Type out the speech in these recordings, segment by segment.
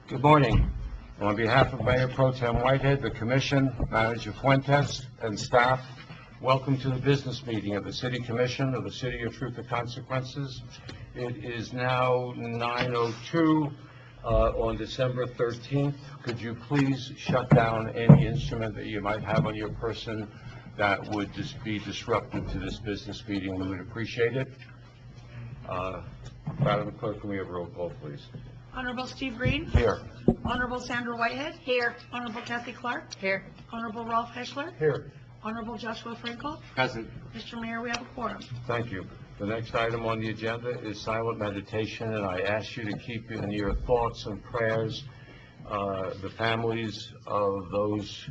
Good morning. On behalf of Mayor Pro Tem Whitehead, the Commission, Manager Fuentes, and staff, welcome to the business meeting of the City Commission of the City of Truth and Consequences. It is now 9:02 on December 13th. Could you please shut down any instrument that you might have on your person that would just be disruptive to this business meeting? We would appreciate it. Madam Clerk, can we have a roll call, please? Honorable Steve Green. Here. Honorable Sandra Whitehead. Here. Honorable Kathy Clark. Here. Honorable Ralph Heschler. Here. Honorable Joshua Frankel. Present. Mr. Mayor, we have a quorum. Thank you. The next item on the agenda is silent meditation, and I ask you to keep in your thoughts and prayers the families of those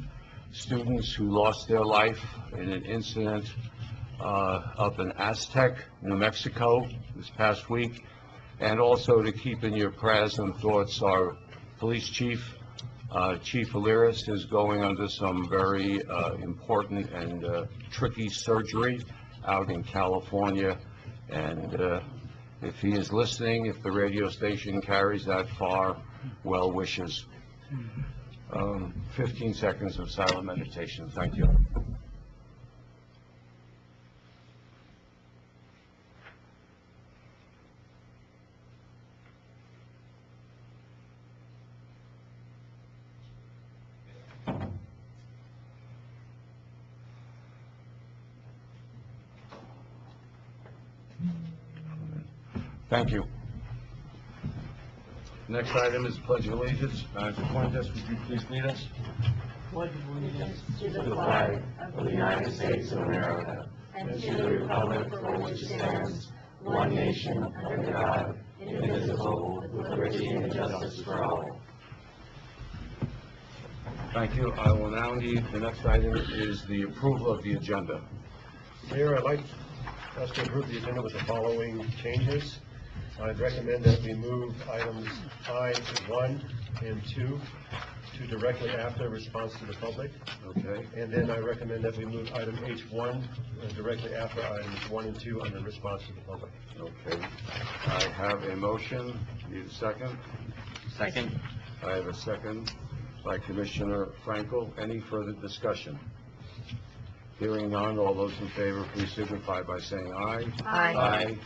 students who lost their life in an incident up in Aztec, New Mexico, this past week, and also to keep in your prayers and thoughts our police chief, Chief Aliris, is going under some very important and tricky surgery out in California. And if he is listening, if the radio station carries that far, well wishes. 15 seconds of silent meditation. Thank you. Thank you. Next item is Pledge of Allegiance. Manager Fuentes, would you please lead us? Pledge allegiance to the flag of the United States of America and to the republic for which it stands, one nation, under God, indivisible, with liberty and justice for all. Thank you. I will now need, the next item is the approval of the agenda. Mayor, I'd like us to approve the agenda with the following changes. I'd recommend that we move items I1 and 2 to directly after response to the public. Okay. And then I recommend that we move item H1 directly after items 1 and 2 under response to the public. Okay. I have a motion. Need a second? Second. I have a second by Commissioner Frankel. Any further discussion? Hearing none, all those in favor, please signify by saying aye. Aye. Aye.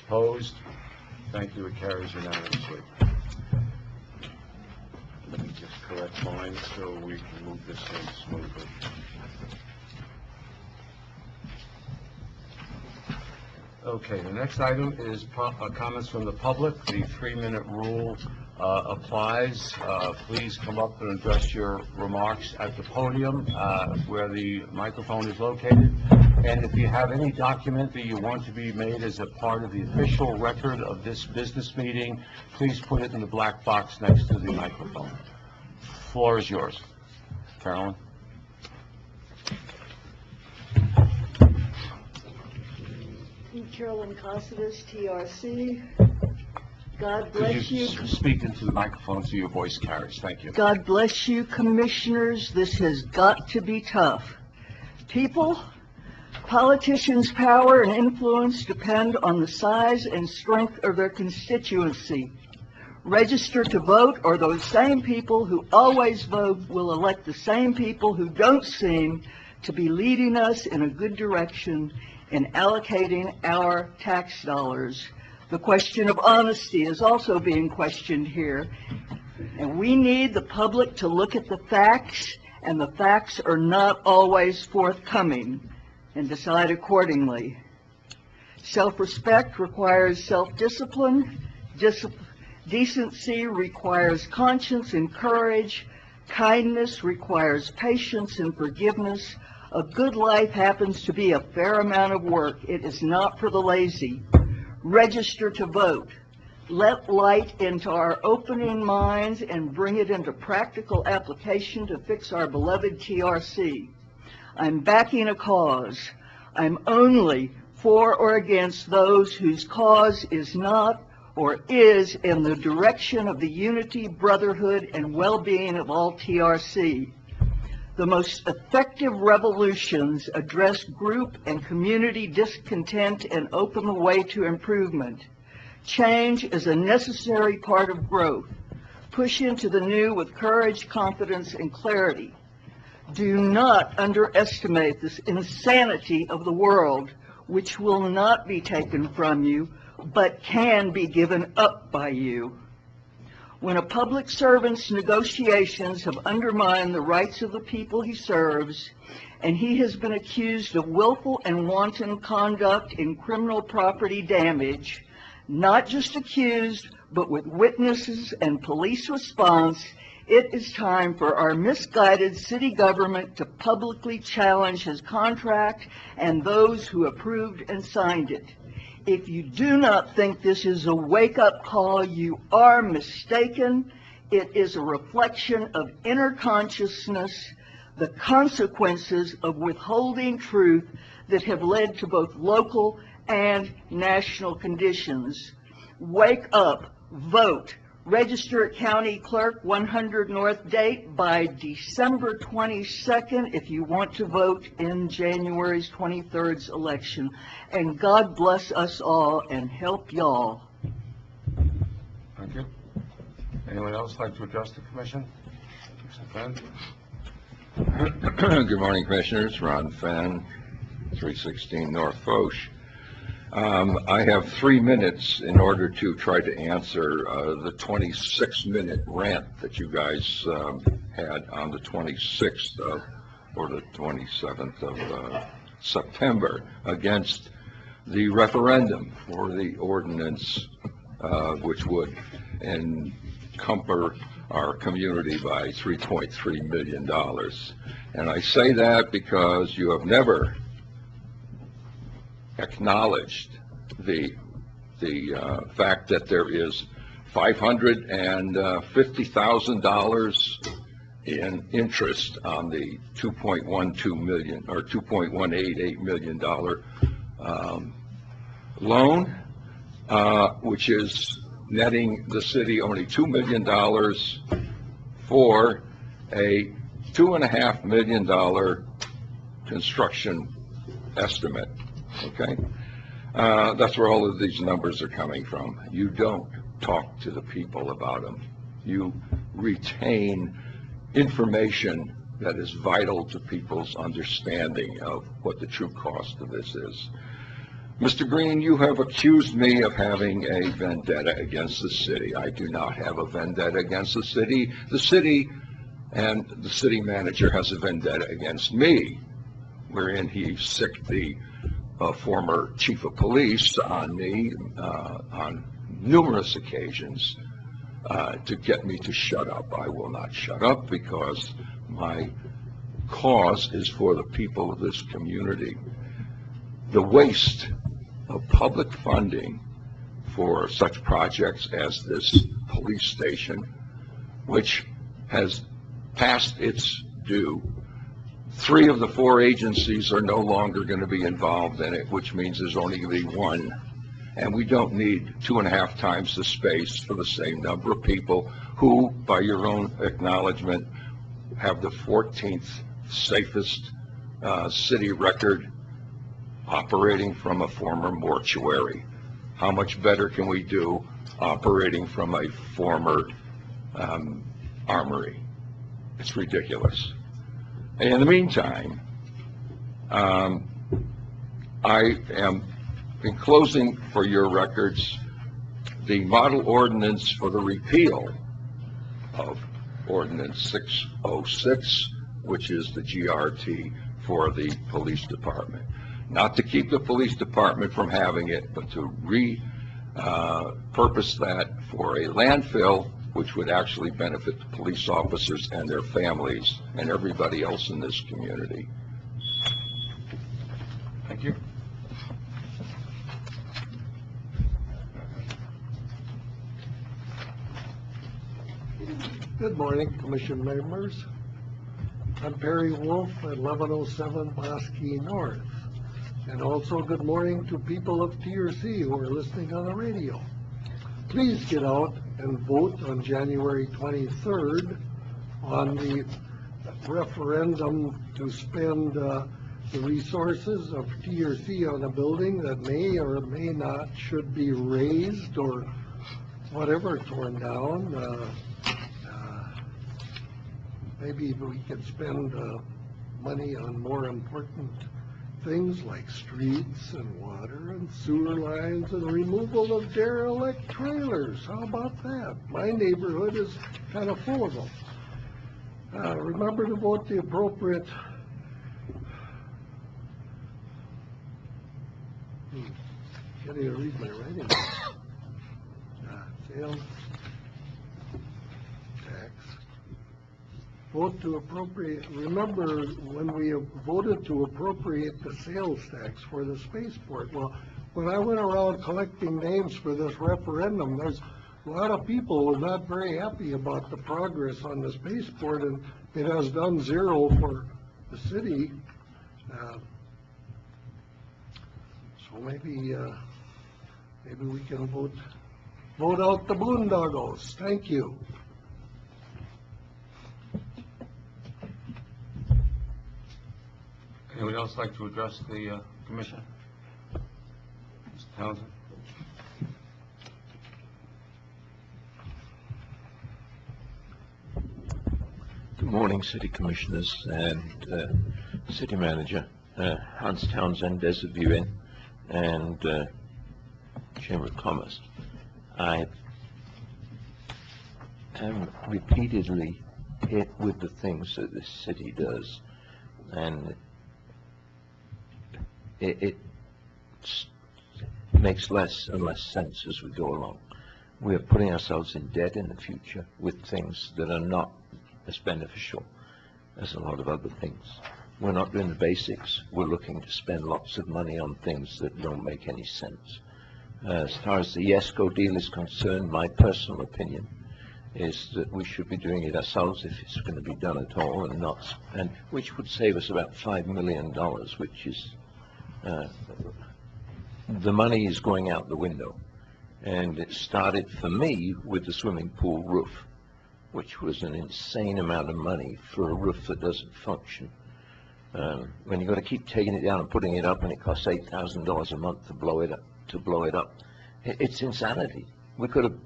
Opposed? Thank you. It carries unanimously. Let me just correct mine so we can move this thing smoothly. Okay, the next item is comments from the public. The 3-minute rule applies. Please come up and address your remarks at the podium where the microphone is located. And if you have any document that you want to be made as a part of the official record of this business meeting, please put it in the black box next to the microphone. Floor is yours. Carolyn. Carolyn Costas, TRC. God Could bless you you. speak into the microphone so your voice carries? Thank you. God bless you, commissioners. This has got to be tough. People, politicians' power and influence depend on the size and strength of their constituency. Register to vote, or those same people who always vote will elect the same people who don't seem to be leading us in a good direction in allocating our tax dollars. The question of honesty is also being questioned here. And we need the public to look at the facts, and the facts are not always forthcoming, and decide accordingly. Self-respect requires self-discipline. Decency requires conscience and courage. Kindness requires patience and forgiveness. A good life happens to be a fair amount of work. It is not for the lazy. Register to vote. Let light into our opening minds and bring it into practical application to fix our beloved TRC. I'm backing a cause. I'm only for or against those whose cause is not or is in the direction of the unity, brotherhood, and well-being of all TRC. The most effective revolutions address group and community discontent and open the way to improvement. Change is a necessary part of growth. Push into the new with courage, confidence, and clarity. Do not underestimate this insanity of the world, which will not be taken from you, but can be given up by you. When a public servant's negotiations have undermined the rights of the people he serves, and he has been accused of willful and wanton conduct in criminal property damage, not just accused, but with witnesses and police response, it is time for our misguided city government to publicly challenge his contract and those who approved and signed it. If you do not think this is a wake-up call, you are mistaken. It is a reflection of inner consciousness, the consequences of withholding truth that have led to both local and national conditions. Wake up, vote. Register at County Clerk, 100 North, date by December 22nd if you want to vote in January's 23rd's election. And God bless us all and help y'all. Thank you. Anyone else like to address the commission? Mr. Fenn? Good morning, Commissioners. Ron Fenn, 316 North Foch. I have 3 minutes in order to try to answer the 26-minute rant that you guys had on the 26th or the 27th of September against the referendum for the ordinance which would encumber our community by $3.3 million. And I say that because you have never acknowledged the fact that there is $550,000 in interest on the $2.12 million or $2.188 million loan, which is netting the city only $2 million for a $2.5 million construction estimate. Okay, that's where all of these numbers are coming from. You don't talk to the people about them. You retain information that is vital to people's understanding of what the true cost of this is. Mr. Green, you have accused me of having a vendetta against the city. I do not have a vendetta against the city. The city and the city manager has a vendetta against me, wherein he sicked the former chief of police on me on numerous occasions to get me to shut up. I will not shut up because my cause is for the people of this community. The waste of public funding for such projects as this police station, which has passed its due. 3 of the 4 agencies are no longer going to be involved in it, which means there's only going to be 1. And we don't need 2.5 times the space for the same number of people who, by your own acknowledgement, have the 14th safest city record operating from a former mortuary. How much better can we do operating from a former armory? It's ridiculous. In the meantime, I am enclosing for your records the model ordinance for the repeal of Ordinance 606, which is the GRT for the police department. Not to keep the police department from having it, but to repurpose that for a landfill, which would actually benefit the police officers and their families and everybody else in this community. Thank you. Good morning, Commission members. I'm Perry Wolf at 1107 Bosque North. And also good morning to people of TRC who are listening on the radio. Please get out and vote on January 23rd on the referendum to spend the resources of TRC on a building that may or may not should be raised or whatever, torn down. Maybe we could spend money on more important things like streets and water and sewer lines and removal of derelict trailers. How about that? My neighborhood is kind of full of them. Remember to vote the appropriate. Can't even read my writing. Sales tax. Vote to appropriate. Remember when we voted to appropriate the sales tax for the spaceport? Well, when I went around collecting names for this referendum, there's a lot of people who are not very happy about the progress on the spaceport, and it has done zero for the city. So maybe we can vote out the boondoggles. Thank you. Anyone else like to address the commission? Mr. Townsend? Good morning, City Commissioners and City Manager. Hans Townsend, Desert View Inn, and Chamber of Commerce. I am repeatedly hit with the things that this city does, and it makes less and less sense as we go along. We are putting ourselves in debt in the future with things that are not as beneficial as a lot of other things. We're not doing the basics. We're looking to spend lots of money on things that don't make any sense. As far as the ESCO deal is concerned, my personal opinion is that we should be doing it ourselves if it's going to be done at all, and which would save us about $5 million, which is the money is going out the window. And it started for me with the swimming pool roof, which was an insane amount of money for a roof that doesn't function. When you've got to keep taking it down and putting it up, and it costs $8,000 a month to blow it up, it's insanity. We could have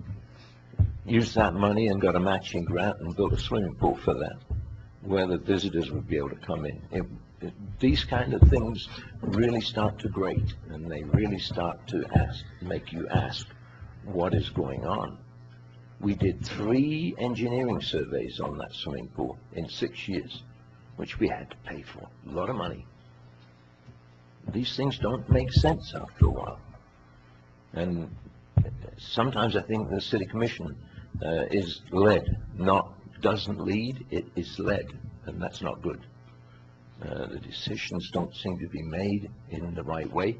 used that money and got a matching grant and built a swimming pool for that, where the visitors would be able to come in. These kind of things really start to grate, and they really start to make you ask, what is going on? We did 3 engineering surveys on that swimming pool in 6 years, which we had to pay for. A lot of money. These things don't make sense after a while. And sometimes I think the City Commission is led, doesn't lead, it is led, and that's not good. The decisions don't seem to be made in the right way,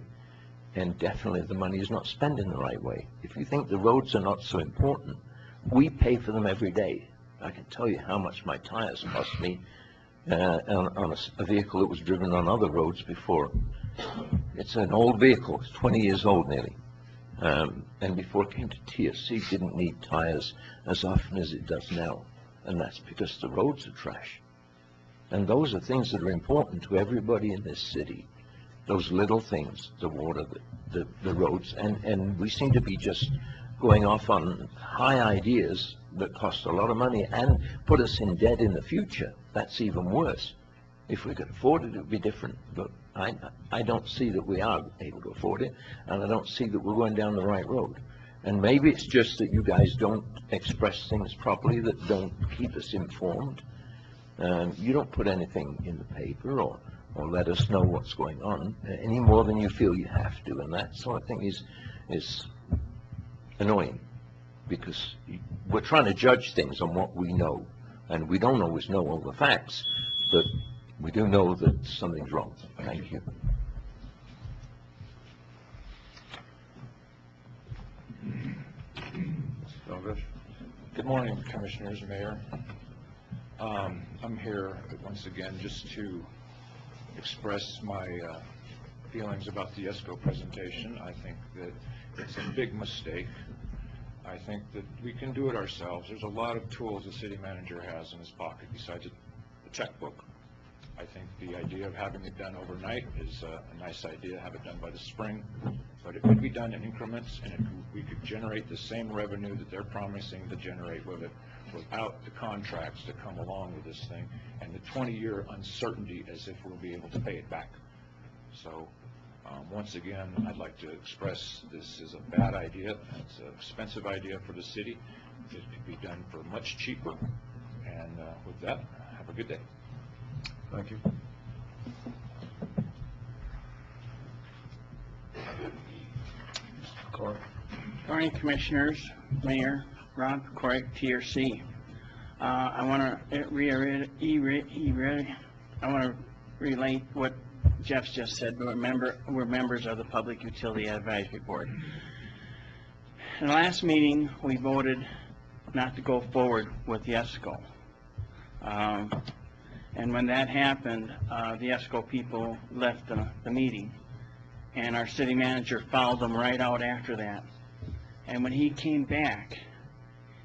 and definitely the money is not spent in the right way. If you think the roads are not so important, we pay for them every day. I can tell you how much my tires cost me on a vehicle that was driven on other roads before. It's an old vehicle, it's 20 years old nearly. And before it came to TSC, it didn't need tires as often as it does now. And that's because the roads are trash. And those are things that are important to everybody in this city. Those little things, the water, the roads, and we seem to be just going off on high ideas that cost a lot of money and put us in debt in the future. That's even worse. If we could afford it, it would be different. But I don't see that we are able to afford it, and I don't see that we're going down the right road. And maybe it's just that you guys don't express things properly, that don't keep us informed. You don't put anything in the paper or let us know what's going on any more than you feel you have to, and that sort of thing is annoying, because we're trying to judge things on what we know, and we don't always know all the facts, but we do know that something's wrong. Thank you. Good morning, Commissioners, Mayor. I'm here once again just to express my feelings about the ESCO presentation. I think that it's a big mistake. I think that we can do it ourselves. There's a lot of tools the city manager has in his pocket besides a checkbook. I think the idea of having it done overnight is a nice idea, have it done by the spring, but it could be done in increments, and we could generate the same revenue that they're promising to generate with it without the contracts that come along with this thing, and the 20-year uncertainty as if we'll be able to pay it back. So, once again, I'd like to express this is a bad idea. It's an expensive idea for the city. It could be done for much cheaper. And with that, have a good day. Thank you. Clark. Morning, Commissioners, Mayor, Ron Pecoric, TRC. I want to relate what Jeff just said. We're members of the Public Utility Advisory Board. In the last meeting, we voted not to go forward with the ESCO. And when that happened, the ESCO people left the meeting, and our city manager followed them right out after that. And when he came back,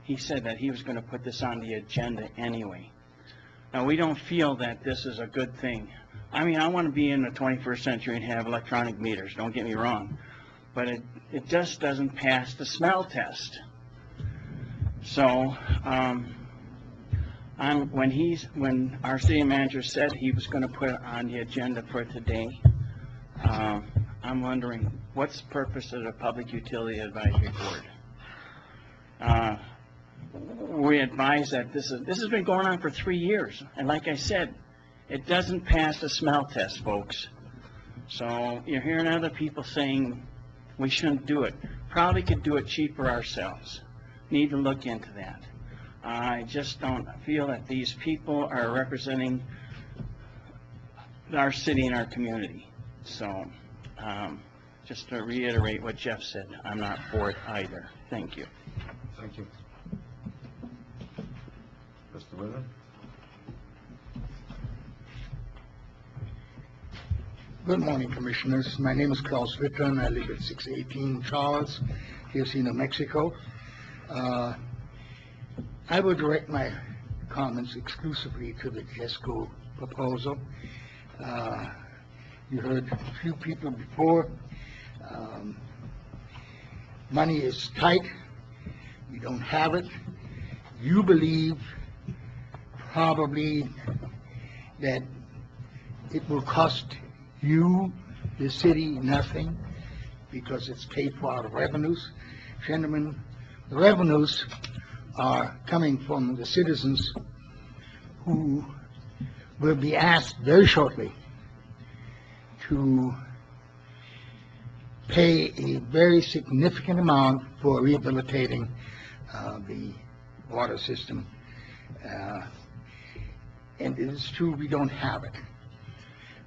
he said that he was going to put this on the agenda anyway. Now, we don't feel that this is a good thing. I mean, I want to be in the 21st century and have electronic meters, don't get me wrong. But it just doesn't pass the smell test. So, when our city manager said he was going to put it on the agenda for today, I'm wondering, what's the purpose of the Public Utility Advisory Board? We advise that this has been going on for 3 years, and like I said, it doesn't pass the smell test, folks. So you're hearing other people saying we shouldn't do it. Probably could do it cheaper ourselves. Need to look into that. I just don't feel that these people are representing our city and our community. So, just to reiterate what Jeff said, I'm not for it either. Thank you. Thank you. Mr. Ritter? Good morning, Commissioners. My name is Klaus Ritter, and I live at 618 Charles, TRC, New Mexico. I will direct my comments exclusively to the ESCO proposal. You heard a few people before. Money is tight. We don't have it. You believe probably that it will cost you, the city, nothing because it's paid for out of revenues. Gentlemen, the revenues are coming from the citizens who will be asked very shortly to pay a very significant amount for rehabilitating the water system. And it is true we don't have it.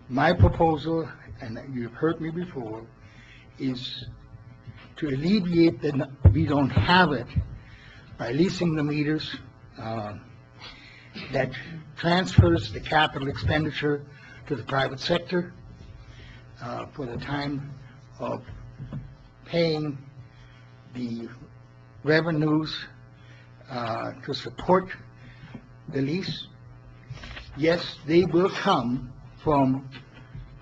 My proposal, and you've heard me before, is to alleviate that we don't have it by leasing the meters that transfers the capital expenditure to the private sector for the time of paying the revenues to support the lease. Yes, they will come from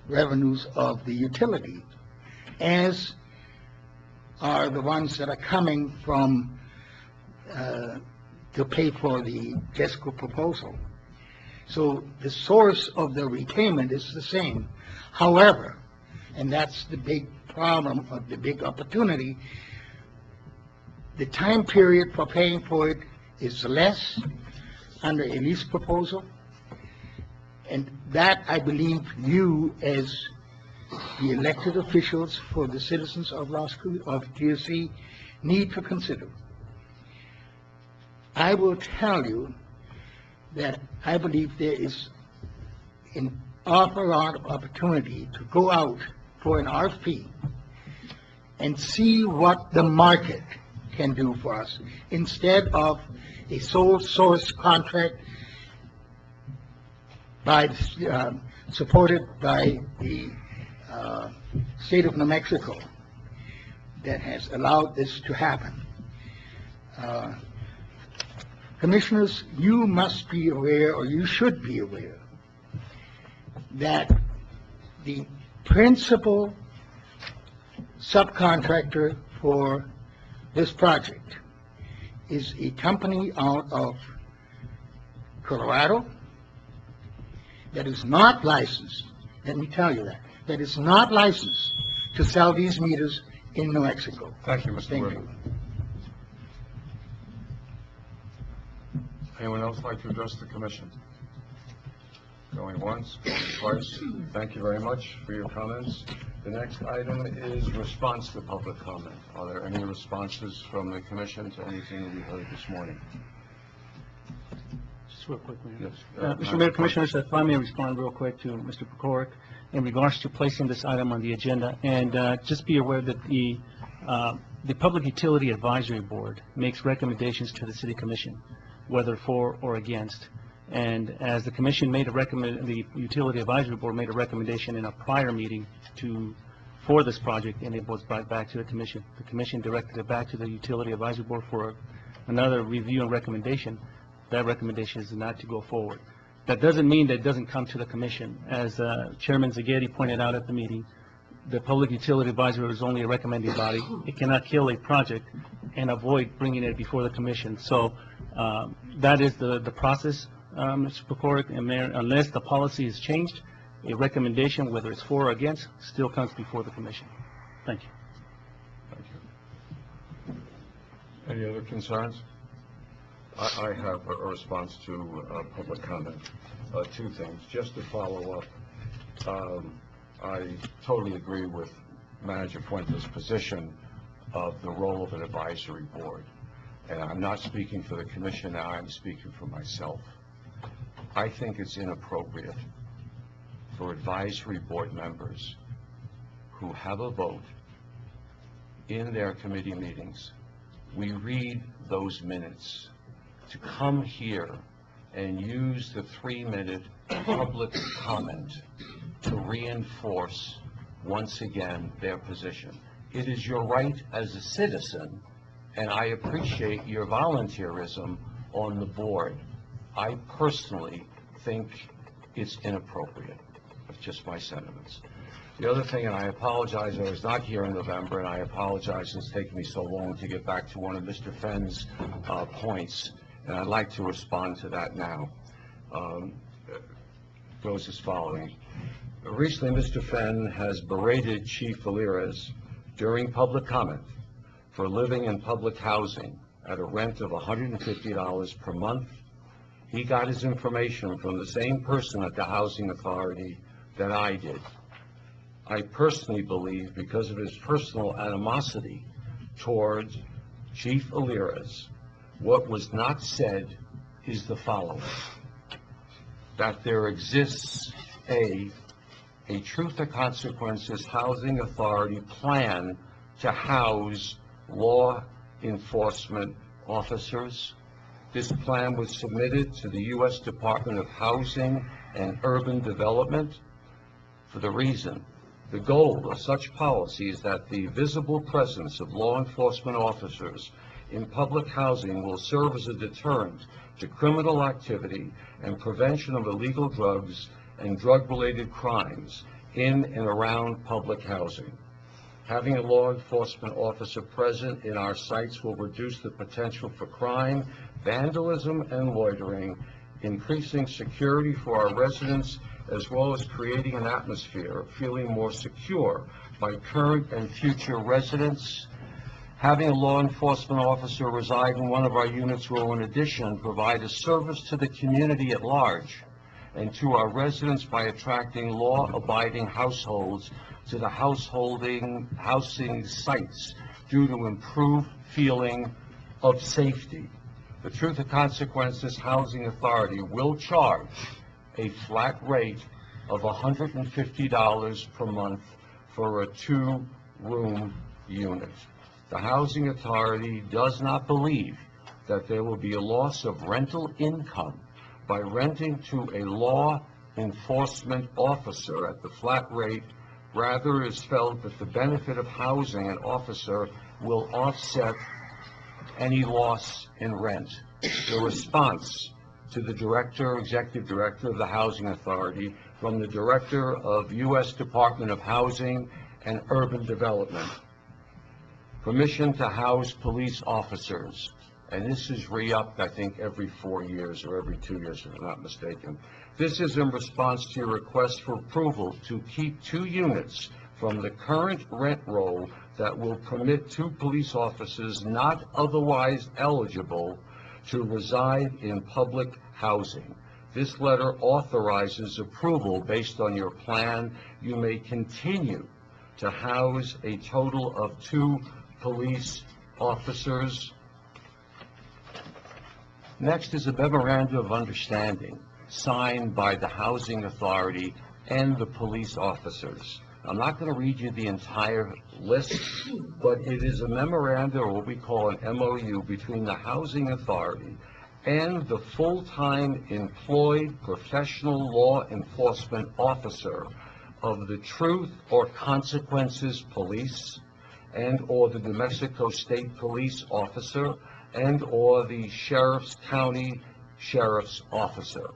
revenues of the utility, as are the ones that are coming from to pay for the ESCO proposal. So the source of the repayment is the same. However, and that's the big problem of the big opportunity, the time period for paying for it is less under a lease proposal. And that, I believe, you as the elected officials for the citizens of TRC need to consider. I will tell you that I believe there is an awful lot of opportunity to go out for an RFP and see what the market can do for us instead of a sole source contract supported by the state of New Mexico that has allowed this to happen. Commissioners, you must be aware, or you should be aware, that the principal subcontractor for this project is a company out of Colorado that is not licensed, let me tell you that is not licensed to sell these meters in New Mexico. Thank you, Mr. Thank Whitman. Anyone else like to address the commission? Going once, going twice. Thank you very much for your comments. The next item is response to public comment. Are there any responses from the commission to anything that we heard this morning? Just real quick, Mayor. Yes. Mr. Mayor, Commissioners, if I may respond real quick to Mr. Pecoric in regards to placing this item on the agenda. And just be aware that the Public Utility Advisory Board makes recommendations to the City Commission, whether for or against. And as the commission made the Utility Advisory Board made a recommendation in a prior meeting for this project, and it was brought back to the commission. The commission directed it back to the Utility Advisory Board for another review and recommendation. That recommendation is not to go forward. That doesn't mean that it doesn't come to the commission. As Chairman Zaghetti pointed out at the meeting, the Public Utility Advisory is only a recommending body. It cannot kill a project and avoid bringing it before the commission. So that is the process, Mr. Pecoric and Mayor. Unless the policy is changed, a recommendation, whether it's for or against, still comes before the commission. Thank you. Thank you. Any other concerns? I have a response to public comment. Two things. Just to follow up, I totally agree with Manager Fuentes' position of the role of an advisory board. And I'm not speaking for the commission now, I'm speaking for myself. I think it's inappropriate for advisory board members who have a vote in their committee meetings. We read those minutes to come here and use the 3-minute public comment to reinforce once again their position. It is your right as a citizen, and I appreciate your volunteerism on the board. I personally think it's inappropriate. It's just my sentiments. The other thing, and I apologize, I was not here in November, and I apologize it's taken me so long to get back to one of Mr. Fenn's points, and I'd like to respond to that now. Goes as following. Recently, Mr. Fenn has berated Chief Valerius during public comment for living in public housing at a rent of $150 per month. He got his information from the same person at the Housing Authority that I did. I personally believe, because of his personal animosity towards Chief Valerius, what was not said is the following: that there exists a Truth or Consequences Housing Authority plan to house law enforcement officers. This plan was submitted to the U.S. Department of Housing and Urban Development for the reason: the goal of such policy is that the visible presence of law enforcement officers in public housing will serve as a deterrent to criminal activity and prevention of illegal drugs and drug-related crimes in and around public housing. Having a law enforcement officer present in our sites will reduce the potential for crime, vandalism, and loitering, increasing security for our residents, as well as creating an atmosphere of feeling more secure by current and future residents. Having a law enforcement officer reside in one of our units will, in addition, provide a service to the community at large and to our residents by attracting law-abiding households to the housing sites due to improved feeling of safety. The Truth or Consequences Housing Authority will charge a flat rate of $150 per month for a 2-room unit. The Housing Authority does not believe that there will be a loss of rental income by renting to a law enforcement officer at the flat rate. Rather, it is felt that the benefit of housing an officer will offset any loss in rent. the response to the executive director of the Housing Authority from the Director of U.S. Department of Housing and Urban Development. Permission to house police officers, and this is re-upped, I think, every 4 years or every 2 years, if I'm not mistaken. This is in response to your request for approval to keep 2 units from the current rent roll that will permit 2 police officers not otherwise eligible to reside in public housing. This letter authorizes approval based on your plan. You may continue to house a total of 2 police officers. Next is a memorandum of understanding signed by the Housing Authority and the police officers. I'm not going to read you the entire list, but it is a memorandum, or what we call an MOU, between the Housing Authority and the full-time employed professional law enforcement officer of the Truth or Consequences Police and or the New Mexico State Police Officer and or the Sheriff's County Sheriff's Officer.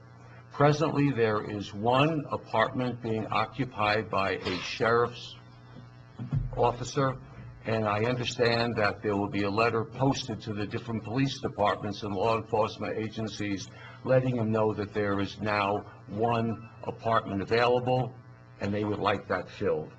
Presently, there is 1 apartment being occupied by a sheriff's officer, and I understand that there will be a letter posted to the different police departments and law enforcement agencies letting them know that there is now 1 apartment available, and they would like that filled.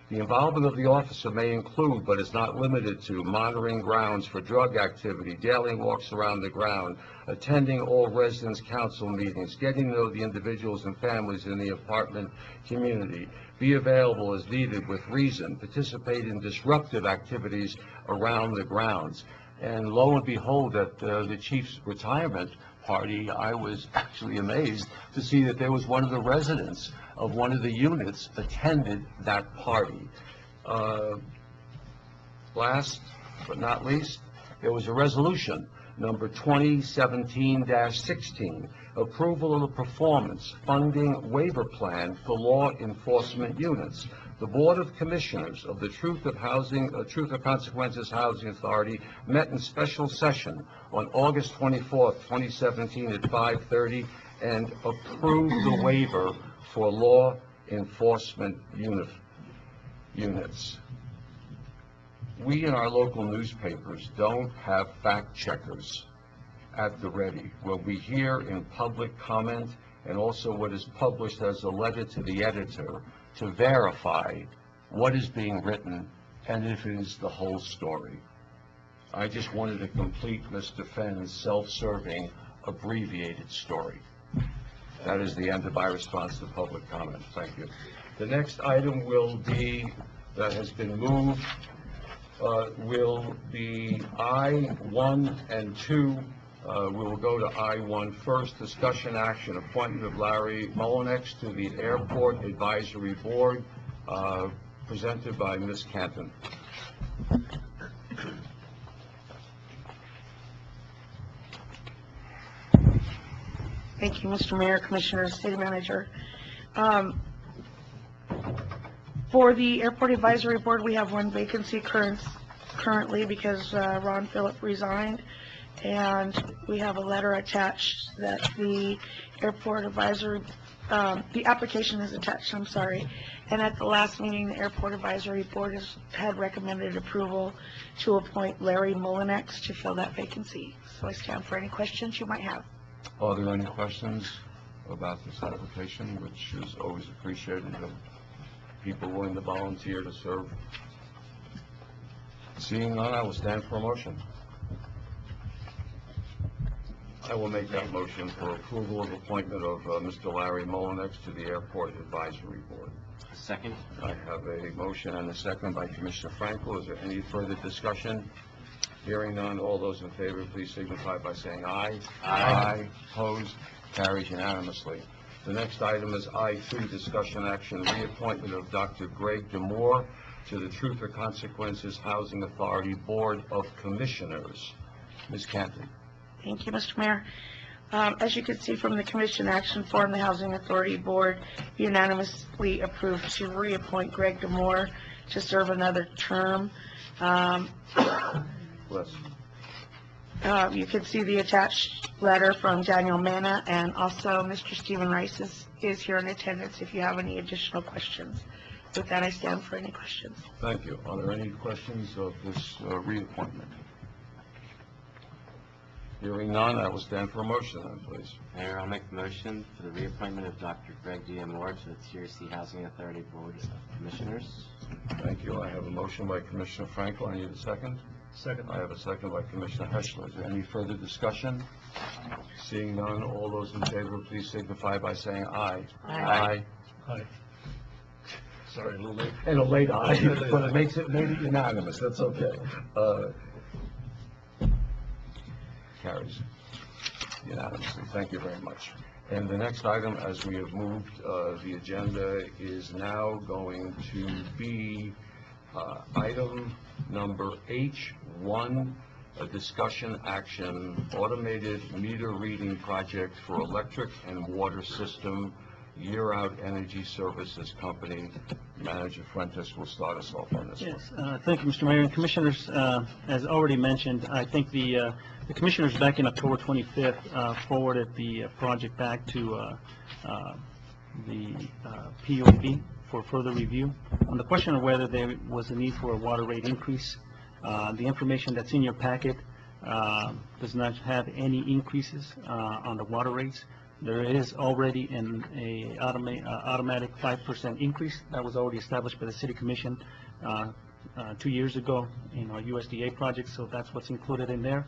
The involvement of the officer may include, but is not limited to, monitoring grounds for drug activity, daily walks around the ground, attending all residence council meetings, getting to know the individuals and families in the apartment community, be available as needed with reason, participate in disruptive activities around the grounds. And lo and behold, at the chief's retirement party, I was actually amazed to see that there was one of the residents of one of the units attended that party. Last but not least, there was a resolution, number 2017-16, approval of the performance funding waiver plan for law enforcement units. The Board of Commissioners of the Truth or Consequences Housing Authority met in special session on August 24th, 2017 at 5:30 and approved the waiver for law enforcement units. We in our local newspapers don't have fact checkers at the ready. What we hear in public comment and also what is published as a letter to the editor to verify what is being written and if it is the whole story. I just wanted to complete Mr. Fenn's self-serving abbreviated story. That is the end of my response to public comment. Thank you. The next item will be, that has been moved, will be I-1 and 2. We will go to I-1 first. Discussion action, appointment of Larry Mullinex to the Airport Advisory Board, presented by Ms. Canton. Thank you, Mr. Mayor, Commissioners, City Manager. For the Airport Advisory Board, we have 1 vacancy currently because Ron Phillip resigned, and we have a letter attached that the Airport Advisory, the application is attached, I'm sorry, and at the last meeting, the Airport Advisory Board had recommended approval to appoint Larry Mullinex to fill that vacancy. So I stand for any questions you might have. Are there any questions about this application, which is always appreciated of people willing to volunteer to serve? Seeing none, I will stand for a motion. I will make that motion for approval of appointment of Mr. Larry Mullinex to the Airport Advisory Board. Second. I have a motion and a second by Commissioner Frankel. Is there any further discussion? Hearing none, all those in favor, please signify by saying aye. Aye. Opposed? Carries unanimously. The next item is I-3, discussion action, reappointment of Dr. Greg Demore to the Truth or Consequences Housing Authority Board of Commissioners. Ms. Canton. Thank you, Mr. Mayor. As you can see from the commission action form, the Housing Authority Board unanimously approved to reappoint Greg Demore to serve another term. Bless. You can see the attached letter from Daniel Manna, and also Mr. Stephen Rice is here in attendance if you have any additional questions. With that, I stand for any questions. Thank you. Are there any questions of this reappointment? Hearing none, I will stand for a motion then, please. Mayor, I'll make the motion for the reappointment of Dr. Greg D. M. Moore to the TRC Housing Authority Board of Commissioners. Thank you. I have a motion by Commissioner Frankel. I need a second. Second. I have a second by Commissioner Heschler. Is there any further discussion? Seeing none, all those in favor, please signify by saying aye. Aye. Aye. Sorry, a little late. And a late aye, but it makes it unanimous. That's okay. Carries unanimously. Thank you very much. And the next item, as we have moved the agenda, is now going to be item number H1, a discussion action, automated meter reading project for electric and water system, year-out energy services company. Manager Fuentes will start us off on this one. Yes, thank you, Mr. Mayor. And Commissioners, as already mentioned, I think the Commissioners back in October 25th forwarded the project back to the POB for further review. On the question of whether there was a need for a water rate increase, the information that's in your packet does not have any increases on the water rates. There is already an automatic 5% increase that was already established by the City Commission 2 years ago in our USDA project, so that's what's included in there.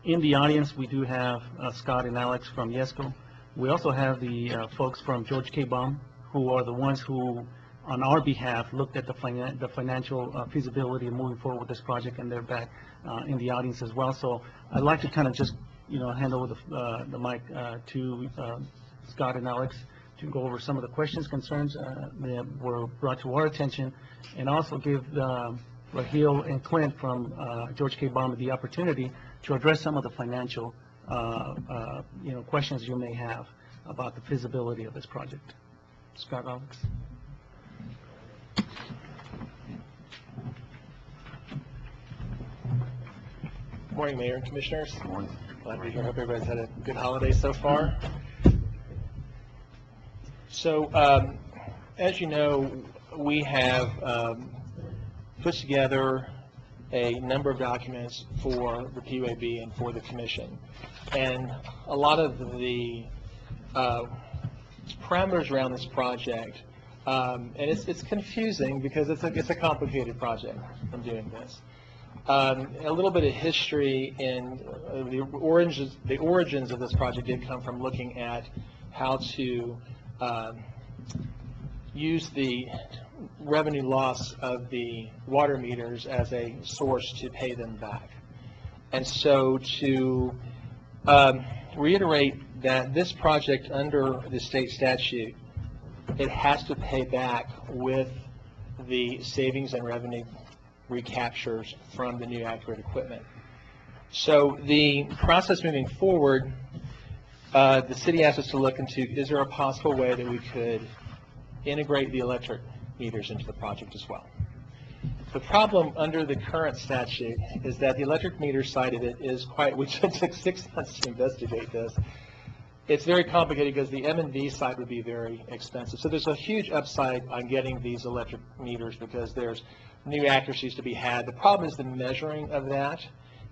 In the audience, we do have Scott and Alex from YESCO. We also have the folks from George K. Baum, who are the ones who, on our behalf, looked at the financial feasibility of moving forward with this project, and they're back in the audience as well. So I'd like to kind of just hand over the mic to Scott and Alex to go over some of the questions, concerns that were brought to our attention, and also give Raheel and Clint from George K. Baum the opportunity to address some of the financial questions you may have about the feasibility of this project. Scott, Alex. Good morning, Mayor and Commissioners. Good morning. Glad to be here. Hope everybody's had a good holiday so far. So, as you know, we have put together a number of documents for the PUAB and for the Commission. And a lot of the parameters around this project, and it's confusing because it's a complicated project in doing this. A little bit of history in the origins of this project did come from looking at how to use the revenue loss of the water meters as a source to pay them back. And so to reiterate that this project under the state statute, it has to pay back with the savings and revenue recaptures from the new accurate equipment. So the process moving forward, the city asked us to look into, is there a possible way that we could integrate the electric meters into the project as well? The problem under the current statute is that the electric meter side of it is quite, which took 6 months to investigate this. It's very complicated because the M&V side would be very expensive. So there's a huge upside on getting these electric meters because there's new accuracies to be had. The problem is the measuring of that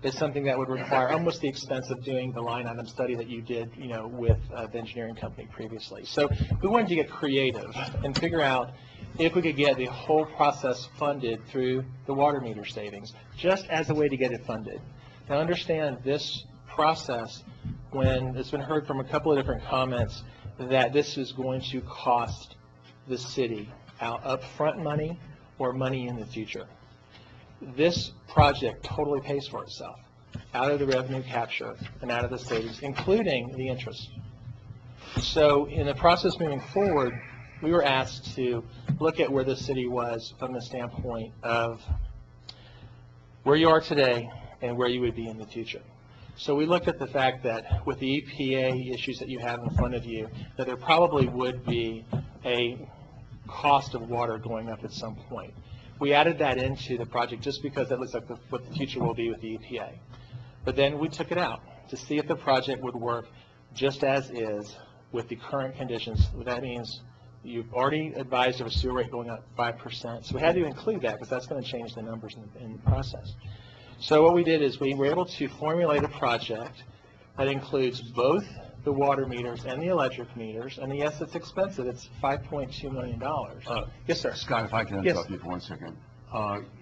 is something that would require almost the expense of doing the line item study that you did, with the engineering company previously. So we wanted to get creative and figure out if we could get the whole process funded through the water meter savings, just as a way to get it funded. Now understand this process, when it's been heard from a couple of different comments that this is going to cost the city upfront money or money in the future. This project totally pays for itself out of the revenue capture and out of the savings, including the interest. So in the process moving forward, we were asked to look at where the city was from the standpoint of where you are today and where you would be in the future. So we looked at the fact that with the EPA issues that you have in front of you, that there probably would be a cost of water going up at some point. We added that into the project just because that looks like what the future will be with the EPA. But then we took it out to see if the project would work just as is with the current conditions. That means you've already advised of a sewer rate going up 5%. So we had to include that because that's going to change the numbers in the process. So what we did is we were able to formulate a project that includes both the water meters and the electric meters. And yes, it's expensive. It's $5.2 million. Yes, sir. Scott, if I can Yes. interrupt you for 1 second.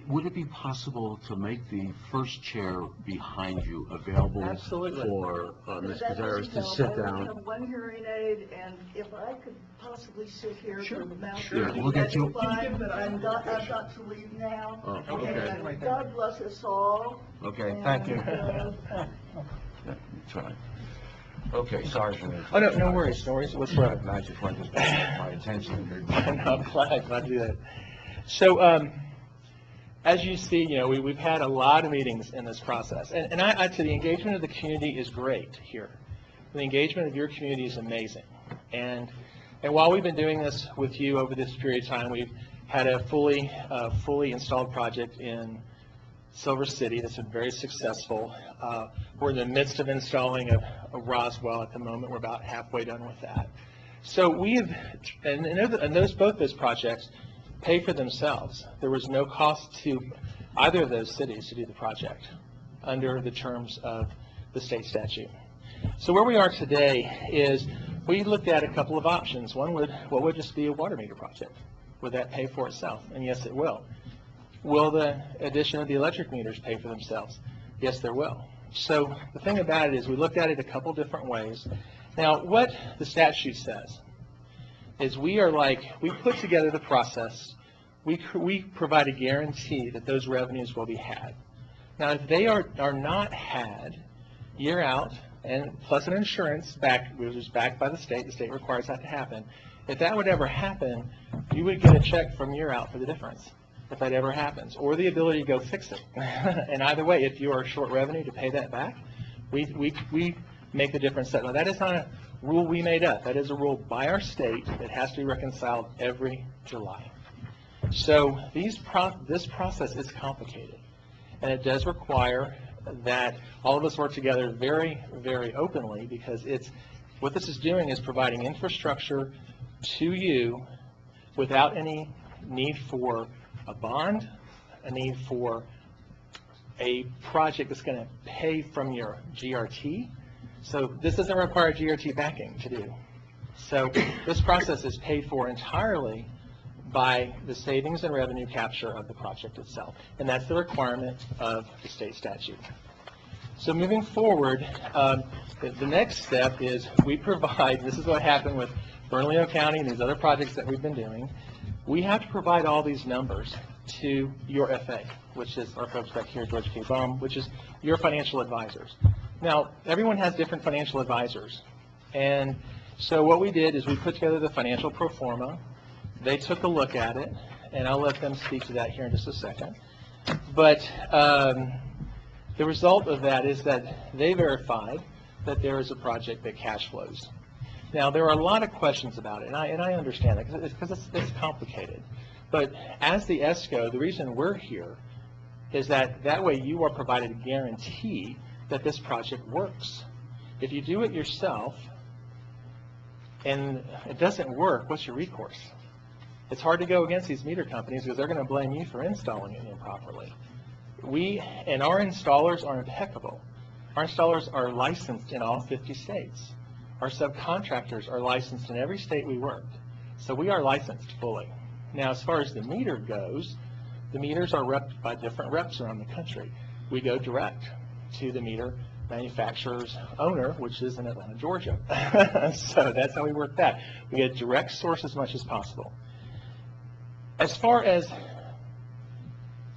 Would it be possible to make the first chair behind you available Absolutely. for Ms. Cazares to sit I only down? have one hearing aid, and if I could possibly sit here for the mouth. Sure, we'll get you- Fine, but I've got to leave now. Oh, okay. And God bless us all. Okay, thank you. And, That's right. Okay, sorry for that. Oh, no worries. No worries whatsoever. I just wanted to bring my attention. No, I'm glad to do that. So, as you see, we've had a lot of meetings in this process, and I to the engagement of the community is great here. The engagement of your community is amazing, and while we've been doing this with you over this period of time, we've had a fully installed project in Silver City that's been very successful. We're in the midst of installing a Roswell at the moment. We're about halfway done with that. So both those projects pay for themselves. There was no cost to either of those cities to do the project under the terms of the state statute. So where we are today is we looked at a couple of options. One would just be a water meter project. Would that pay for itself? And yes, it will. Will the addition of the electric meters pay for themselves? Yes, there will. So the thing about it is we looked at it a couple different ways. Now, what the statute says is we put together the process. We provide a guarantee that those revenues will be had. Now, if they are not had year out, and plus an insurance which is backed by the state requires that to happen. If that would ever happen, you would get a check from year out for the difference, if that ever happens, or the ability to go fix it. And either way, if you are short revenue to pay that back, we make the difference. Now, that is not a rule we made up. That is a rule by our state that has to be reconciled every July. So this process is complicated, and it does require that all of us work together very, very openly, because what this is doing is providing infrastructure to you without any need for a bond, a need for a project that's going to pay from your GRT. So this doesn't require GRT backing to do. So this process is paid for entirely by the savings and revenue capture of the project itself. And that's the requirement of the state statute. So moving forward, the next step is we provide, this is what happened with Bernalillo County and these other projects that we've been doing, we have to provide all these numbers to your FA, which is our folks back here, George K. Baum, which is your financial advisors. Now, everyone has different financial advisors. And so what we did is we put together the financial pro forma. They took a look at it, and I'll let them speak to that here in just a second. But the result of that is that they verified that there is a project that cash flows. Now, there are a lot of questions about it, and I understand that because it's complicated. But as the ESCO, the reason we're here is that way you are provided a guarantee that this project works. If you do it yourself and it doesn't work, what's your recourse? It's hard to go against these meter companies because they're going to blame you for installing it improperly. Our installers are impeccable. Our installers are licensed in all 50 states. Our subcontractors are licensed in every state we work. So we are licensed fully. Now, as far as the meter goes, the meters are repped by different reps around the country. We go direct to the meter manufacturer's owner, which is in Atlanta, Georgia. So that's how we work that. We get direct source as much as possible. As far as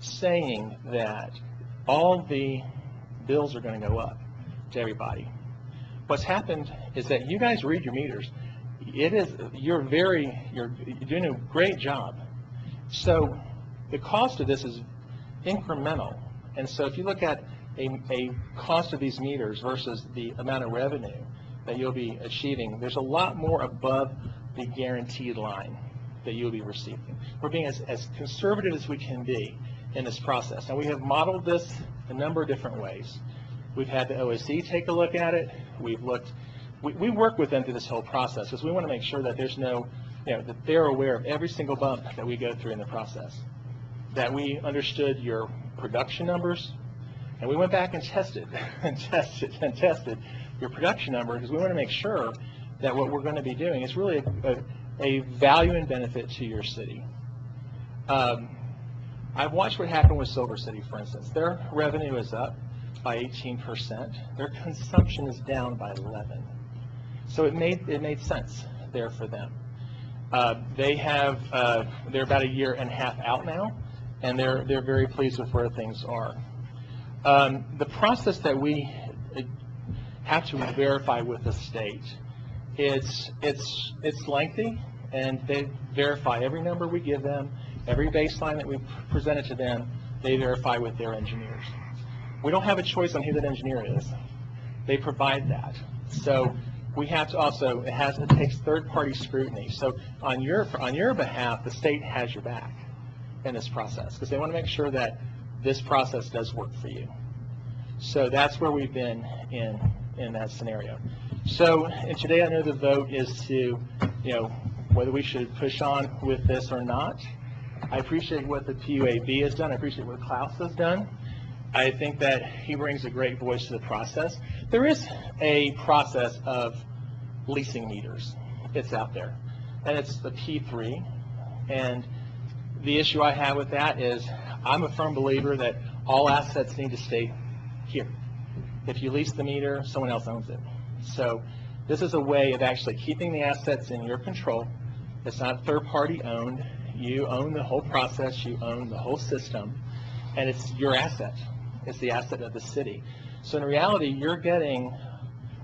saying that all the bills are going to go up to everybody, what's happened is that you guys read your meters. You're doing a great job. So the cost of this is incremental. And so if you look at a cost of these meters versus the amount of revenue that you'll be achieving, there's a lot more above the guaranteed line that you'll be receiving. We're being as conservative as we can be in this process. Now, we have modeled this a number of different ways. We've had the OSC take a look at it. We work with them through this whole process because we want to make sure that there's no, that they're aware of every single bump that we go through in the process, that we understood your production numbers, and we went back and tested and tested your production number because we want to make sure that what we're going to be doing is really a value and benefit to your city. I've watched what happened with Silver City, for instance. Their revenue is up by 18%. Their consumption is down by 11%. So it made sense there for them. They're about a year and a half out now, and they're very pleased with where things are. The process that we have to verify with the state, it's lengthy, and they verify every number we give them, every baseline that we presented to them, they verify with their engineers. We don't have a choice on who that engineer is. They provide that. So we have to also, it takes third-party scrutiny. So on your behalf, the state has your back in this process because they want to make sure that this process does work for you. So that's where we've been in that scenario. So, and today I know the vote is to, whether we should push on with this or not. I appreciate what the PUAB has done. I appreciate what Klaus has done. I think that he brings a great voice to the process. There is a process of leasing meters. It's out there. And it's the P3. And the issue I have with that is I'm a firm believer that all assets need to stay here. If you lease the meter, someone else owns it. So this is a way of actually keeping the assets in your control. It's not third-party owned. You own the whole process. You own the whole system. And it's your asset. It's the asset of the city. So in reality, you're getting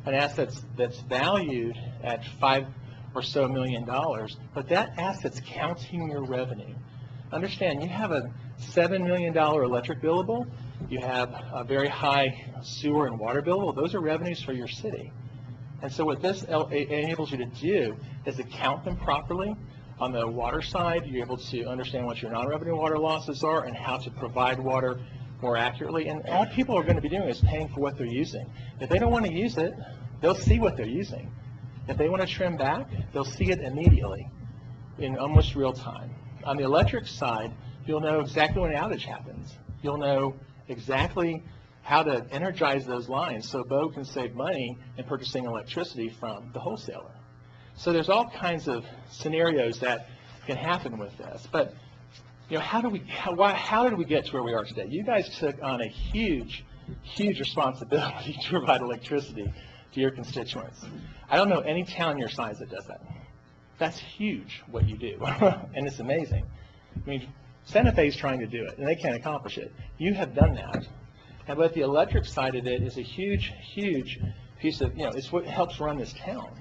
an asset that's valued at $5 or so million, but that asset's counting your revenue. Understand, you have a $7 million electric billable. You have a very high sewer and water billable. Those are revenues for your city. And so what this enables you to do is to count them properly. On the water side, you're able to understand what your non-revenue water losses are and how to provide water more accurately. And all people are going to be doing is paying for what they're using. If they don't want to use it, they'll see what they're using. If they want to trim back, they'll see it immediately in almost real time. On the electric side, you'll know exactly when an outage happens. You'll know exactly how to energize those lines so Bo can save money in purchasing electricity from the wholesaler. So there's all kinds of scenarios that can happen with this. But how did we get to where we are today? You guys took on a huge responsibility to provide electricity to your constituents. I don't know any town your size that does that. That's huge what you do, and it's amazing. I mean, Santa Fe is trying to do it, and they can't accomplish it. You have done that. And but the electric side of it is a huge piece of, it's what helps run this town.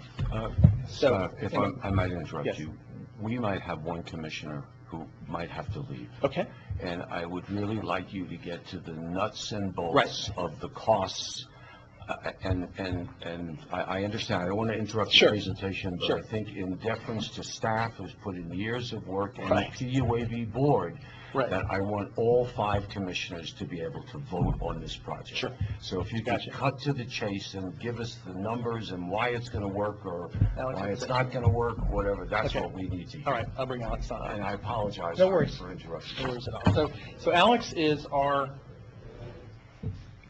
If I might interrupt you, we might have one commissioner who might have to leave. Okay. And I would really like you to get to the nuts and bolts of the costs. And I understand, I don't want to interrupt the presentation, but I think in deference to staff who's put in years of work and the PUAB board, that I want all 5 commissioners to be able to vote on this project. Sure. So if you could cut to the chase and give us the numbers and why it's going to work or why it's not going to work, whatever, that's what we need to hear. All right, I'll bring Alex on. And I apologize for interrupting. No worries at all. So Alex is our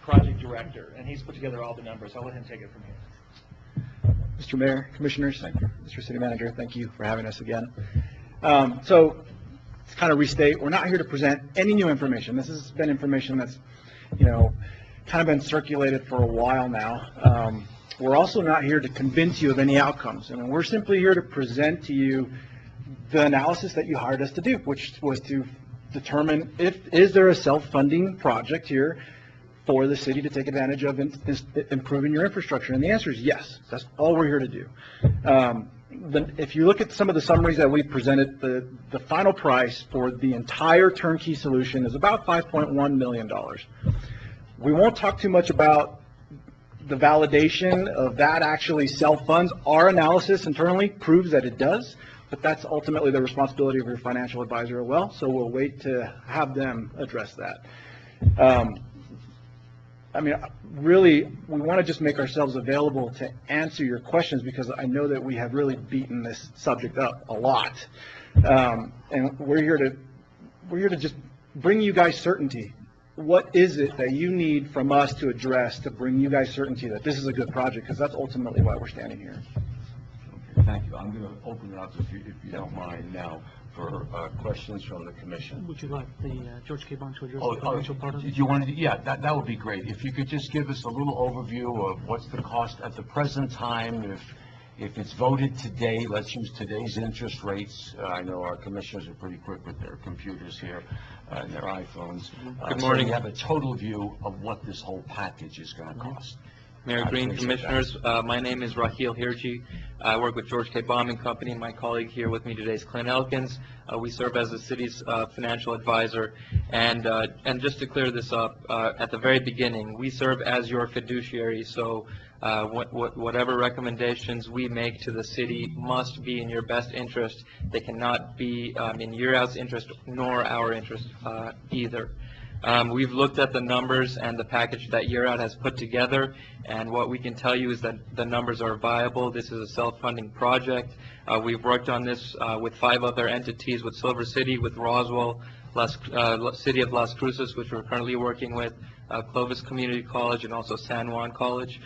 project director, and he's put together all the numbers. I'll let him take it from here. Mr. Mayor, Commissioners, Mr. City Manager, thank you for having us again. So, to kind of restate, we're not here to present any new information. This has been information that's, kind of been circulated for a while now. We're also not here to convince you of any outcomes. I mean, we're simply here to present to you the analysis that you hired us to do, which was to determine is there a self-funding project here for the city to take advantage of improving your infrastructure? And the answer is yes. That's all we're here to do. If you look at some of the summaries that we presented, the final price for the entire turnkey solution is about $5.1 million. We won't talk too much about the validation of that actually self-funds. Our analysis internally proves that it does, but that's ultimately the responsibility of your financial advisor as well, so we'll wait to have them address that. I mean, really, we want to just make ourselves available to answer your questions because I know that we have really beaten this subject up a lot. And we're here to just bring you guys certainty. What is it that you need from us to address to bring you guys certainty that this is a good project? Because that's ultimately why we're standing here. Okay, thank you. I'm going to open it up, if you don't mind now, for questions from the commission. Would you like the George K. Bond to address Oh, the financial part of do it? you want to, yeah, that would be great. If you could just give us a little overview of what's the cost at the present time, if it's voted today, let's use today's interest rates. I know our commissioners are pretty quick with their computers here and their iPhones. Good morning. So you have a total view of what this whole package is going to cost. Mayor I Green, appreciate Commissioners, my name is Raheel Hirji. I work with George K. Baum and Company. My colleague here with me today is Clint Elkins. We serve as the city's financial advisor. And just to clear this up, at the very beginning, we serve as your fiduciary. So whatever recommendations we make to the city must be in your best interest. They cannot be in your out's interest nor our interest either. We've looked at the numbers and the package that Year Out has put together, and what we can tell you is that the numbers are viable. This is a self-funding project. We've worked on this with 5 other entities, with Silver City, with Roswell, City of Las Cruces, which we're currently working with, Clovis Community College, and also San Juan College.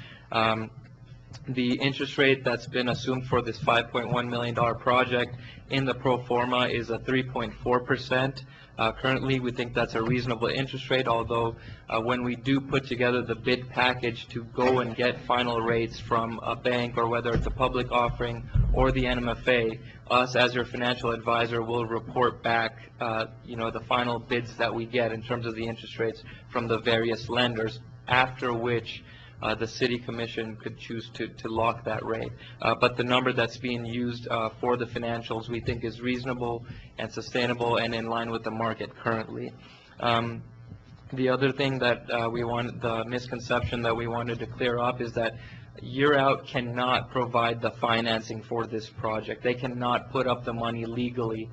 The interest rate that's been assumed for this $5.1 million project in the pro forma is a 3.4%. Currently, we think that's a reasonable interest rate, although when we do put together the bid package to go and get final rates from a bank, or whether it's a public offering or the NMFA, us as your financial advisor will report back, the final bids that we get in terms of the interest rates from the various lenders, after which the city commission could choose to lock that rate. But the number that's being used for the financials we think is reasonable and sustainable and in line with the market currently. The other thing that the misconception that we wanted to clear up is that Year Out cannot provide the financing for this project. They cannot put up the money legally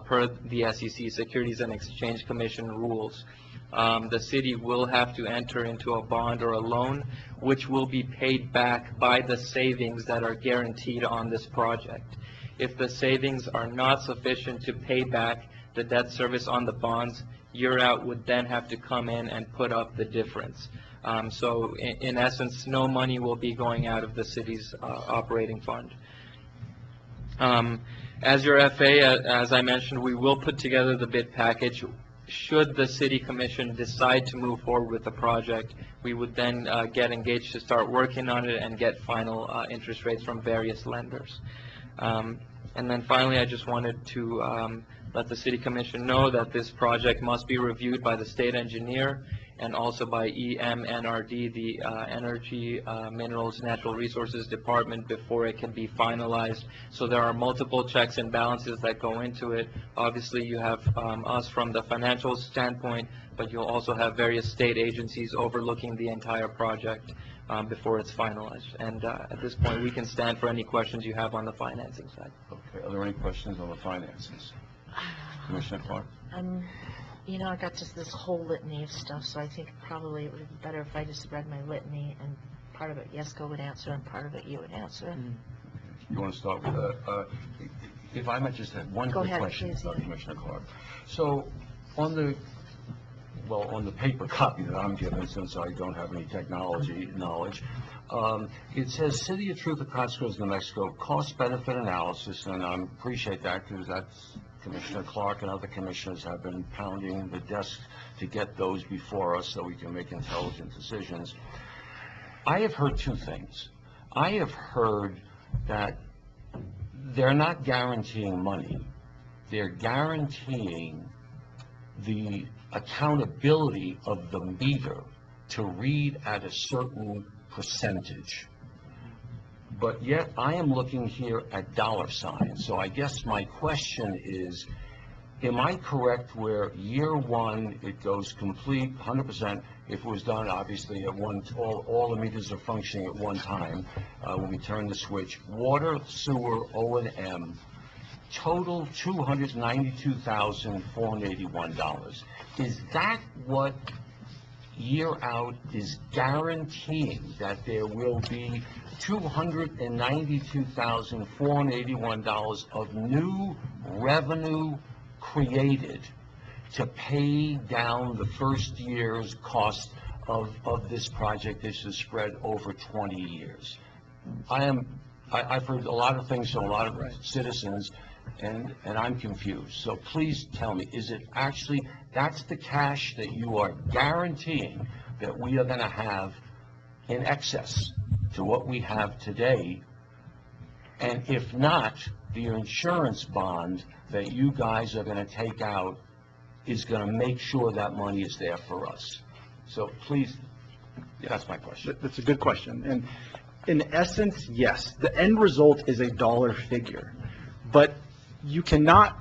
per the SEC, Securities and Exchange Commission rules. The city will have to enter into a bond or a loan, which will be paid back by the savings that are guaranteed on this project. If the savings are not sufficient to pay back the debt service on the bonds, Year Out would then have to come in and put up the difference. So in essence, no money will be going out of the city's operating fund. As your FA, as I mentioned, we will put together the bid package. Should the city commission decide to move forward with the project, we would then get engaged to start working on it and get final interest rates from various lenders. And then finally, I just wanted to let the city commission know that this project must be reviewed by the state engineer and also by EMNRD, the Energy, Minerals, Natural Resources Department, before it can be finalized. So there are multiple checks and balances that go into it. Obviously, you have us from the financial standpoint, but you'll also have various state agencies overlooking the entire project before it's finalized. And at this point, we can stand for any questions you have on the financing side. Okay, are there any questions on the finances? Commissioner Clark? I got just this whole litany of stuff, so I think probably it would be better if I just read my litany, and part of it Yesko would answer, and part of it you would answer. You want to start with if I might just have one quick question, please, yeah. Commissioner Clark. So on the paper copy that I'm given, since I don't have any technology knowledge, it says City of Truth of Costas, New Mexico, cost-benefit analysis, and I appreciate that because that's Commissioner Clark and other commissioners have been pounding the desk to get those before us so we can make intelligent decisions. I have heard 2 things. I have heard that they're not guaranteeing money. They're guaranteeing the accountability of the meter to read at a certain percentage. But yet I am looking here at dollar signs. So I guess my question is, am I correct where year 1 it goes complete 100%? If it was done obviously at all the meters are functioning at one time when we turn the switch. Water, sewer, O&M, total $292,481. Is that what year out is guaranteeing that there will be $292,481 of new revenue created to pay down the first year's cost of this project. This is spread over 20 years. I've heard a lot of things from a lot of citizens, and I'm confused. So please tell me, is it actually, that's the cash that you are guaranteeing that we are going to have in excess to what we have today? And if not, the insurance bond that you guys are going to take out is going to make sure that money is there for us. So please, that's my question. That's a good question. And in essence, yes, the end result is a dollar figure, but you cannot,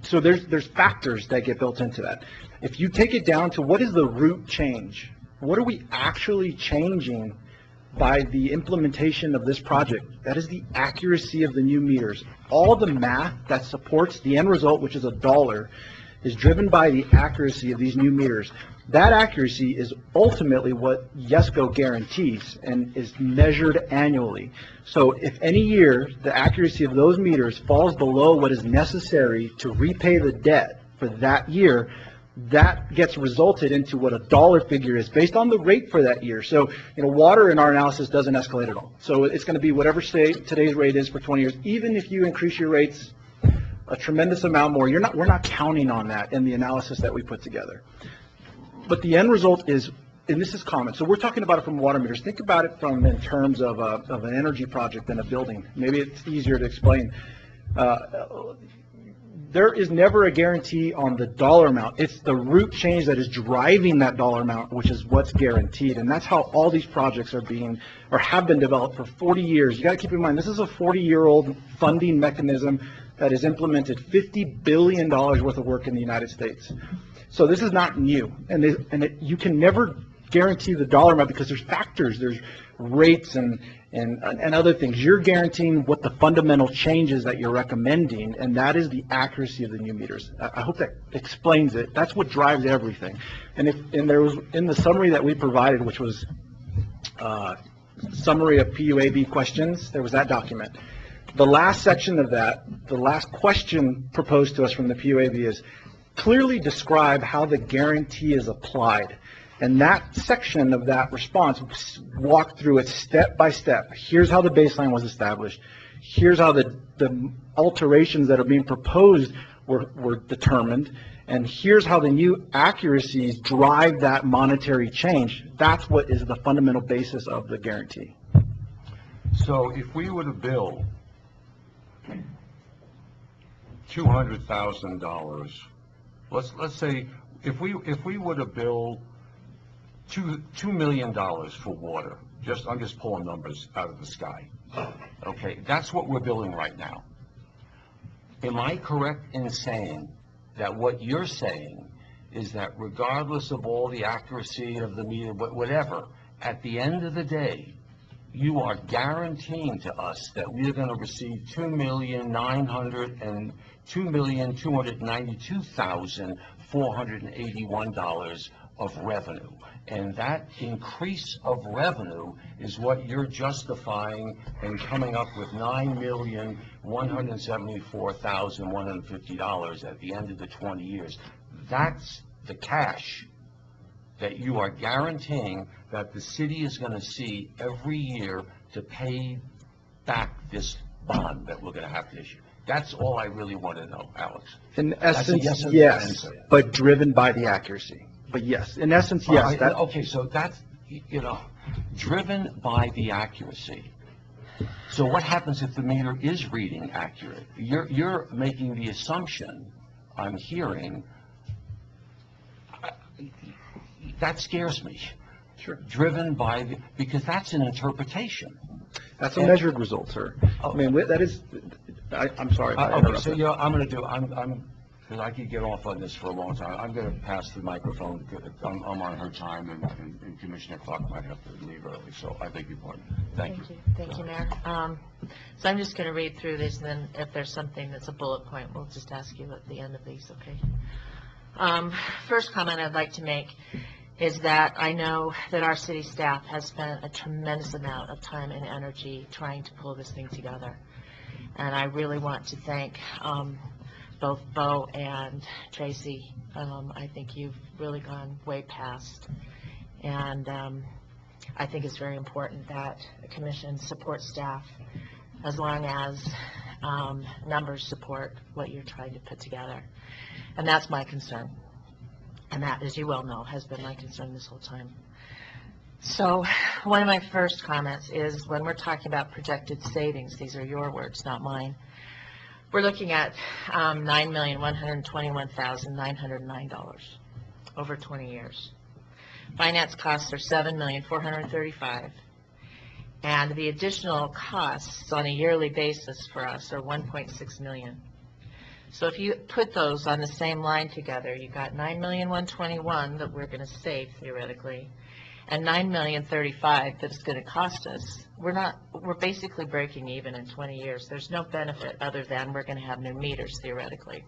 so there's factors that get built into that. If you take it down to what is the root change, what are we actually changing by the implementation of this project? That is the accuracy of the new meters. All the math that supports the end result, which is a dollar, is driven by the accuracy of these new meters. That accuracy is ultimately what YESCO guarantees and is measured annually. So if any year the accuracy of those meters falls below what is necessary to repay the debt for that year, that gets resulted into what a dollar figure is based on the rate for that year. So, water in our analysis doesn't escalate at all. So it's going to be whatever today's rate is for 20 years. Even if you increase your rates a tremendous amount more, we're not counting on that in the analysis that we put together. But the end result is, and this is common, so we're talking about it from water meters. Think about it in terms of an energy project in a building. Maybe it's easier to explain. There is never a guarantee on the dollar amount. It's the root change that is driving that dollar amount, which is what's guaranteed. And that's how all these projects are being, or have been developed for 40 years. You got to keep in mind, this is a 40-year-old funding mechanism that has implemented $50 billion worth of work in the United States. So this is not new. And you can never guarantee the dollar amount because there's factors, there's rates and other things. You're guaranteeing what the fundamental changes that you're recommending, and that is the accuracy of the new meters. I hope that explains it. That's what drives everything. And there was, in the summary that we provided, which was summary of PUAB questions, there was that document. The last section of that, the last question proposed to us from the PUAB is clearly describe how the guarantee is applied. And that section of that response walked through it step by step. Here's how the baseline was established. Here's how the alterations that are being proposed were determined. And here's how the new accuracies drive that monetary change. That's what is the fundamental basis of the guarantee. So if we were to bill $200,000, let's say if we were to bill $2 million for water, I'm just pulling numbers out of the sky. Okay, that's what we're billing right now. Am I correct in saying that what you're saying is that regardless of all the accuracy of the meter, whatever, at the end of the day, you are guaranteeing to us that we are going to receive $2,292,481 of revenue. And that increase of revenue is what you're justifying and coming up with $9,174,150 at the end of the 20 years. That's the cash that you are guaranteeing that the city is going to see every year to pay back this bond that we're going to have to issue. That's all I really want to know, Alex. In essence, yes, but driven by the accuracy. But yes, in essence, yes. Okay, so that's, driven by the accuracy. So what happens if the meter is reading accurate? You're making the assumption, I'm hearing, that scares me. Sure. Driven by because that's an interpretation. That's a measured result, sir. I mean, that is, I'm sorry. Okay, so I'm going to do, because I could get off on this for a long time. I'm going to pass the microphone. I'm on her time, and Commissioner Clark might have to leave early, so I beg your pardon. Thank you. Thank you, Mayor. So I'm just going to read through this, and then if there's something that's a bullet point, we'll just ask you at the end of these, okay? First comment I'd like to make is that I know that our city staff has spent a tremendous amount of time and energy trying to pull this thing together. And I really want to thank both Bo and Tracy. I think you've really gone way past. And I think it's very important that the commission supports staff as long as numbers support what you're trying to put together. And that's my concern. And that, as you well know, has been my concern this whole time. So one of my first comments is when we're talking about projected savings, these are your words, not mine, we're looking at $9,121,909 over 20 years. Finance costs are $7,435,000, and the additional costs on a yearly basis for us are $1.6 million. So if you put those on the same line together, you've got $9,121,000 that we're going to save theoretically, and $9,035,000 that it's going to cost us. We're basically breaking even in 20 years. There's no benefit other than we're going to have new meters theoretically.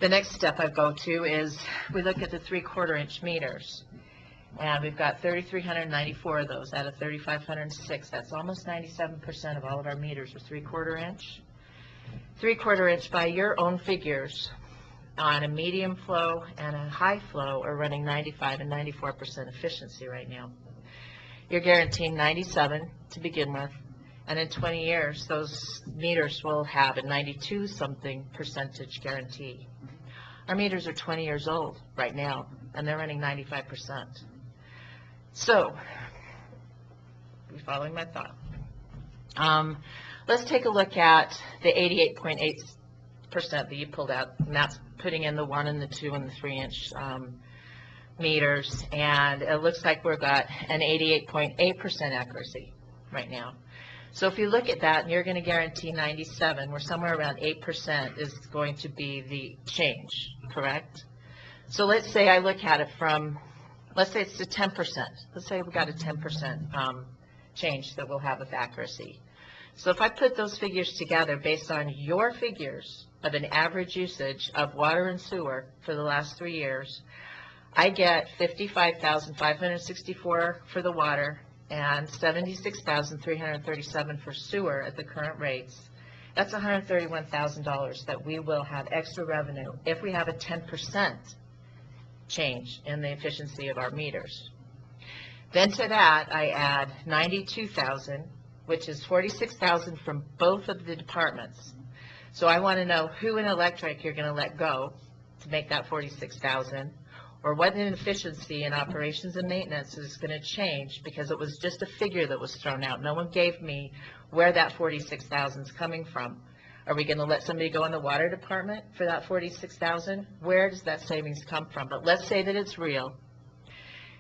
The next step I go to is we look at the 3/4 inch meters, and we've got 3,394 of those out of 3,506. That's almost 97% of all of our meters are 3/4 inch. 3/4 inch, by your own figures, on a medium flow and a high flow are running 95 and 94% efficiency right now. You're guaranteeing 97 to begin with, and in 20 years those meters will have a 92-something percentage guarantee. Our meters are 20 years old right now, and they're running 95%. So, you following my thought? Let's take a look at the 88.8% that you pulled out, and that's putting in the 1 and the 2 and the 3 inch meters, and it looks like we've got an 88.8% accuracy right now. So if you look at that and you're going to guarantee 97, we're somewhere around 8% is going to be the change, correct? So let's say I look at it from, let's say it's to 10%. Let's say we've got a 10% change that we'll have with accuracy. So if I put those figures together based on your figures of an average usage of water and sewer for the last 3 years, I get $55,564 for the water and $76,337 for sewer at the current rates. That's $131,000 that we will have extra revenue if we have a 10% change in the efficiency of our meters. Then to that, I add $92,000, which is $46,000 from both of the departments. So I want to know who in electric you're going to let go to make that $46,000, or what inefficiency in operations and maintenance is going to change, because it was just a figure that was thrown out. No one gave me where that $46,000 is coming from. Are we going to let somebody go in the water department for that $46,000? Where does that savings come from? But let's say that it's real,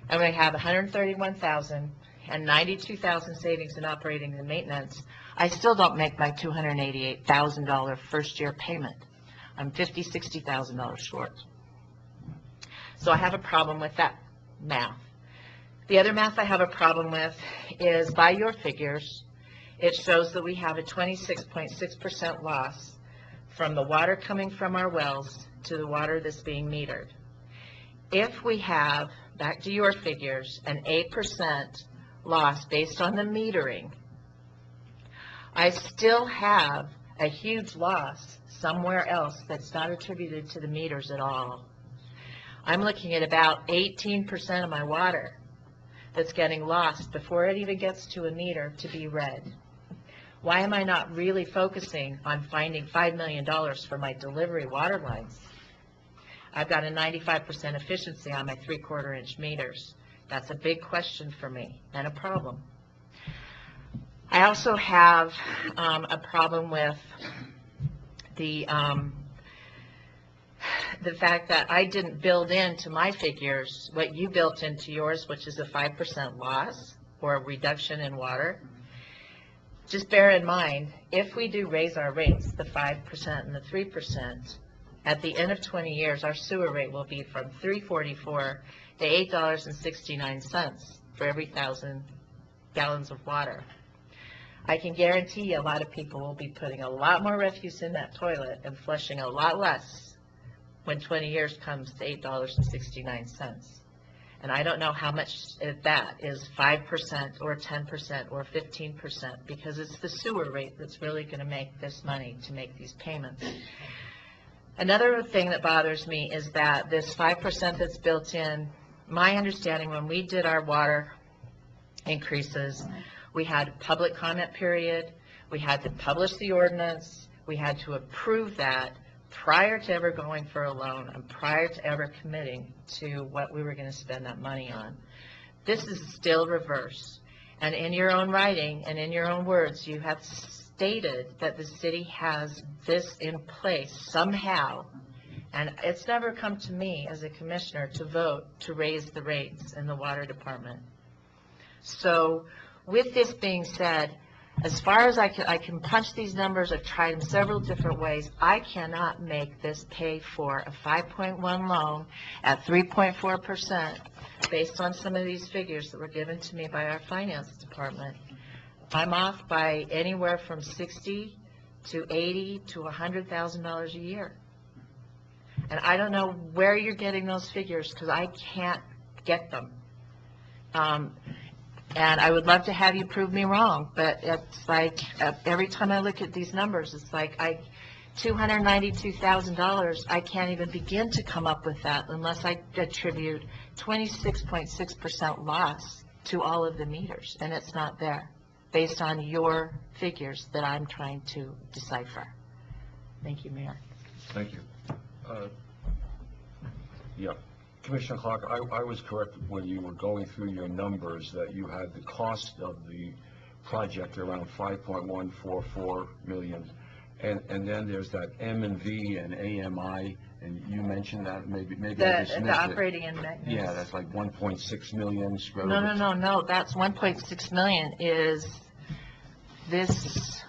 and we have $131,000 and $92,000 savings in operating and maintenance. I still don't make my $288,000 first year payment. I'm $50,000, $60,000 short. So I have a problem with that math. The other math I have a problem with is, by your figures, it shows that we have a 26.6% loss from the water coming from our wells to the water that's being metered. If we have, back to your figures, an 8% loss based on the metering, I still have a huge loss somewhere else that's not attributed to the meters at all. I'm looking at about 18% of my water that's getting lost before it even gets to a meter to be read. Why am I not really focusing on finding $5 million for my delivery water lines? I've got a 95% efficiency on my 3/4 inch meters. That's a big question for me and a problem. I also have a problem with the fact that I didn't build into my figures what you built into yours, which is a 5% loss or a reduction in water. Just bear in mind, if we do raise our rates, the 5% and the 3%, at the end of 20 years, our sewer rate will be from $3.44 to $8.69 for every 1,000 gallons of water. I can guarantee you a lot of people will be putting a lot more refuse in that toilet and flushing a lot less when 20 years comes to $8.69. And I don't know how much of that is 5% or 10% or 15%, because it's the sewer rate that's really going to make this money to make these payments. Another thing that bothers me is that this 5% that's built in, my understanding, when we did our water increases, we had a public comment period, we had to publish the ordinance, we had to approve that prior to ever going for a loan and prior to ever committing to what we were going to spend that money on. This is still reverse. And in your own writing and in your own words, you have stated that the city has this in place somehow, and it's never come to me as a commissioner to vote to raise the rates in the water department. So with this being said, as far as I can punch these numbers, I've tried them several different ways. I cannot make this pay for a 5.1 loan at 3.4% based on some of these figures that were given to me by our finance department. I'm off by anywhere from $60,000 to $80,000 to $100,000 a year. And I don't know where you're getting those figures, because I can't get them. And I would love to have you prove me wrong, but it's like every time I look at these numbers, it's like $292,000, I can't even begin to come up with that unless I attribute 26.6% loss to all of the meters, and it's not there based on your figures that I'm trying to decipher. Thank you, Mayor. Thank you. Yeah. Commissioner Clark, I was correct when you were going through your numbers that you had the cost of the project around $5.144 million, and then there's that M&V and AMI, and you mentioned that maybe I just missed The operating and maintenance. Yeah, that's like 1.6 million square. No. That's 1.6 million is this.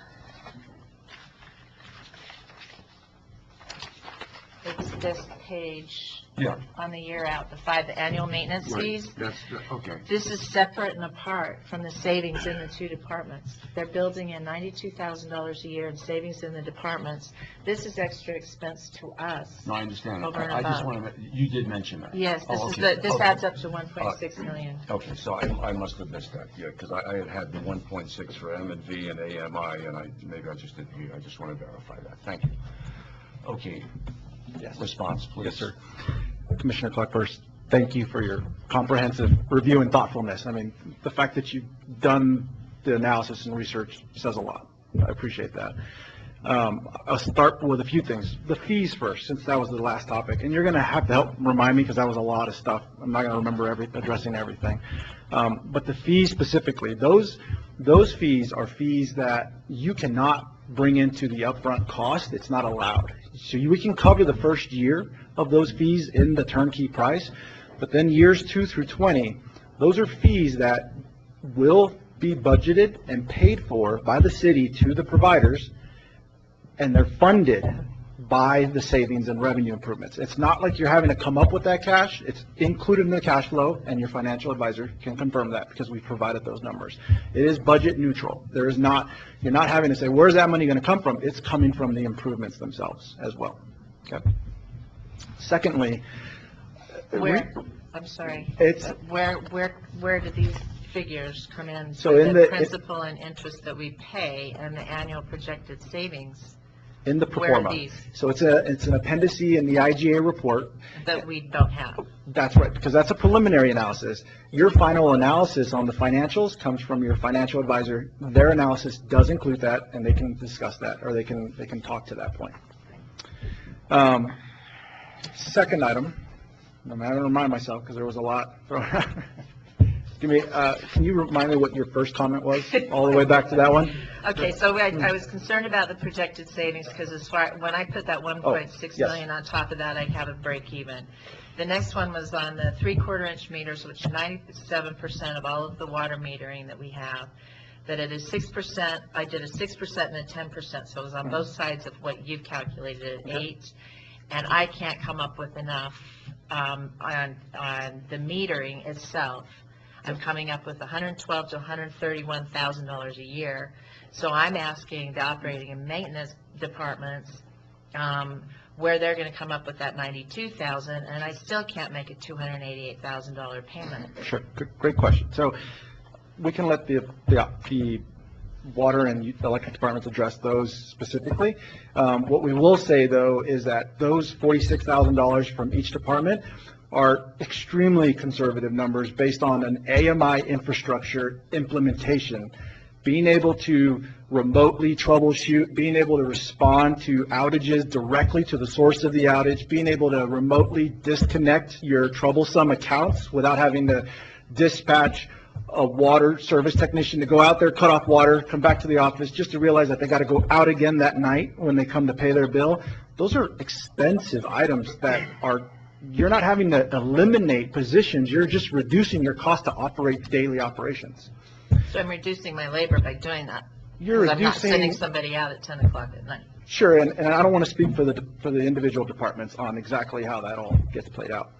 It's this page. Yeah. On the year out, the annual maintenance fees. That's okay. This is separate and apart from the savings in the two departments. They're building in $92,000 a year in savings in the departments. This is extra expense to us. No, I understand. Over and I just above. want to, you did mention that. Yes, this Okay. adds up to 1.6 million. Okay, so I must have missed that, yeah, because I had the 1.6 for M&V and AMI, and maybe I just didn't hear. I just want to verify that. Thank you. Okay. Yes. Response, please. Yes, sir. Commissioner Clark, first, thank you for your comprehensive review and thoughtfulness. I mean, the fact that you've done the analysis and research says a lot. I appreciate that. I'll start with a few things. The fees first, since that was the last topic, and you're going to have to help remind me because that was a lot of stuff. I'm not going to remember addressing everything. But the fees specifically, those fees are fees that you cannot bring into the upfront cost. It's not allowed. So we can cover the first year of those fees in the turnkey price, but then years 2 through 20, those are fees that will be budgeted and paid for by the city to the providers, and they're funded by the savings and revenue improvements. It's not like you're having to come up with that cash. It's included in the cash flow, and your financial advisor can confirm that because we've provided those numbers. It is budget neutral. There is not, you're not having to say, where's that money going to come from? It's coming from the improvements themselves as well. Okay. Secondly, I'm sorry. It's where do these figures come in? So in the principal and interest that we pay and the annual projected savings. In the pro Where are forma. these? So it's an appendix in the IGA report. That we don't have. That's right, because that's a preliminary analysis. Your final analysis on the financials comes from your financial advisor. Their analysis does include that, and they can discuss that, or they can talk to that point. Second item, I'm having to remind myself because there was a lot thrown out. Can you remind me what your first comment was, all the way back to that one? Okay, so I was concerned about the projected savings because when I put that 1.6 million on top of that, I have a break even. The next one was on the 3/4 inch meters, which 97% of all of the water metering that we have, that it is 6%. I did a 6% and a 10%, so it was on both sides of what you've calculated at 8. And I can't come up with enough on the metering itself. I'm coming up with $112,000 to $131,000 a year. So I'm asking the operating and maintenance departments, where they're going to come up with that $92,000, and I still can't make a $288,000 payment. Sure, great question. So we can let the water and electric departments address those specifically. What we will say, though, is that those $46,000 from each department are extremely conservative numbers based on an AMI infrastructure implementation. Being able to remotely troubleshoot, being able to respond to outages directly to the source of the outage, being able to remotely disconnect your troublesome accounts without having to dispatch a water service technician to go out there, cut off water, come back to the office just to realize that they got to go out again that night when they come to pay their bill. Those are expensive items that are, you're not having to eliminate positions, you're just reducing your cost to operate daily operations. So I'm reducing my labor by doing that. You're 'Cause I'm not reducing- sending somebody out at 10 o'clock at night. Sure, and I don't want to speak for the individual departments on exactly how that all gets played out.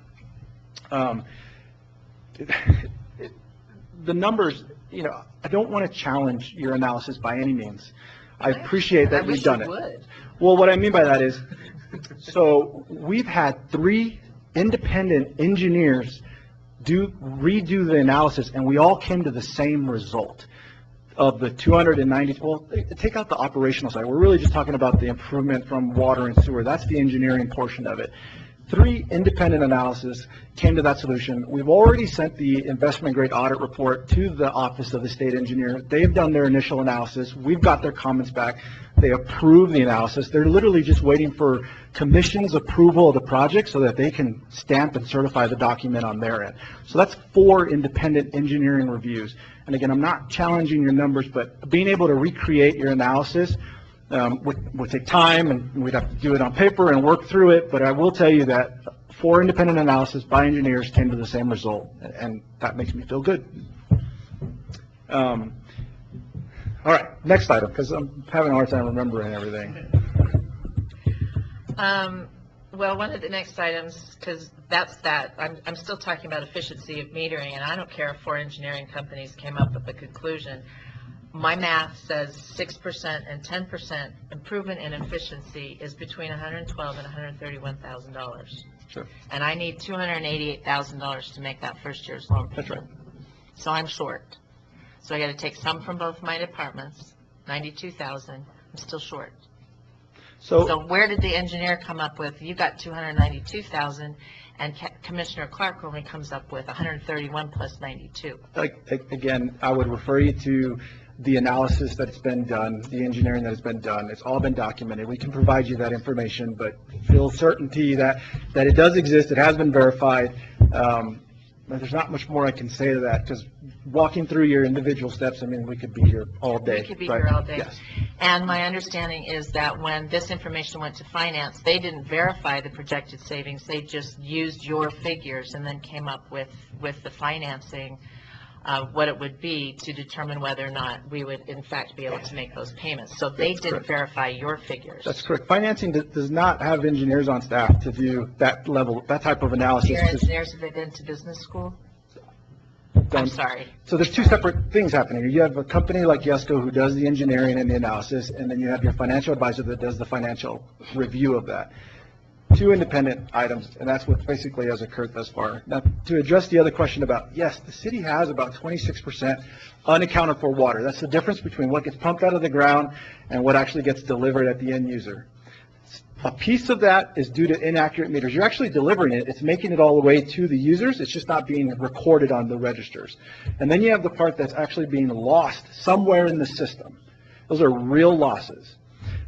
The numbers, you know, I don't want to challenge your analysis by any means. I appreciate that you've done it. Well, what I mean by that is, so we've had 3 independent engineers redo the analysis, and we all came to the same result of the 290, well, take out the operational side. We're really just talking about the improvement from water and sewer. That's the engineering portion of it. 3 independent analyses came to that solution. We've already sent the investment grade audit report to the Office of the State Engineer. They've done their initial analysis. We've got their comments back. They approve the analysis. They're literally just waiting for Commission's approval of the project so that they can stamp and certify the document on their end. So that's 4 independent engineering reviews. And again, I'm not challenging your numbers, but being able to recreate your analysis would take time, and we'd have to do it on paper and work through it. But I will tell you that 4 independent analysis by engineers came to the same result, and that makes me feel good. All right, next item, because I'm having a hard time remembering everything. Well, one of the next items, because I'm still talking about efficiency of metering, and I don't care if 4 engineering companies came up with a conclusion. My math says 6% and 10% improvement in efficiency is between $112,000 and $131,000. Sure. And I need $288,000 to make that first year's loan payment. That's right. So I'm short. So I got to take some from both my departments, $92,000. I'm still short. So where did the engineer come up with? You got $292,000, and Commissioner Clark only comes up with $131 plus $92. Again, I would refer you to the analysis that's been done, the engineering that has been done. It's all been documented. We can provide you that information, but feel certainty that it does exist. It has been verified. But there's not much more I can say to that, because walking through your individual steps, I mean, we could be here all day. We could be here all day. Yes. And my understanding is that when this information went to finance, they didn't verify the projected savings. They just used your figures and then came up with the financing, what it would be to determine whether or not we would in fact be able to make those payments. So they didn't verify your figures. That's correct. Financing does not have engineers on staff to do that level, that type of analysis. Your engineers, have they been to business school? I'm sorry. So there's 2 separate things happening. You have a company like Yesco who does the engineering and the analysis, and then you have your financial advisor that does the financial review of that. 2 independent items, and that's what basically has occurred thus far. Now, to address the other question about, yes, the city has about 26% unaccounted for water. That's the difference between what gets pumped out of the ground and what actually gets delivered at the end user. A piece of that is due to inaccurate meters. You're actually delivering it. It's making it all the way to the users. It's just not being recorded on the registers. And then you have the part that's actually being lost somewhere in the system. Those are real losses.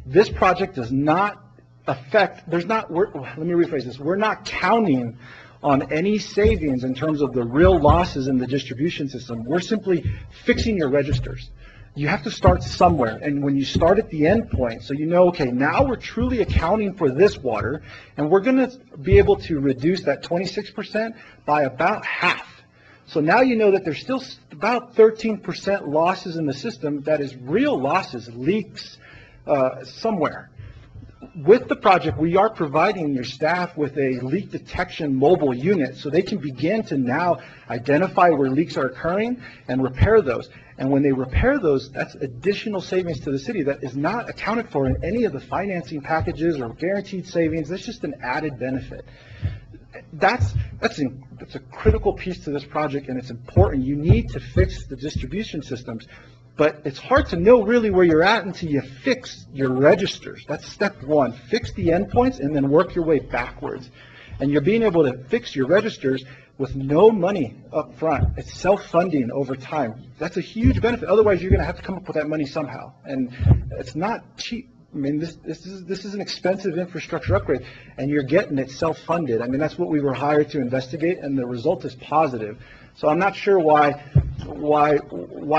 This project does not affect, let me rephrase this. We're not counting on any savings in terms of the real losses in the distribution system. We're simply fixing your registers. You have to start somewhere, and when you start at the end point, so you know, okay, now we're truly accounting for this water, and we're going to be able to reduce that 26% by about half. So now you know that there's still about 13% losses in the system. That is real losses, leaks somewhere. With the project, we are providing your staff with a leak detection mobile unit so they can begin to now identify where leaks are occurring and repair those. And when they repair those, that's additional savings to the city that is not accounted for in any of the financing packages or guaranteed savings. That's just an added benefit. That's a critical piece to this project, and it's important. You need to fix the distribution systems, but it's hard to know really where you're at until you fix your registers. That's step one. Fix the endpoints and then work your way backwards. And you're being able to fix your registers with no money up front. It's self-funding over time. That's a huge benefit. Otherwise, you're going to have to come up with that money somehow, and it's not cheap. I mean, this is an expensive infrastructure upgrade, and you're getting it self-funded. I mean, that's what we were hired to investigate, and the result is positive. So I'm not sure why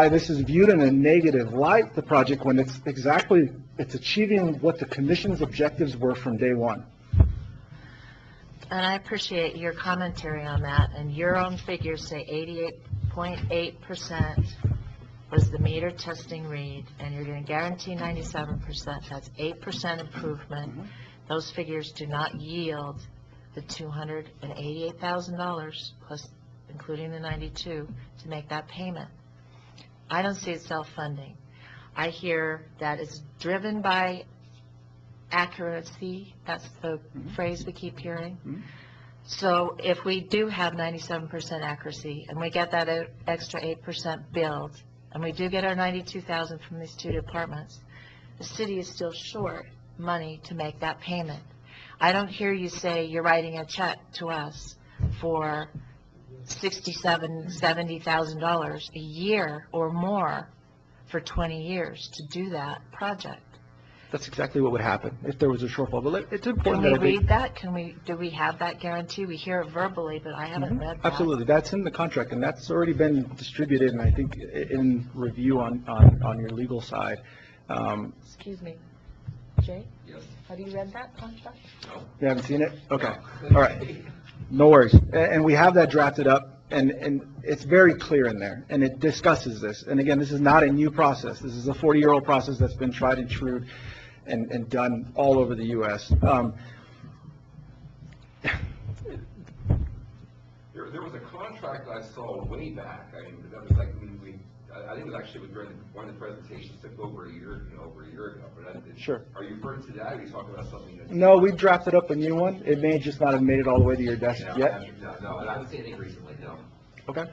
this is viewed in a negative light, the project, when it's achieving what the commission's objectives were from day one. And I appreciate your commentary on that, and your own figures say 88.8% was the meter testing read, and you're going to guarantee 97%. That's 8% improvement. Those figures do not yield the $288,000 plus including the 92 to make that payment. I don't see it self-funding. I hear that it's driven by accuracy. That's the phrase we keep hearing. So if we do have 97% accuracy and we get that extra 8% billed, and we do get our 92,000 from these two departments, the city is still short money to make that payment. I don't hear you say you're writing a check to us for $67,000, $70,000 a year or more for 20 years to do that project. That's exactly what would happen if there was a shortfall. But it's important. Can we read that? Do we have that guarantee? We hear it verbally, but I haven't read that. Absolutely. That's in the contract, and that's already been distributed, and I think in review on your legal side. Excuse me. Jay? Yes. Have you read that contract? No. You haven't seen it? Okay. All right. No worries. And we have that drafted up, and it's very clear in there, and it discusses this. And again, this is not a new process. This is a 40-year-old process that's been tried and true and done all over the U.S. There was a contract I saw way back. I mean, that was like I think it was actually during one of the presentations took over a year ago. But Sure. Are you referring to that? Or are you talking about something that's... No, we drafted up a new one. It may just not have made it all the way to your desk yet. No, I haven't seen anything recently, no. Okay.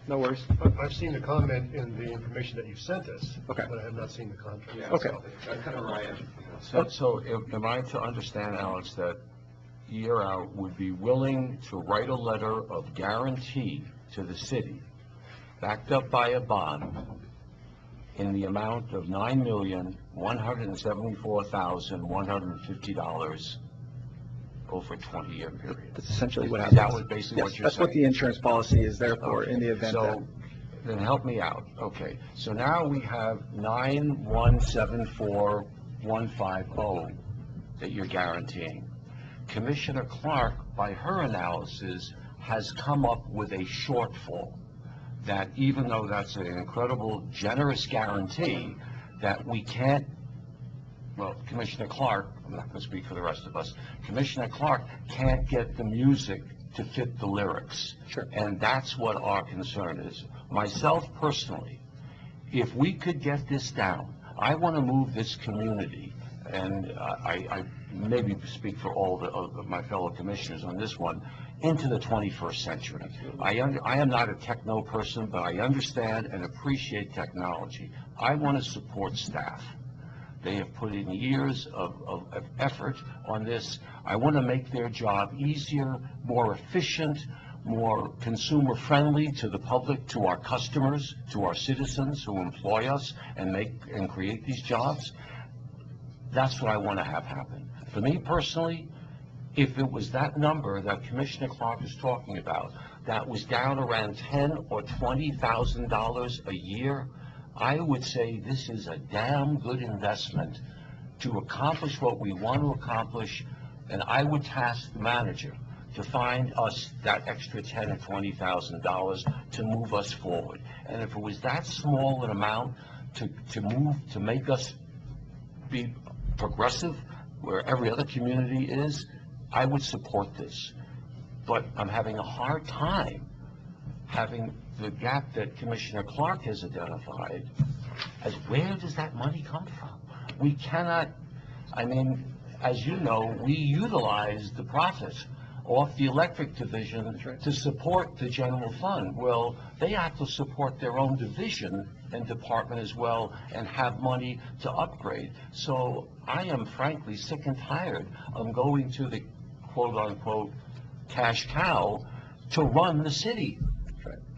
No worries. I've seen the comment in the information that you sent us. Okay. But I have not seen the contract. Yeah, Okay. That's kind of where I am. So am I to understand, Alex, that Year Out would be willing to write a letter of guarantee to the city, backed up by a bond, in the amount of $9,174,150 over a 20-year period? That's essentially what Is happens. that what basically what you're That's saying? what the insurance policy is there for in the event that. So, then help me out. Okay, so now we have 9,174,150 that you're guaranteeing. Commissioner Clark, by her analysis, has come up with a shortfall that even though that's an incredible, generous guarantee, that we can't, well, Commissioner Clark, I'm not going to speak for the rest of us, Commissioner Clark can't get the music to fit the lyrics. Sure. And that's what our concern is. Myself personally, if we could get this down, I want to move this community, and I maybe speak for all of my fellow commissioners on this one, into the 21st century. I am not a techno person, but I understand and appreciate technology. I want to support staff. They have put in years of effort on this. I want to make their job easier, more efficient, more consumer-friendly to the public, to our customers, to our citizens who employ us and create these jobs. That's what I want to have happen. For me personally, if it was that number that Commissioner Clark is talking about, that was down around $10,000 or $20,000 a year, I would say this is a damn good investment to accomplish what we want to accomplish, and I would task the manager to find us that extra $10,000 or $20,000 to move us forward. And if it was that small an amount to make us be progressive where every other community is, I would support this. But I'm having a hard time having the gap that Commissioner Clark has identified as where does that money come from? We cannot, I mean, as you know, we utilize the profits off the electric division to support the general fund. Well, they have to support their own division and department as well and have money to upgrade. So I am frankly sick and tired of going to the quote-unquote cash cow to run the city.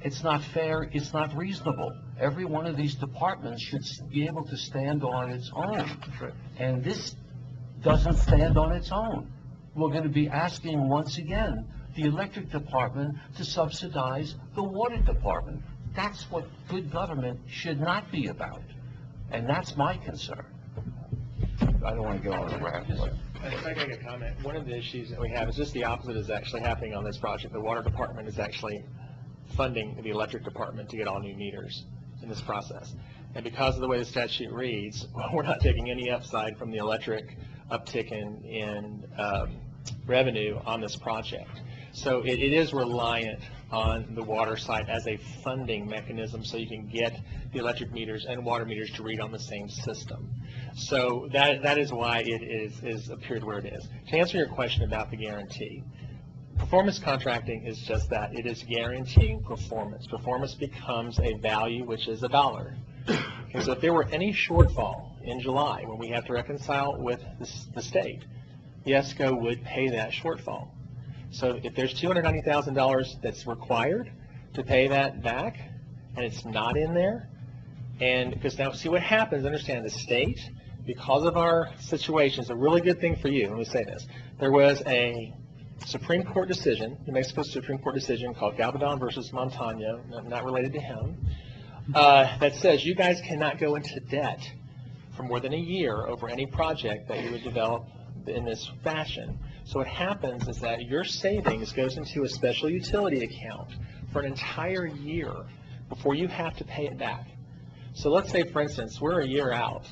It's not fair, it's not reasonable. Every one of these departments should be able to stand on its own. And this doesn't stand on its own. We're going to be asking once again the electric department to subsidize the water department. That's what good government should not be about. And that's my concern. I don't want to go on a rant, but... If I can make a comment, one of the issues that we have is just the opposite is actually happening on this project. The water department is actually funding the electric department to get all new meters in this process. And because of the way the statute reads, we're not taking any upside from the electric uptick in revenue on this project. So it is reliant on the water side as a funding mechanism so you can get the electric meters and water meters to read on the same system. So that is why it is appeared where it is. To answer your question about the guarantee, performance contracting is just that. It is guaranteeing performance. Performance becomes a value, which is $1. Okay, so if there were any shortfall in July when we have to reconcile with the state, the ESCO would pay that shortfall. So if there's $290,000 that's required to pay that back, and it's not in there, and because now see what happens, understand the state, because of our situation, it's a really good thing for you, let me say this, there was a Supreme Court decision, New Mexico Supreme Court decision called Galvedon versus Montano, not related to him, that says you guys cannot go into debt for more than a year over any project that you would develop in this fashion. So what happens is that your savings goes into a special utility account for an entire year before you have to pay it back. So let's say, for instance, we're a year out,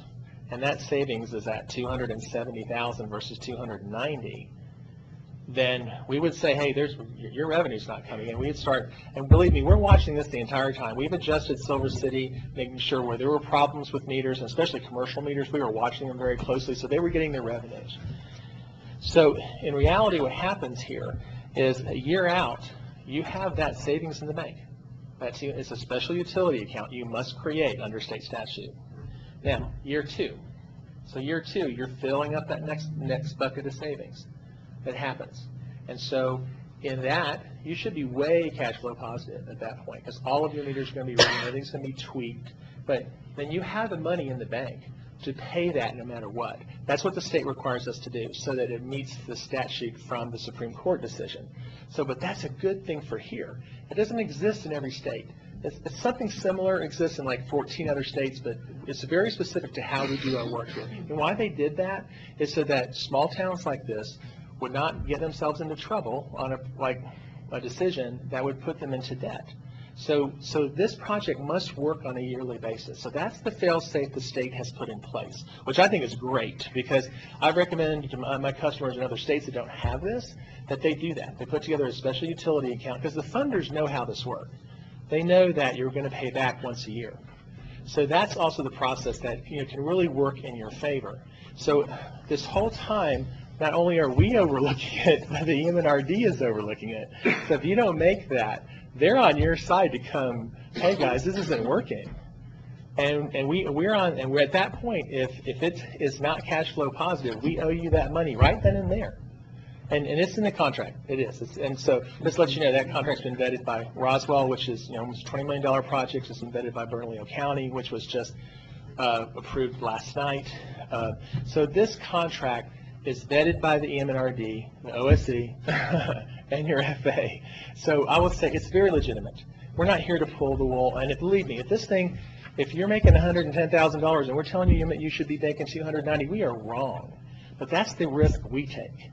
and that savings is at $270,000 versus $290,000. Then we would say, hey, your revenue's not coming in. We'd start, and believe me, we're watching this the entire time. We've adjusted Silver City, making sure where there were problems with meters, and especially commercial meters, we were watching them very closely, so they were getting their revenues. So in reality, what happens here is a year out, you have that savings in the bank. It's a special utility account you must create under state statute. Now, year two. So year two, you're filling up that next bucket of savings. That happens. And so in that, you should be way cash flow positive at that point because all of your meters are going to be reading, everything's going to be tweaked. But then you have the money in the bank to pay that no matter what. That's what the state requires us to do so that it meets the statute from the Supreme Court decision. So, but that's a good thing for here. It doesn't exist in every state. It's something similar exists in like 14 other states, but it's very specific to how we do our work here. And why they did that is so that small towns like this would not get themselves into trouble on a decision that would put them into debt. So this project must work on a yearly basis. So that's the fail-safe the state has put in place, which I think is great because I've recommended to my customers in other states that don't have this, that they do that. They put together a special utility account because the funders know how this works. They know that you're going to pay back once a year. So that's also the process that can really work in your favor. So this whole time, not only are we overlooking it, but the EM&RD is overlooking it. So if you don't make that, they're on your side to come, hey guys, this isn't working. And we're at that point, if it is not cash flow positive, we owe you that money right then and there. And it's in the contract. It is. And so just to let you know, that contract's been vetted by Roswell, which is almost a $20 million project. It's been vetted by Bernalillo County, which was just approved last night. So this contract is vetted by the EM&RD, the OSC, and your FA. So I will say it's very legitimate. We're not here to pull the wool. And believe me, if you're making $110,000 and we're telling you that you should be making $290,000, we are wrong. But that's the risk we take.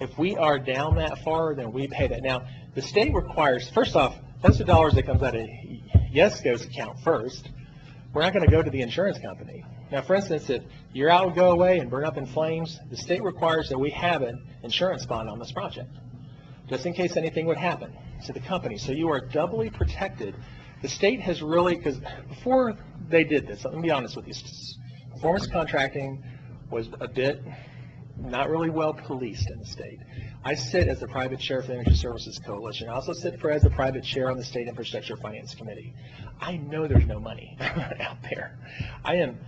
If we are down that far, then we pay that. Now, the state requires, first off, that's the dollars that comes out of YESCO's account first. We're not going to go to the insurance company. Now, for instance, if your out would go away and burn up in flames, the state requires that we have an insurance bond on this project, just in case anything would happen to the company. So you are doubly protected The state has really, because before they did this, let me be honest with you, performance contracting was a bit not really well policed in the state. I sit as the private chair for the Energy Services Coalition. I also sit as the private chair on the State Infrastructure Finance Committee. I know there's no money out there. I am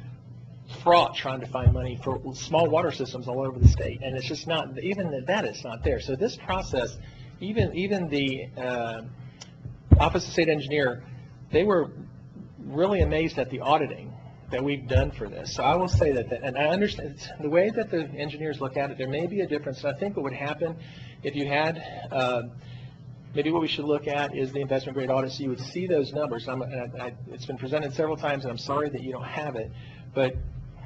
fraught trying to find money for small water systems all over the state, and it's just not, even that is not there. So this process, even the Office of State Engineer, they were really amazed at the auditing that we've done for this. So I will say that, and I understand the way that the engineers look at it, there may be a difference. I think what would happen if you had, maybe what we should look at is the investment grade audit, so you would see those numbers. It's been presented several times, and I'm sorry that you don't have it, but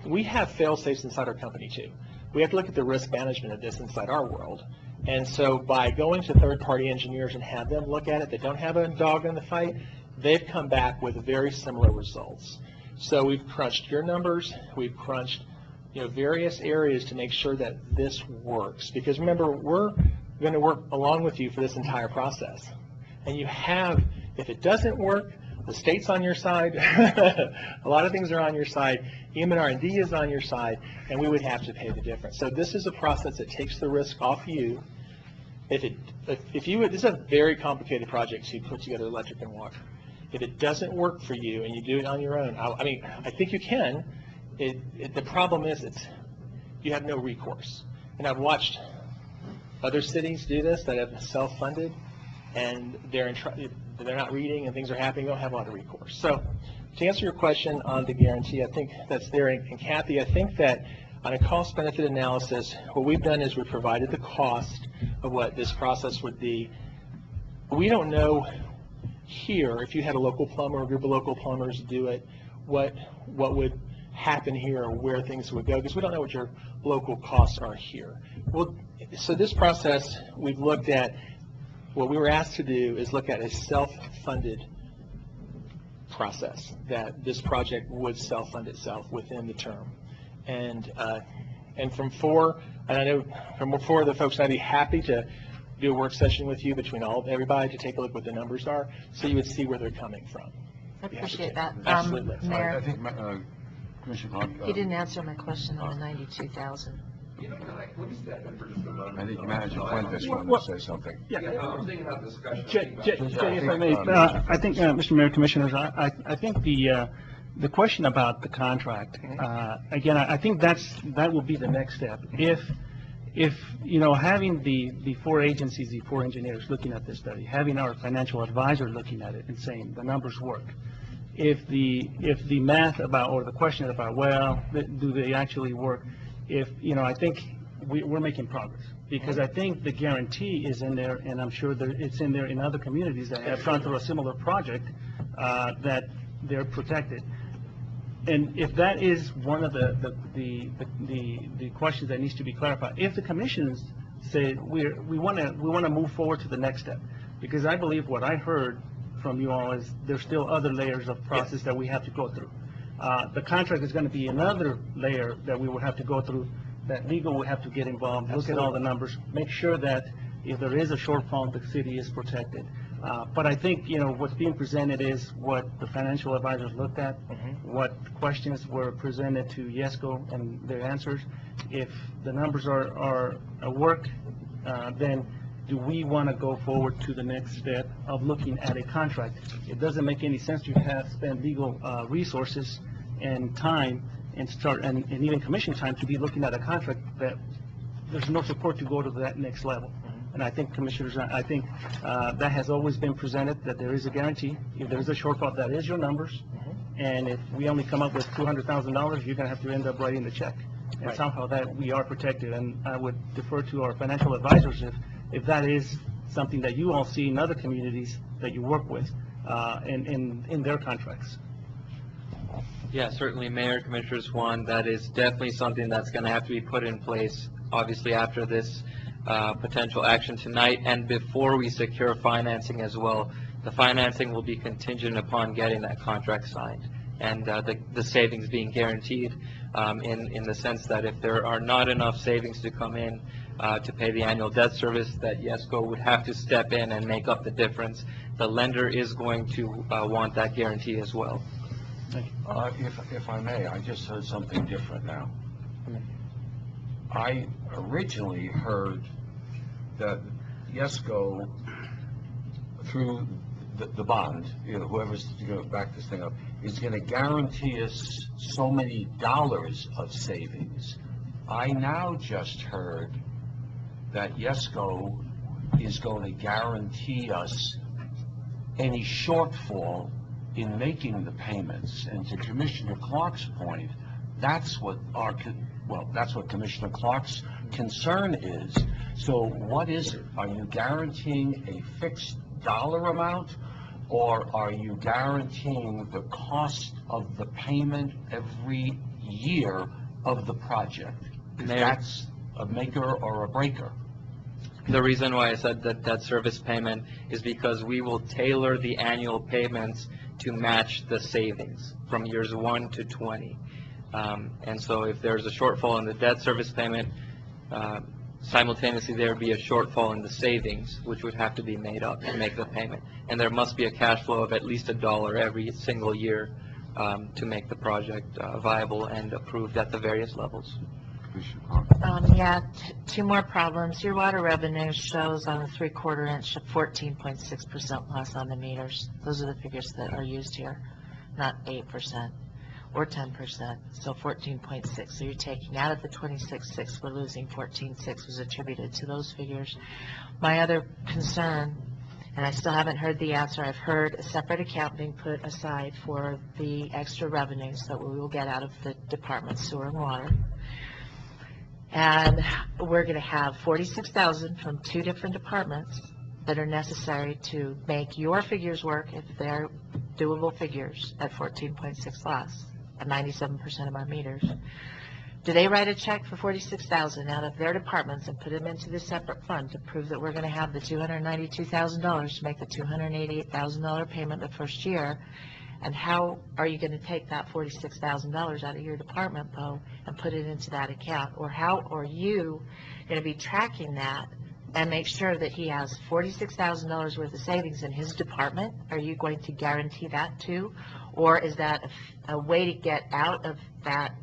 we have fail-safes inside our company too. We have to look at the risk management of this inside our world. And so by going to third-party engineers and have them look at it that don't have a dog in the fight, they've come back with very similar results. So we've crunched your numbers, we've crunched various areas to make sure that this works. Because remember, we're going to work along with you for this entire process. And you have, if it doesn't work, the state's on your side, a lot of things are on your side, EM&R&D is on your side, and we would have to pay the difference. So this is a process that takes the risk off you. This is a very complicated project to put together electric and water. If it doesn't work for you and you do it on your own, I think you can. The problem is you have no recourse. And I've watched other cities do this that have self-funded, and they're not reading and things are happening. They don't have a lot of recourse. So to answer your question on the guarantee, I think that's there. And Kathy, I think that on a cost-benefit analysis, what we've done is we've provided the cost of what this process would be. We don't know here, if you had a local plumber or a group of local plumbers do it, what would happen here or where things would go, because we don't know what your local costs are here. Well, so this process, we've looked at, what we were asked to do is look at a self-funded process, that this project would self-fund itself within the term. And from I know from four of the folks, I'd be happy to do a work session with you between everybody to take a look what the numbers are, so you would see where they're coming from. I appreciate that. Absolutely. Mayor, I think Commissioner Clark. he didn't answer my question on the 92,000. I think Manager Fuentes wanted to say something. Jay, if I may, I think, Mr. Mayor, Commissioners, I think the question about the contract, again, I think that will be the next step. If having the four agencies, the four engineers looking at this study, having our financial advisor looking at it and saying the numbers work, if the math about, or the question about, well, do they actually work, I think we're making progress, because I think the guarantee is in there, and I'm sure it's in there in other communities that have gone through a similar project, that they're protected. And if that is one of the questions that needs to be clarified, if the commissions say we want to move forward to the next step, because I believe what I heard from you all is there's still other layers of process that we have to go through. The contract is going to be another layer that we will have to go through, that legal will have to get involved, look at all the numbers, make sure that if there is a shortfall, the city is protected. But I think, what's being presented is what the financial advisors looked at, what questions were presented to YESCO and their answers. If the numbers are work, then do we want to go forward to the next step of looking at a contract? It doesn't make any sense to have spent legal resources and time and even commission time to be looking at a contract that there's no support to go to that next level. And I think, Commissioners, that has always been presented, that there is a guarantee. If there is a shortfall, that is your numbers. And if we only come up with $200,000, you're going to have to end up writing the check. And somehow that we are protected. And I would defer to our financial advisors if that is something that you all see in other communities that you work with in their contracts. Yeah, certainly, Mayor, Commissioners, that is definitely something that's going to have to be put in place, obviously, after this potential action tonight, and before we secure financing as well. The financing will be contingent upon getting that contract signed, and the savings being guaranteed in the sense that if there are not enough savings to come in to pay the annual debt service, that YESCO would have to step in and make up the difference. The lender is going to want that guarantee as well. If I may, I just heard something different now. I originally heard that YESCO, through the bond, whoever's going to back this thing up, is going to guarantee us so many dollars of savings. I now just heard that YESCO is going to guarantee us any shortfall in making the payments. And to Commissioner Clark's point, that's what Commissioner Clark's concern is. So what is it? Are you guaranteeing a fixed dollar amount, or are you guaranteeing the cost of the payment every year of the project? That's a maker or a breaker. The reason why I said that service payment is because we will tailor the annual payments to match the savings from years 1 to 20. And so if there's a shortfall in the debt service payment, simultaneously there would be a shortfall in the savings, which would have to be made up to make the payment. And there must be a cash flow of at least $1 every single year to make the project viable and approved at the various levels. Yeah, two more problems. Your water revenue shows on the 3/4 inch a 14.6% loss on the meters. Those are the figures that are used here, not 8% or 10%, so 14.6. So you're taking out of the 26.6, we're losing 14.6 was attributed to those figures. My other concern, and I still haven't heard the answer, I've heard a separate account being put aside for the extra revenues that we will get out of the department, sewer and water. And we're going to have $46,000 from 2 different departments that are necessary to make your figures work if they're doable figures at 14.6 loss at 97% of our meters. Do they write a check for $46,000 out of their departments and put them into this separate fund to prove that we're going to have the $292,000 to make the $288,000 payment the first year? And how are you going to take that $46,000 out of your department, though, and put it into that account? Or how are you going to be tracking that and make sure that he has $46,000 worth of savings in his department? Are you going to guarantee that too? Or is that a way to get out of that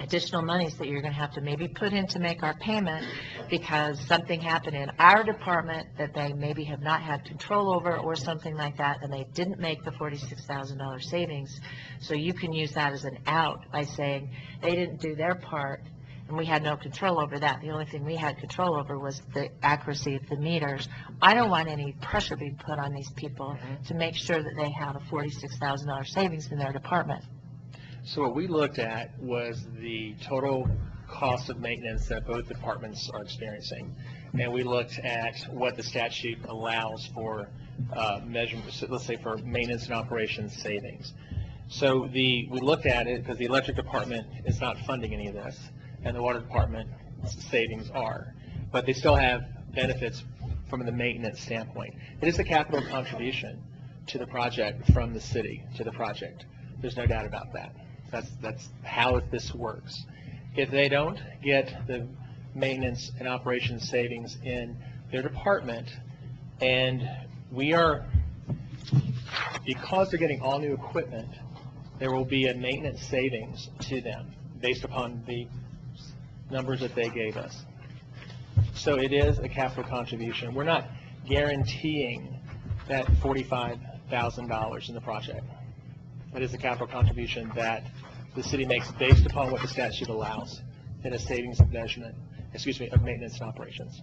additional monies that you're going to have to maybe put in to make our payment because something happened in our department that they maybe have not had control over or something like that, and they didn't make the $46,000 savings? So you can use that as an out by saying they didn't do their part and we had no control over that. The only thing we had control over was the accuracy of the meters. I don't want any pressure being put on these people to make sure that they have a $46,000 savings in their department. So what we looked at was the total cost of maintenance that both departments are experiencing. And we looked at what the statute allows for measurements, let's say for maintenance and operations savings. So we looked at it because the electric department is not funding any of this, and the water department savings are. But they still have benefits from the maintenance standpoint. It is a capital contribution to the project from the city to the project. There's no doubt about that. That's how this works. If they don't get the maintenance and operations savings in their department, and because they're getting all new equipment, there will be a maintenance savings to them based upon the numbers that they gave us. So it is a capital contribution. We're not guaranteeing that $45,000 in the project. That is a capital contribution that the city makes based upon what the statute allows in a savings of measurement, of maintenance and operations.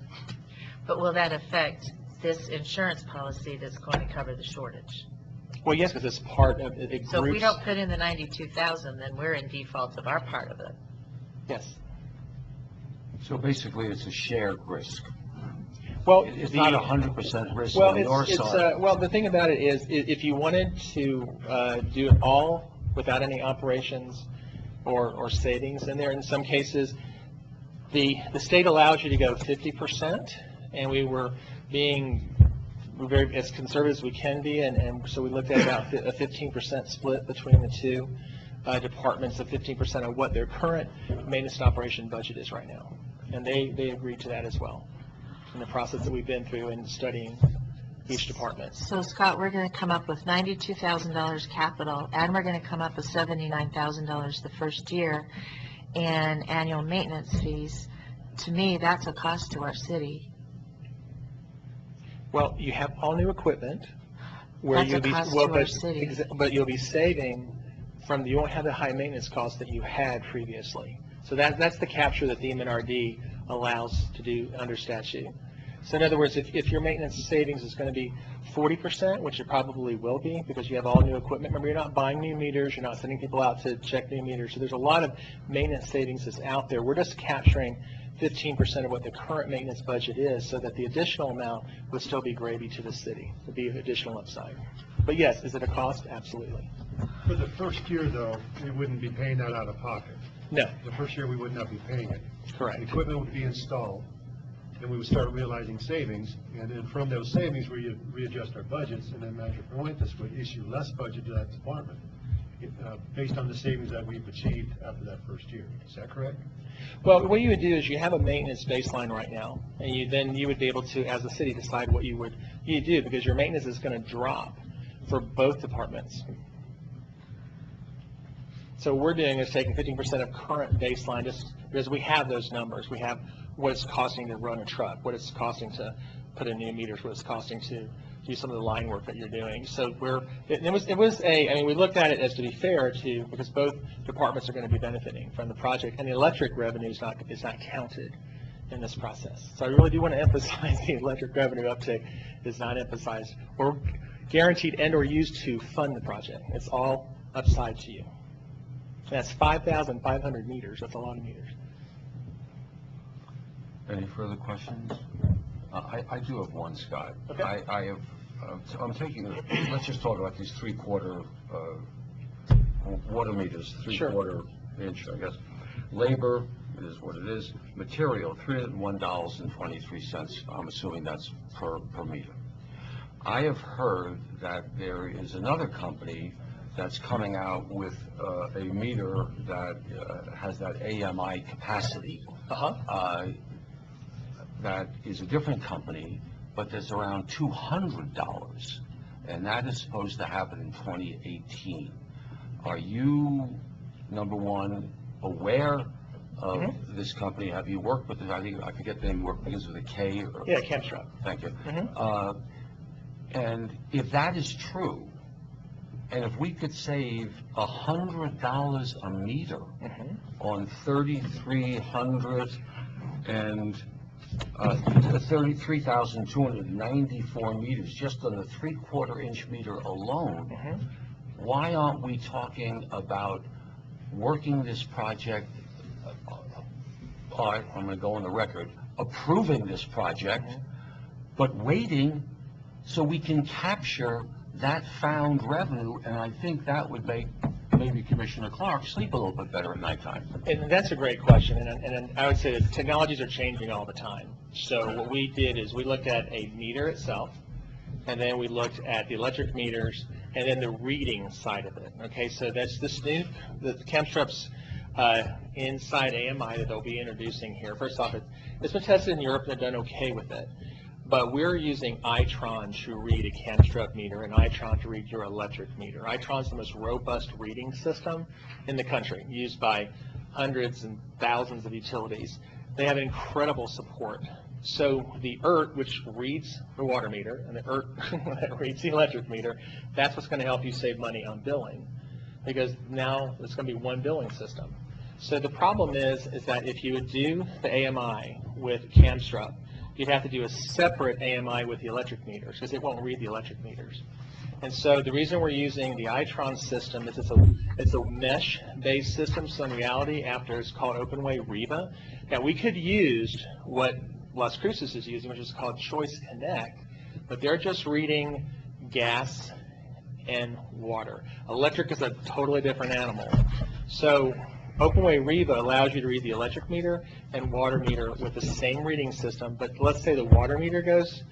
But will that affect this insurance policy that's going to cover the shortage? Well, yes, because it's part of it. So if we don't put in the $92,000, then we're in default of our part of it. Yes. So basically, it's a shared risk. Well, it's not 100% risk well, on your side. Well, the thing about it is, if you wanted to do it all without any operations or savings in there, in some cases, the state allows you to go 50%, and we were very as conservative as we can be, and so we looked at about a 15% split between the two departments, of 15% of what their current maintenance and operation budget is right now. and they agreed to that as well in the process that we've been through in studying each department. So Scott, we're going to come up with $92,000 capital, and we're going to come up with $79,000 the first year in annual maintenance fees. To me, that's a cost to our city. Well, you have all new equipment where That's a you'll be, cost well, to our city. but you'll be saving from, you won't have the high maintenance costs that you had previously. So that's the capture that the MNRD allows to do under statute. So in other words, if your maintenance savings is going to be 40%, which it probably will be because you have all new equipment, remember you're not buying new meters, you're not sending people out to check new meters, so there's a lot of maintenance savings that's out there. We're just capturing 15% of what the current maintenance budget is, so that the additional amount would still be gravy to the city, would be additional upside. But yes, is it a cost? Absolutely. For the first year, though, we wouldn't be paying that out of pocket. No. The first year, we would not be paying it. Correct. The equipment would be installed, and we would start realizing savings, and then from those savings, we readjust our budgets, and then Manager Fuentes would issue less budget to that department based on the savings that we've achieved after that first year. Is that correct? Well, what you would do is you have a maintenance baseline right now, and then you would be able to, as a city, decide what you do, because your maintenance is going to drop for both departments. So what we're doing is taking 15% of current baseline, just because we have those numbers. We have what it's costing to run a truck, what it's costing to put in new meters, what it's costing to do some of the line work that you're doing. So we looked at it as, to be fair, because both departments are going to be benefiting from the project, and the electric revenue is not counted in this process. So I really do want to emphasize the electric revenue uptick is not emphasized or guaranteed and or used to fund the project. It's all upside to you. That's 5,500 meters. That's a lot of meters. Any further questions? I do have one, Scott. Okay. I'm taking, let's just talk about these three-quarter water meters, three-quarter inch, I guess. Labor is what it is. Material, $301.23. I'm assuming that's per meter. I have heard that there is another company that's coming out with a meter that has that AMI capacity. That is a different company, but there's around $200, and that is supposed to happen in 2018. Are you, number one, aware of this company? Have you worked with it? I forget the name, begins with a K? Yeah, Chemstrap. Thank you. And if that is true, and if we could save $100 a meter on 33,294 meters, just on the three-quarter inch meter alone, why aren't we talking about working this project, I'm going to go on the record, approving this project, but waiting so we can capture that found revenue, and I think that would make maybe Commissioner Clark sleep a little bit better at nighttime. And that's a great question, and I would say that technologies are changing all the time. So what we did is we looked at a meter itself, and then we looked at the electric meters, and then the reading side of it. Okay, so that's this new, the Chemstrap's inside AMI that they'll be introducing here. First off, it's been tested in Europe, and they've done okay with it. But we're using Itron to read a Chemstrap meter and Itron to read your electric meter. Itron's the most robust reading system in the country, used by hundreds and thousands of utilities. They have incredible support. So the ERT, which reads the water meter, and the ERT that reads the electric meter, that's what's going to help you save money on billing, because now it's going to be one billing system. So the problem is that if you would do the AMI with Chemstrap, you'd have to do a separate AMI with the electric meters, because it won't read the electric meters. And so the reason we're using the Itron system is it's a mesh-based system. So in reality, after it's called OpenWay Reba, now we could use what Las Cruces is using, which is called Choice Connect, but they're just reading gas and water. Electric is a totally different animal. So OpenWay Reba allows you to read the electric meter and water meter with the same reading system, but let's say the water meter goes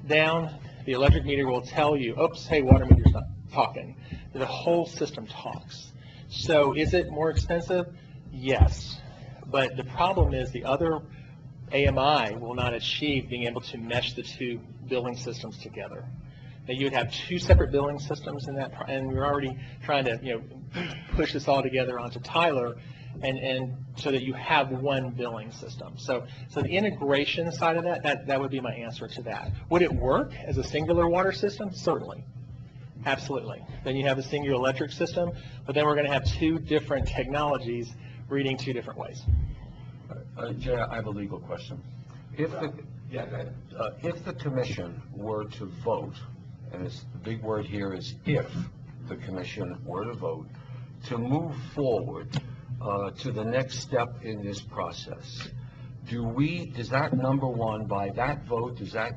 down, the electric meter will tell you, oops, hey, water meter's not talking. The whole system talks. So is it more expensive? Yes. But the problem is the other AMI will not achieve being able to mesh the two billing systems together. That you would have two separate billing systems in that, and we're already trying to, push this all together onto Tyler, and so that you have one billing system. So the integration side of that would be my answer to that. Would it work as a singular water system? Certainly. Absolutely. Then you have a singular electric system, but then we're going to have two different technologies reading two different ways. Jay, I have a legal question. If the commission were to vote, and the big word here is if the commission were to vote, to move forward to the next step in this process, does that, number one, by that vote, does that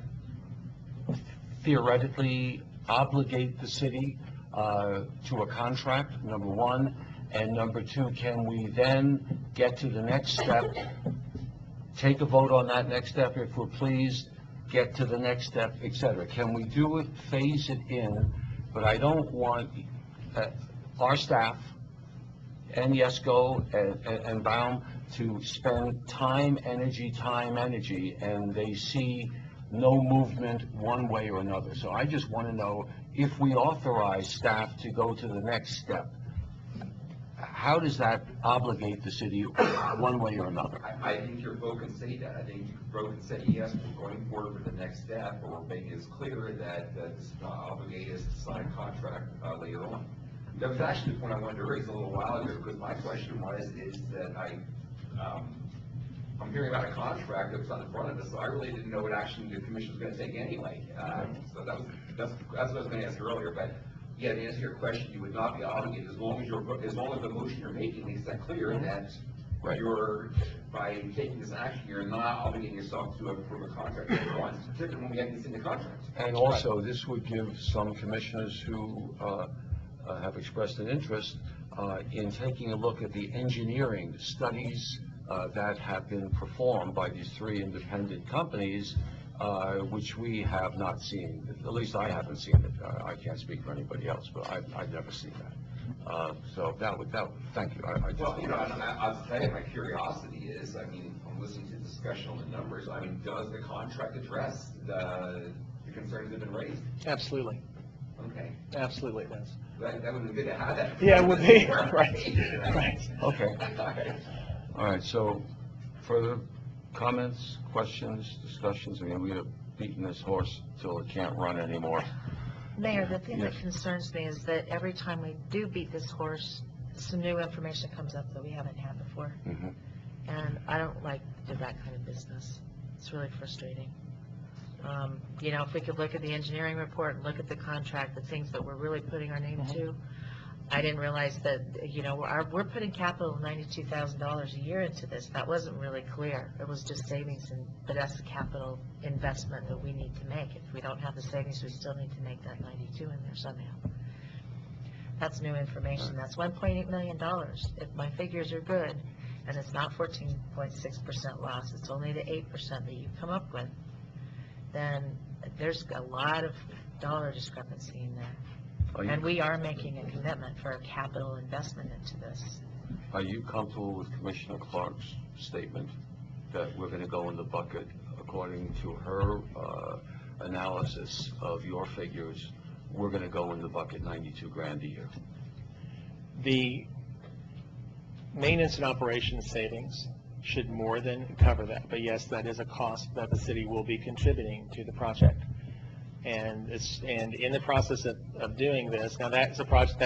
theoretically obligate the city to a contract, number one? And number two, can we then get to the next step, take a vote on that next step if we're pleased, get to the next step, et cetera? Can we do it, phase it in? But I don't want our staff and YESCO and Baum to spend time, energy, and they see no movement one way or another. So I just want to know, if we authorize staff to go to the next step, how does that obligate the city one way or another? I think your vote can say that. I think your vote can say, yes, we're going forward with the next step, or making it clear that this does not obligate us to sign a contract later on. That was actually the point I wanted to raise a little while ago, because my question is that I'm hearing about a contract that was on the front of us, so I really didn't know what action the commission was going to take anyway. So that's what I was going to ask earlier. But yeah, to answer your question, you would not be obligated as long as the motion you're making makes that clear that you're, by taking this action, you're not obligating yourself to approve a contract at once, particularly when we have these in the contract. And also, this would give some commissioners who have expressed an interest in taking a look at the engineering studies that have been performed by these three independent companies, which we have not seen. At least I haven't seen it. I can't speak for anybody else, but I've never seen that. So that would, thank you. I'll tell you, my curiosity is, I'm listening to the discussion on the numbers. Does the contract address the concerns that have been raised? Absolutely. Okay. Absolutely, it does. That would be good to have that. Yeah, it would be. Right. Okay. All right, so further comments, questions, discussions? We have beaten this horse till it can't run anymore. Mayor, the thing that concerns me is that every time we do beat this horse, some new information comes up that we haven't had before. Mm-hmm. And I don't like to do that kind of business. It's really frustrating. If we could look at the engineering report and look at the contract, the things that we're really putting our name to, I didn't realize that, we're putting capital of $92,000 a year into this. That wasn't really clear. It was just savings, but that's the capital investment that we need to make. If we don't have the savings, we still need to make that 92 in there somehow. That's new information. That's $1.8 million. If my figures are good, and it's not 14.6% loss, it's only the 8% that you come up with, then there's a lot of dollar discrepancy in there. And we are making a commitment for a capital investment into this. Are you comfortable with Commissioner Clark's statement that we're going to go in the bucket, according to her analysis of your figures, we're going to go in the bucket 92 grand a year? The maintenance and operations savings should more than cover that. But yes, that is a cost that the city will be contributing to the project. And in the process of doing this, now that's a project,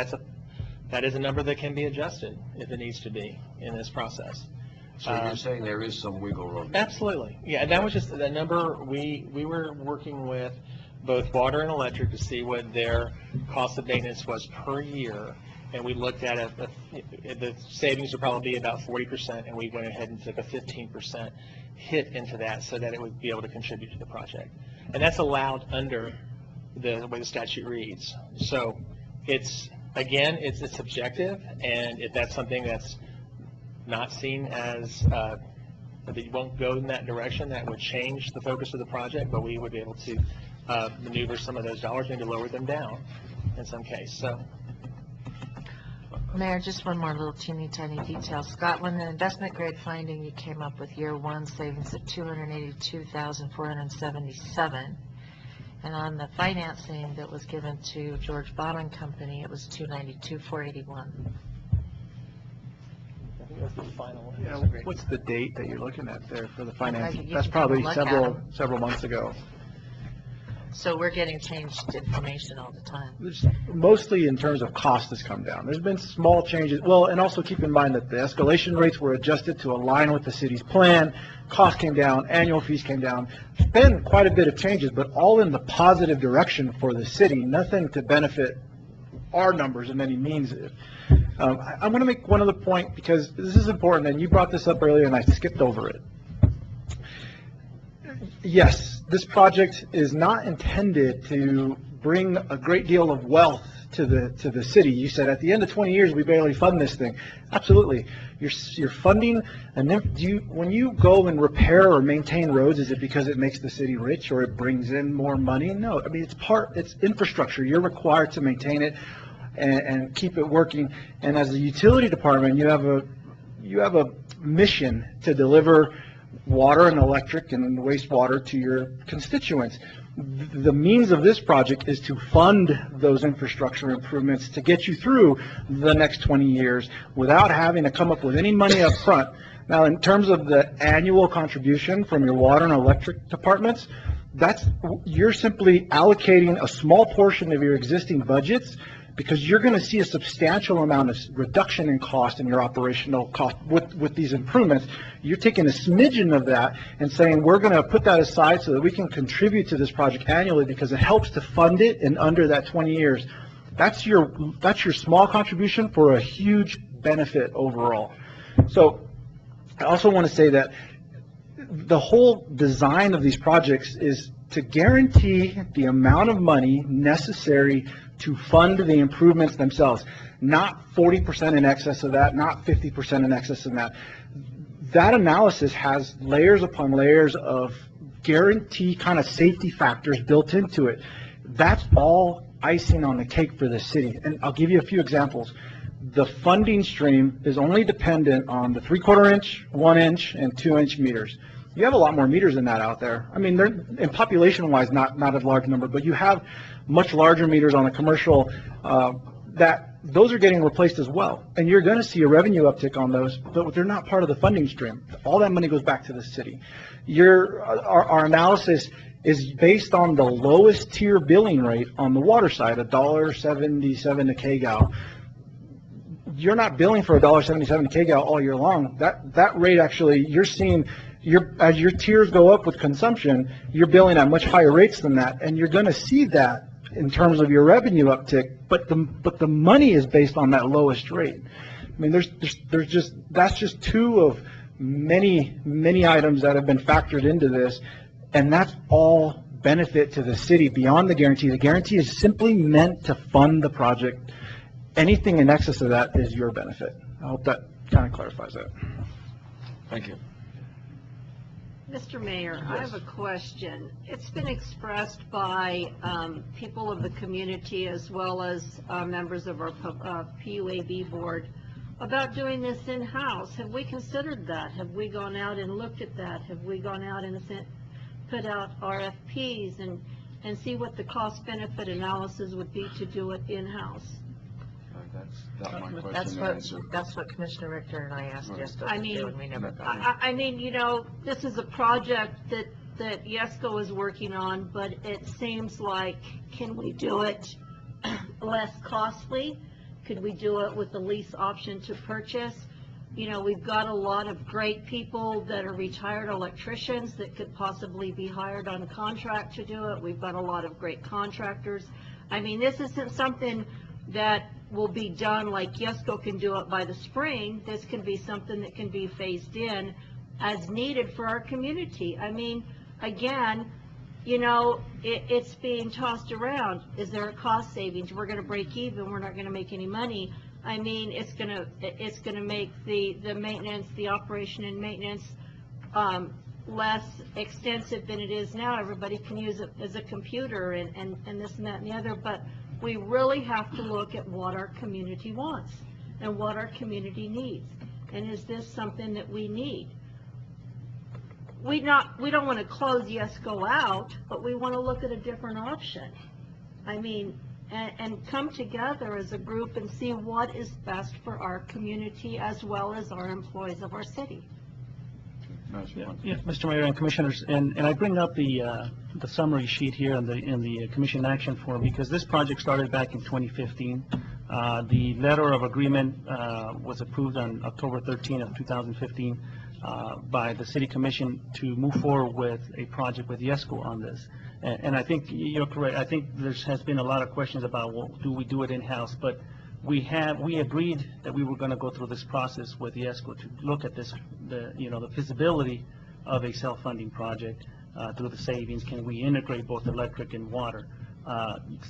that is a number that can be adjusted if it needs to be in this process. So you're saying there is some wiggle room? Absolutely. Yeah, that was just the number. We were working with both water and electric to see what their cost of maintenance was per year. And we looked at it, the savings would probably be about 40%, and we went ahead and took a 15% hit into that so that it would be able to contribute to the project. And that's allowed under the way the statute reads. So it's subjective, and if that's something that's not seen as, that you won't go in that direction, that would change the focus of the project, but we would be able to maneuver some of those dollars, maybe lower them down in some case. So. Mayor, just one more little teeny tiny detail. Scott, when the investment grade finding, you came up with year one savings of 282,477. And on the financing that was given to George Bauman Company, it was 292,481. I think that's the final one. Yeah, what's the date that you're looking at there for the financing? You That's can probably look at 'em. several months ago. So we're getting changed information all the time. Mostly in terms of cost has come down. There's been small changes. Well, and also keep in mind that the escalation rates were adjusted to align with the city's plan. Cost came down, annual fees came down. There's been quite a bit of changes, but all in the positive direction for the city. Nothing to benefit our numbers in any means. I want to make one other point because this is important, and you brought this up earlier and I skipped over it. Yes, this project is not intended to bring a great deal of wealth to the city. You said at the end of 20 years we barely fund this thing. Absolutely, you're funding, and then when you go and repair or maintain roads, is it because it makes the city rich or it brings in more money? No, I mean it's infrastructure. You're required to maintain it and keep it working. And as a utility department, you have a mission to deliver water and electric and wastewater to your constituents. The means of this project is to fund those infrastructure improvements to get you through the next 20 years without having to come up with any money up front. Now, in terms of the annual contribution from your water and electric departments, you're simply allocating a small portion of your existing budgets, because you're going to see a substantial amount of reduction in cost in your operational cost with these improvements. You're taking a smidgen of that and saying, we're going to put that aside so that we can contribute to this project annually because it helps to fund it in under that 20 years. That's your small contribution for a huge benefit overall. So I also want to say that the whole design of these projects is to guarantee the amount of money necessary to fund the improvements themselves, not 40% in excess of that, not 50% in excess of that. That analysis has layers upon layers of guarantee kind of safety factors built into it. That's all icing on the cake for the city. And I'll give you a few examples. The funding stream is only dependent on the 3/4 inch, 1 inch, and 2 inch meters. You have a lot more meters than that out there. I mean, they're in population-wise not a large number, but you have much larger meters on the commercial those are getting replaced as well. And you're going to see a revenue uptick on those, but they're not part of the funding stream. All that money goes back to the city. Our analysis is based on the lowest tier billing rate on the water side, $1.77 a kgal. You're not billing for $1.77 a kgal all year long. That rate actually, you're seeing, as your tiers go up with consumption, you're billing at much higher rates than that, and you're going to see that in terms of your revenue uptick. But the money is based on that lowest rate. I mean, that's just two of many items that have been factored into this, and that's all benefit to the city beyond the guarantee. The guarantee is simply meant to fund the project. Anything in excess of that is your benefit. I hope that kind of clarifies that. Thank you. Mr. Mayor, I have a question. It's been expressed by people of the community as well as members of our PUAB board about doing this in-house. Have we considered that? Have we gone out and looked at that? Have we gone out and put out RFPs and see what the cost-benefit analysis would be to do it in-house? That's what Commissioner Richter and I asked yesterday. And we never got it. I mean, you know, this is a project that YESCO is working on, but it seems like, can we do it less costly? Could we do it with the lease option to purchase? You know, we've got a lot of great people that are retired electricians that could possibly be hired on a contract to do it. We've got a lot of great contractors. I mean, this isn't something that will be done like YESCO can do it by the spring. This can be something that can be phased in as needed for our community. I mean, again, you know, it's being tossed around. Is there a cost savings? We're going to break even. We're not going to make any money. I mean, it's going to make the maintenance, the operation and maintenance less extensive than it is now. Everybody can use it as a computer and this and that and the other, but we really have to look at what our community wants. and what our community needs. And is this something that we need? We don't want to close YESCO out, but we want to look at a different option. I mean, and come together as a group and see what is best for our community as well as our employees of our city. Yeah, Mr. Mayor and Commissioners, and I bring up the summary sheet here in the Commission action form because this project started back in 2015. The letter of agreement was approved on October 13 of 2015 by the City Commission to move forward with a project with YESCO on this. And I think you're correct. I think there has been a lot of questions about, well, do we do it in-house? But we agreed that we were going to go through this process with YESCO to look at the feasibility of a self-funding project through the savings. Can we integrate both electric and water?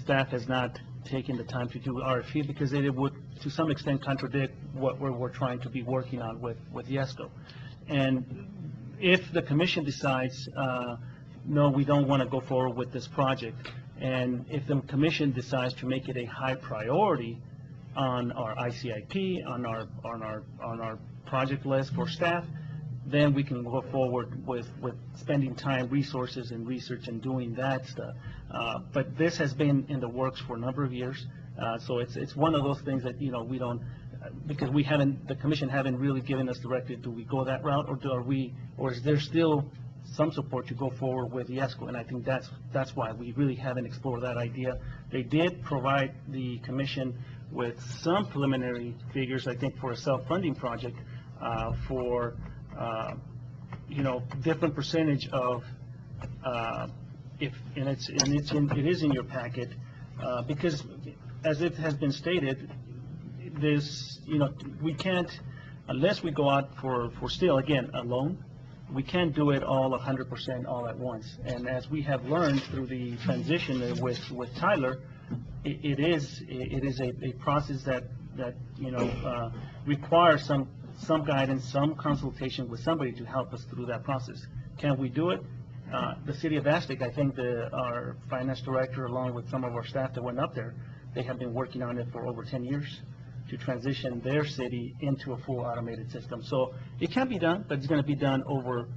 Staff has not taken the time to do RFP because it would, to some extent, contradict what we're trying to be working on with YESCO. And if the Commission decides, no, we don't want to go forward with this project, and if the Commission decides to make it a high priority on our ICIP, on our project list for staff, then we can go forward with spending time, resources, and research and doing that stuff. But this has been in the works for a number of years, so it's one of those things that we don't, because the Commission haven't really given us directive. Do we go that route, or is there still some support to go forward with YESCO? And I think that's why we really haven't explored that idea. They did provide the Commission with some preliminary figures, I think, for a self-funding project for different percentage of it is in your packet because as it has been stated, we can't, unless we go out for still again a loan, we can't do it all 100% all at once. And as we have learned through the transition with Tyler, it is a process that requires some guidance, some consultation with somebody to help us through that process. Can we do it? The City of Aztec, I think our finance director, along with some of our staff that went up there, they have been working on it for over 10 years to transition their city into a full automated system. So it can be done, but it's going to be done over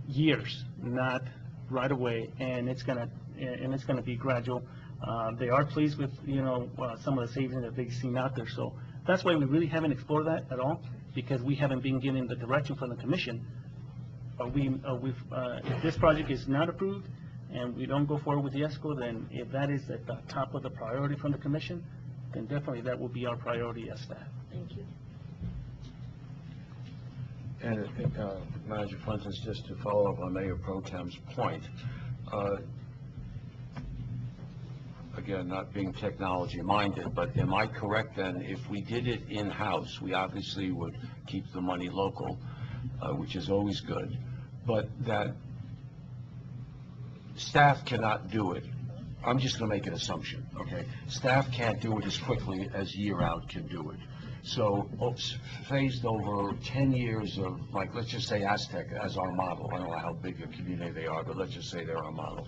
years, not right away, and it's going to be gradual. They are pleased with some of the savings that they've seen out there. So that's why we really haven't explored that at all, because we haven't been given the direction from the Commission. If this project is not approved and we don't go forward with YESCO, then if that is at the top of the priority from the Commission, then definitely that will be our priority as staff. Thank you. And Manager Fuentes, just to follow up on Mayor Pro Tem's point, again, not being technology-minded, but am I correct then, if we did it in-house, we obviously would keep the money local, which is always good, but that staff cannot do it. I'm just going to make an assumption, okay? Staff can't do it as quickly as Year Out can do it. So phased over 10 years of, like, let's just say Aztec as our model. I don't know how big a community they are, but let's just say they're our model.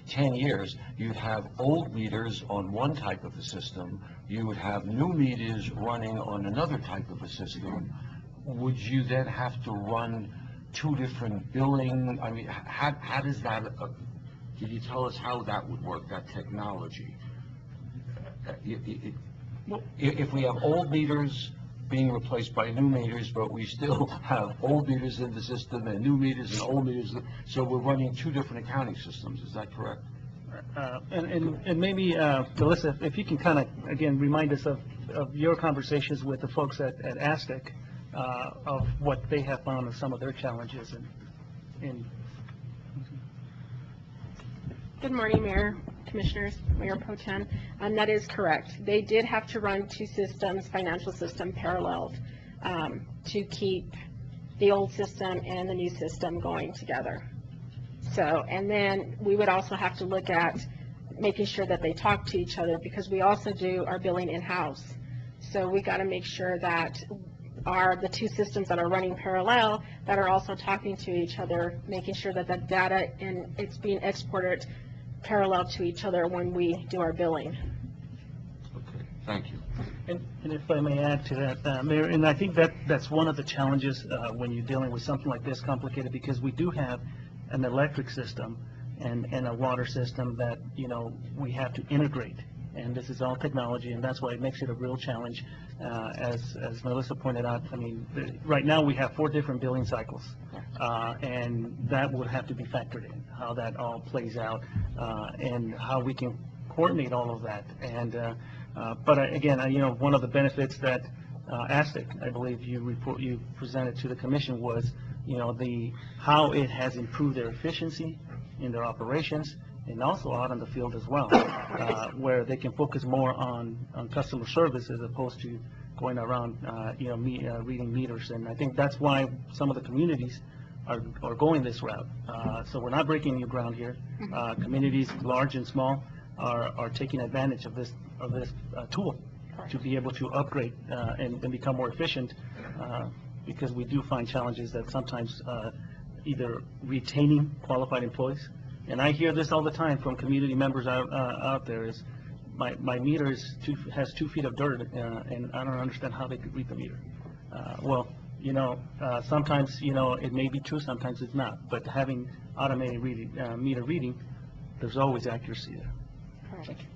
10 years, you'd have old meters on one type of a system. You would have new meters running on another type of a system. Would you then have to run two different billing? I mean, how does that, can you tell us how that would work, that technology? If we have old meters being replaced by new meters, but we still have old meters in the system and new meters and old meters, so we're running two different accounting systems, is that correct? And maybe, Melissa, if you can kind of, again, remind us of your conversations with the folks at Aztec, of what they have found and some of their challenges. Good morning, Mayor, Commissioners, Mayor Pro Tem. That is correct. They did have to run two systems, financial system paralleled, to keep the old system and the new system going together. So, and then we would also have to look at making sure that they talk to each other, because we also do our billing in-house. So we got to make sure that the two systems that are running parallel that are also talking to each other, making sure that the data and it's being exported parallel to each other when we do our billing. Okay, thank you. And if I may add to that, Mayor, and I think that's one of the challenges when you're dealing with something like this complicated, because we do have an electric system and a water system that, you know, we have to integrate. And this is all technology, and that's why it makes it a real challenge. As Melissa pointed out, I mean, right now we have 4 different billing cycles, and that would have to be factored in, how that all plays out, and how we can coordinate all of that. And but again, you know, one of the benefits that ASTIC, I believe you presented to the commission, was, you know, how it has improved their efficiency in their operations, and also out in the field as well, where they can focus more on customer service as opposed to going around, you know, reading meters. And I think that's why some of the communities are going this route. So we're not breaking new ground here. Communities, large and small, are taking advantage of this tool to be able to upgrade and become more efficient, because we do find challenges that sometimes either retaining qualified employees, and I hear this all the time from community members out there, is my meter has 2 feet of dirt, and I don't understand how they could read the meter. Well, you know, sometimes, you know, it may be true, sometimes it's not, but having automated meter reading, there's always accuracy there. Thank you.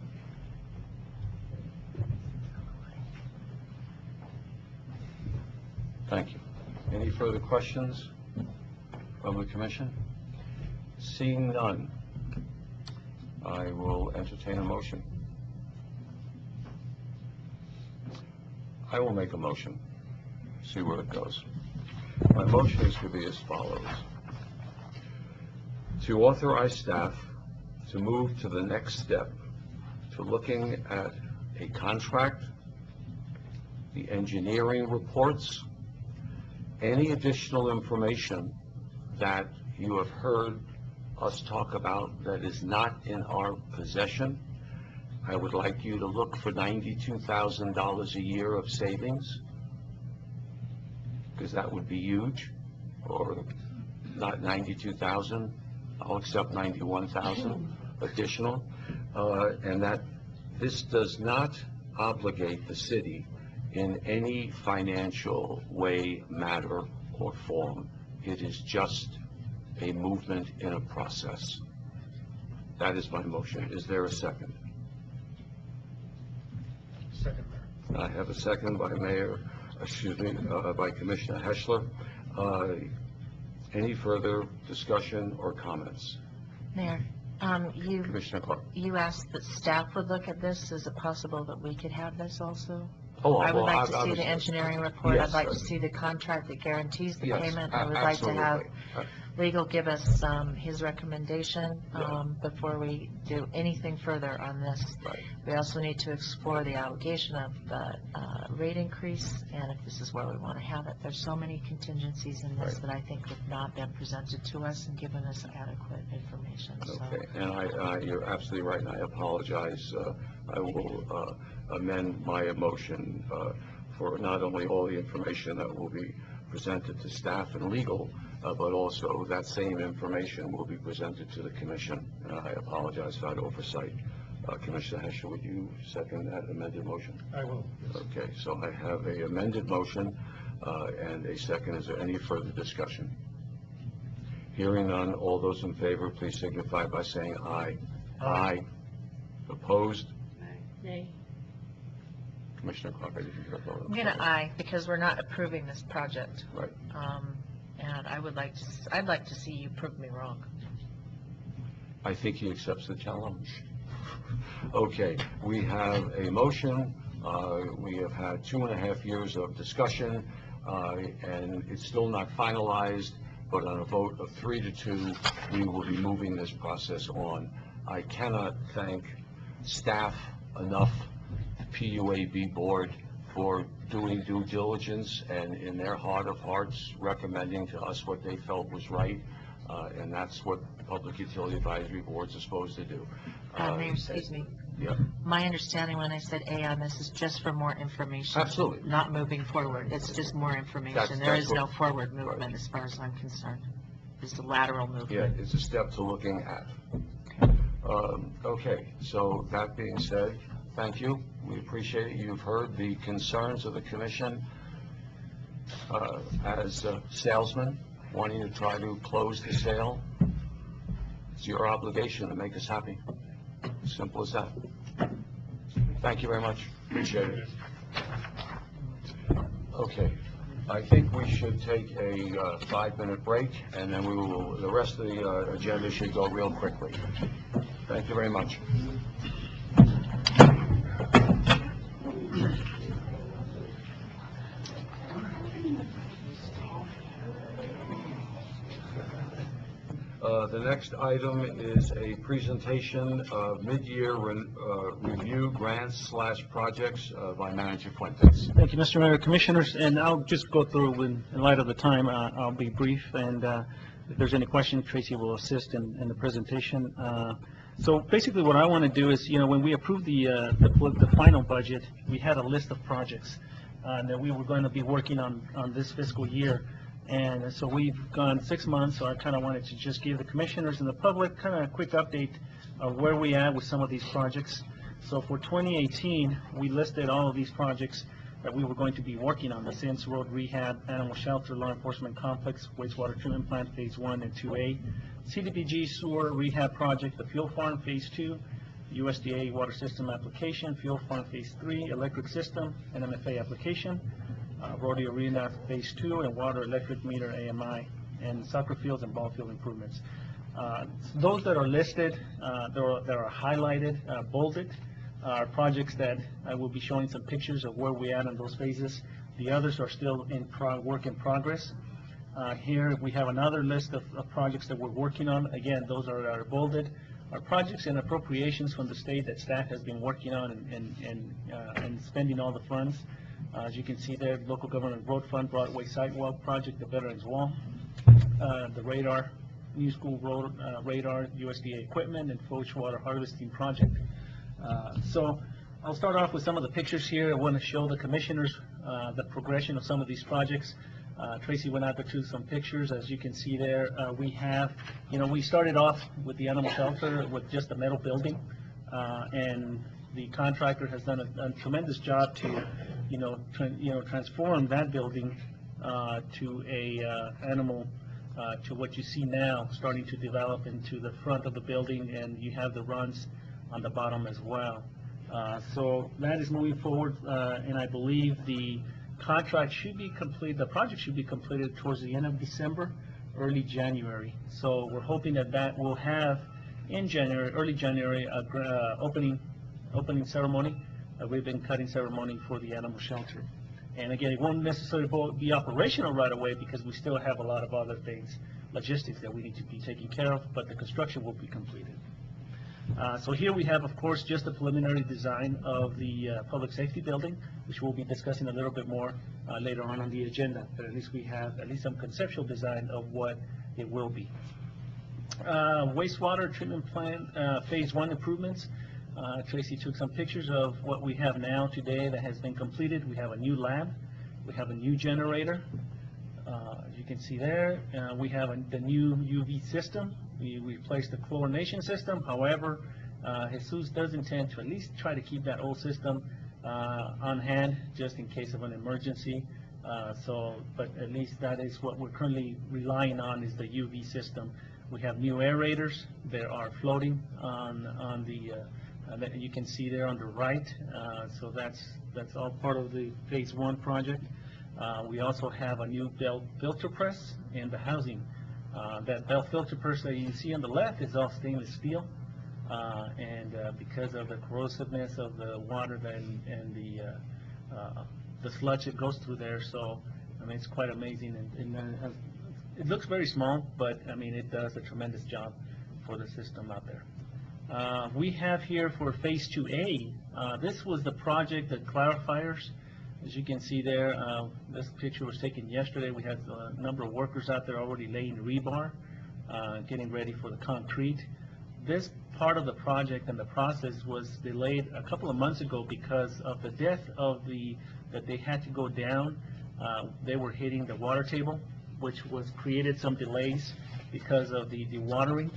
Thank you. Any further questions from the commission? Seeing none, I will entertain a motion. I will make a motion, see where it goes. My motion is to be as follows: to authorize staff to move to the next step, to looking at a contract, the engineering reports, any additional information that you have heard us talk about that is not in our possession. I would like you to look for $92,000 a year of savings, because that would be huge, or not 92,000, I'll accept 91,000 additional, and that this does not obligate the city in any financial way, matter, or form. It is just a movement in a process. That is my motion. Is there a second? Second, Mayor. I have a second by by Commissioner Heschler. Any further discussion or comments? Mayor, Commissioner Clark. you asked that staff would look at this. Is it possible that we could have this also? Oh, I would well, like to see the engineering report. Yes, I'd like to see the contract that guarantees the Yes, payment. I would like to have absolutely. legal give us his recommendation before we do anything further on this. Right. We also need to explore the allegation of the rate increase, and if this is where we want to have it. There's so many contingencies in this Right. that I think have not been presented to us and given us adequate information. So Okay, and you're absolutely right, and I apologize. I will amend my motion for not only all the information that will be presented to staff and legal, but also that same information will be presented to the commission. And I apologize for that oversight. Commissioner Heschel, would you second that amended motion? I will. Okay, so I have a amended motion and a second. Is there any further discussion? Hearing none, all those in favor, please signify by saying aye. Aye. Opposed? Nay. Commissioner Clark, I didn't hear a vote. I'm gonna aye, because we're not approving this project. Right. And I'd like to see you prove me wrong. I think he accepts the challenge. Okay, we have a motion. We have had 2.5 years of discussion, and it's still not finalized, but on a vote of 3-2, we will be moving this process on. I cannot thank staff enough, the PUAB board, for doing due diligence and in their heart of hearts recommending to us what they felt was right, and that's what public utility advisory boards are supposed to do. Mayor, excuse me. Yeah. My understanding when I said A on this is just for more information. Absolutely. Not moving forward. It's just more information. There is no forward movement as far as I'm concerned. It's a lateral movement. Yeah, it's a step to looking at. Okay, so that being said, thank you. We appreciate it. You've heard the concerns of the commission as salesmen wanting to try to close the sale. It's your obligation to make us happy. Simple as that. Thank you very much. Appreciate it. Okay. I think we should take a 5-minute break, and then the rest of the agenda should go real quickly. Thank you very much. The next item is a presentation of mid-year review grants/projects by Manager Fuentes. Thank you, Mr. Mayor, Commissioners, and I'll just go through in light of the time. I'll be brief, and if there's any question, Tracy will assist in the presentation. So basically what I want to do is, when we approved the final budget, we had a list of projects that we were going to be working on this fiscal year. And so we've gone 6 months, so I kind of wanted to just give the commissioners and the public kind of a quick update of where we are with some of these projects. So for 2018, we listed all of these projects that we were going to be working on: the Sands Road Rehab, Animal Shelter, Law Enforcement Complex, Wastewater Treatment Plant Phase 1 and 2A, CDBG Sewer Rehab Project, the Fuel Farm Phase 2, USDA Water System Application, Fuel Farm Phase 3, Electric System, NMFA Application, Rodeo Arena Phase 2, and Water Electric Meter AMI, and soccer fields and ball field improvements. Those that are listed, that are highlighted, bolded, are projects that I will be showing some pictures of where we are in those phases. The others are still in work in progress. Here we have another list of projects that we're working on. Again, those are bolded. Our projects and appropriations from the state that staff has been working on and spending all the funds. As you can see there, Local Government Road Fund, Broadway Sidewalk Project, the Veterans Wall, the radar, New School Road radar, USDA equipment, and Foch Water Harvesting Project. So I'll start off with some of the pictures here. I want to show the commissioners the progression of some of these projects. Tracy went out there to some pictures. As you can see there, we have, we started off with the animal shelter with just a metal building, and the contractor has done a tremendous job to, transform that building to a animal, to what you see now, starting to develop into the front of the building, and you have the runs on the bottom as well. So that is moving forward, and I believe the contract should be complete, the project should be completed towards the end of December, early January. So we're hoping that will have in January, early January, opening ceremony, a ribbon cutting ceremony for the animal shelter. And again, it won't necessarily be operational right away because we still have a lot of other things, logistics that we need to be taking care of, but the construction will be completed. So here we have, of course, just the preliminary design of the public safety building, which we'll be discussing a little bit more later on the agenda, but at least we have some conceptual design of what it will be. Wastewater treatment plant Phase 1 improvements. Tracy took some pictures of what we have now today that has been completed. We have a new lab, we have a new generator, as you can see there. We have the new UV system. We replaced the chlorination system. However, Jesus does intend to at least try to keep that old system on hand just in case of an emergency. But at least that is what we're currently relying on, is the UV system. We have new aerators. They are floating on the that you can see there on the right. So that's all part of the Phase 1 project. We also have a new belt filter press in the housing. That belt filter press that you see on the left is all stainless steel, and because of the corrosiveness of the water and the sludge that goes through there, so I mean it's quite amazing, and it looks very small, but I mean it does a tremendous job for the system out there. We have here for Phase 2A, this was the project, the clarifiers. As you can see there, this picture was taken yesterday. We had a number of workers out there already laying rebar, getting ready for the concrete. This part of the project and the process was delayed a couple of months ago because of the depth of that they had to go down. They were hitting the water table, which created some delays because of the dewatering.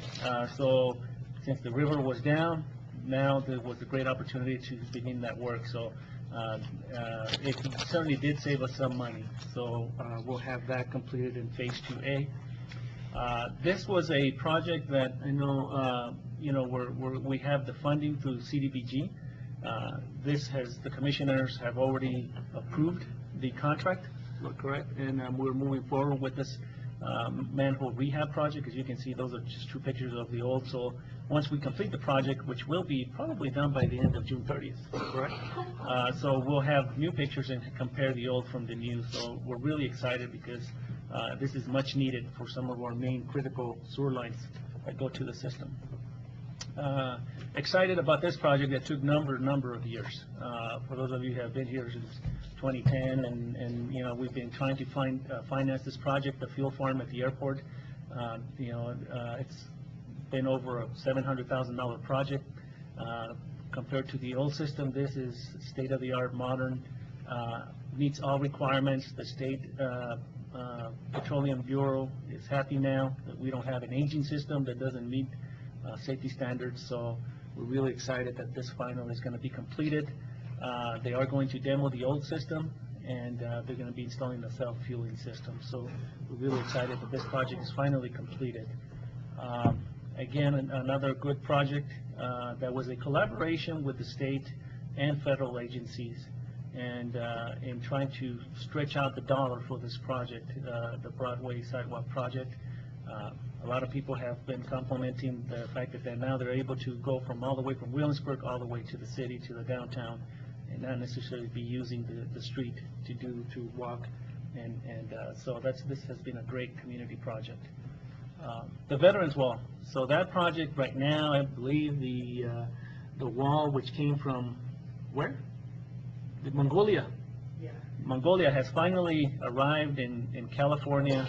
So since the river was down, now there was a great opportunity to begin that work, so it certainly did save us some money. So we'll have that completed in Phase 2A. This was a project that I know, we have the funding through CDBG. The commissioners have already approved the contract, correct? And we're moving forward with this manhole rehab project. As you can see, those are just two pictures of the old. So once we complete the project, which will be probably done by the end of June 30th, correct? So we'll have new pictures and compare the old from the new. So we're really excited because this is much needed for some of our main critical sewer lines that go to the system. Excited about this project that took number of years. For those of you who have been here since 2010, and we've been trying to finance this project, the fuel farm at the airport. It's been over a $700,000 project. Compared to the old system, this is state-of-the-art, modern, meets all requirements. The state Petroleum Bureau is happy now that we don't have an aging system that doesn't meet safety standards, so we're really excited that this finally is going to be completed. They are going to demo the old system, and they're going to be installing the self-fueling system, so we're really excited that this project is finally completed. Again, another good project that was a collaboration with the state and federal agencies, and in trying to stretch out the dollar for this project, the Broadway Sidewalk project. A lot of people have been complimenting the fact that now they're able to go all the way from Williamsburg all the way to the city, to the downtown, and not necessarily be using the street to walk. And so this has been a great community project. The Veterans Wall. So that project right now, I believe the wall which came from where? Mongolia. Mongolia has finally arrived in California,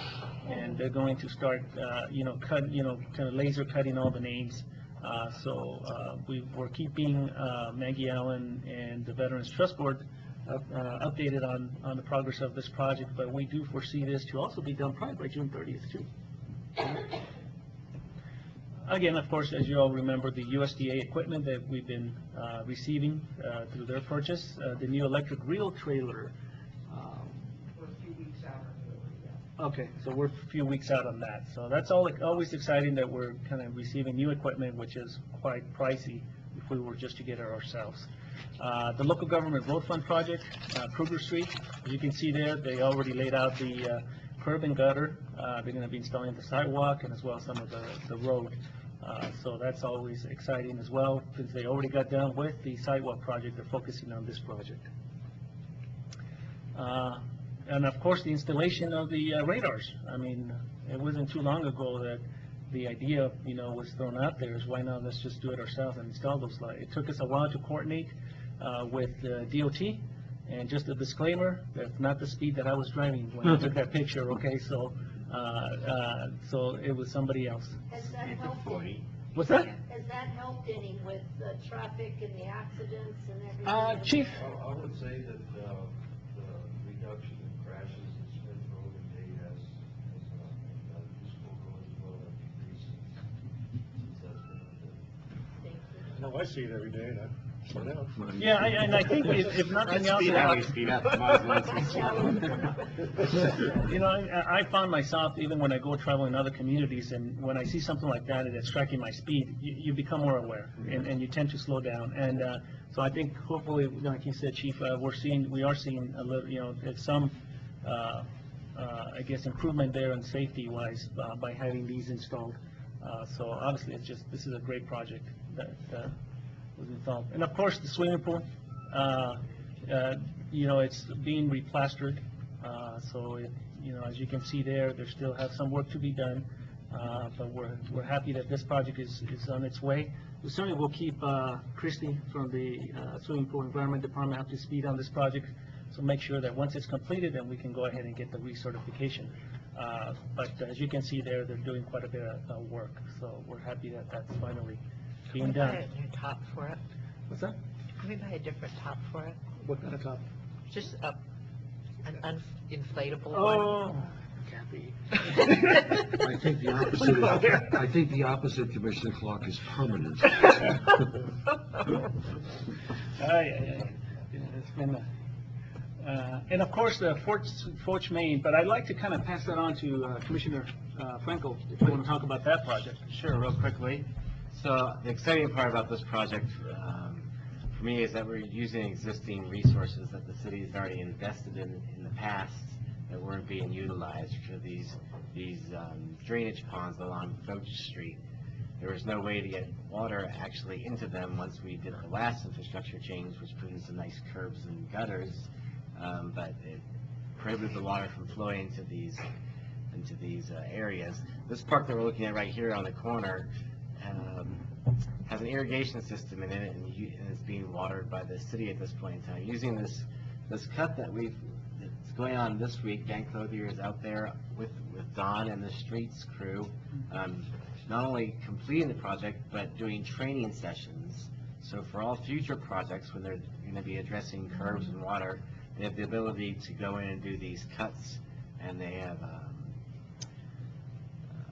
and they're going to start, kind of laser cutting all the names. So we're keeping Maggie Allen and the Veterans Trust Board updated on the progress of this project, but we do foresee this to also be done probably by June 30th too. Again, of course, as you all remember, the USDA equipment that we've been receiving through their purchase, the new electric reel trailer. We're a few weeks out. Okay, so we're a few weeks out on that. So that's always exciting that we're kind of receiving new equipment, which is quite pricey if we were just to get it ourselves. The local government road fund project, Kruger Street, as you can see there, they already laid out the curb and gutter. They're going to be installing the sidewalk and as well as some of the road. So that's always exciting as well. Since they already got done with the sidewalk project, they're focusing on this project. And of course, the installation of the radars. I mean, it wasn't too long ago that the idea, was thrown out there is why not let's just do it ourselves and install those lights. It took us a while to coordinate with DOT, and just a disclaimer, that's not the speed that I was driving when I took that picture, okay? So it was somebody else. Has that helped any? What's that? Has that helped any with the traffic and the accidents and everything? Chief? I would say that the reduction in crashes in Smith Road and Day has useful road as well as decreased since that's been updated. No, I see it every day, and I slow down. Yeah, and I think if nothing else, I found myself, even when I go travel in other communities, and when I see something like that and it's tracking my speed, you become more aware, and you tend to slow down. And so I think hopefully, like you said, Chief, we are seeing a little, some, I guess, improvement there in safety-wise by having these installed. So obviously, this is a great project that was installed. And of course, the swimming pool, it's being replastered. So as you can see there still have some work to be done. But we're happy that this project is on its way. We certainly will keep Christy from the Swimming Pool Environment Department up to speed on this project. So make sure that once it's completed, then we can go ahead and get the recertification. But as you can see there, they're doing quite a bit of work. So we're happy that that's finally being done. Can we buy a new top for it? What's that? Can we buy a different top for it? What kind of top? Just an inflatable Oh, one. Kathy. I think the opposite, Commissioner Clark, is permanent. It's been, and of course, the Foch Main, but I'd like to kind of pass that on to Commissioner Franco, if you want to talk about that project. Sure, real quickly. So the exciting part about this project for me is that we're using existing resources that the city has already invested in the past that weren't being utilized for these drainage ponds along Foch Street. There was no way to get water actually into them once we did the last infrastructure change, which put in some nice curbs and gutters, but it prohibited the water from flowing into these areas. This park that we're looking at right here on the corner has an irrigation system in it, and it's being watered by the city at this point in time. Using this cut that's going on this week, Dan Clothier is out there with Don and the streets crew, not only completing the project, but doing training sessions. So for all future projects, when they're going to be addressing curbs and water, they have the ability to go in and do these cuts, and they have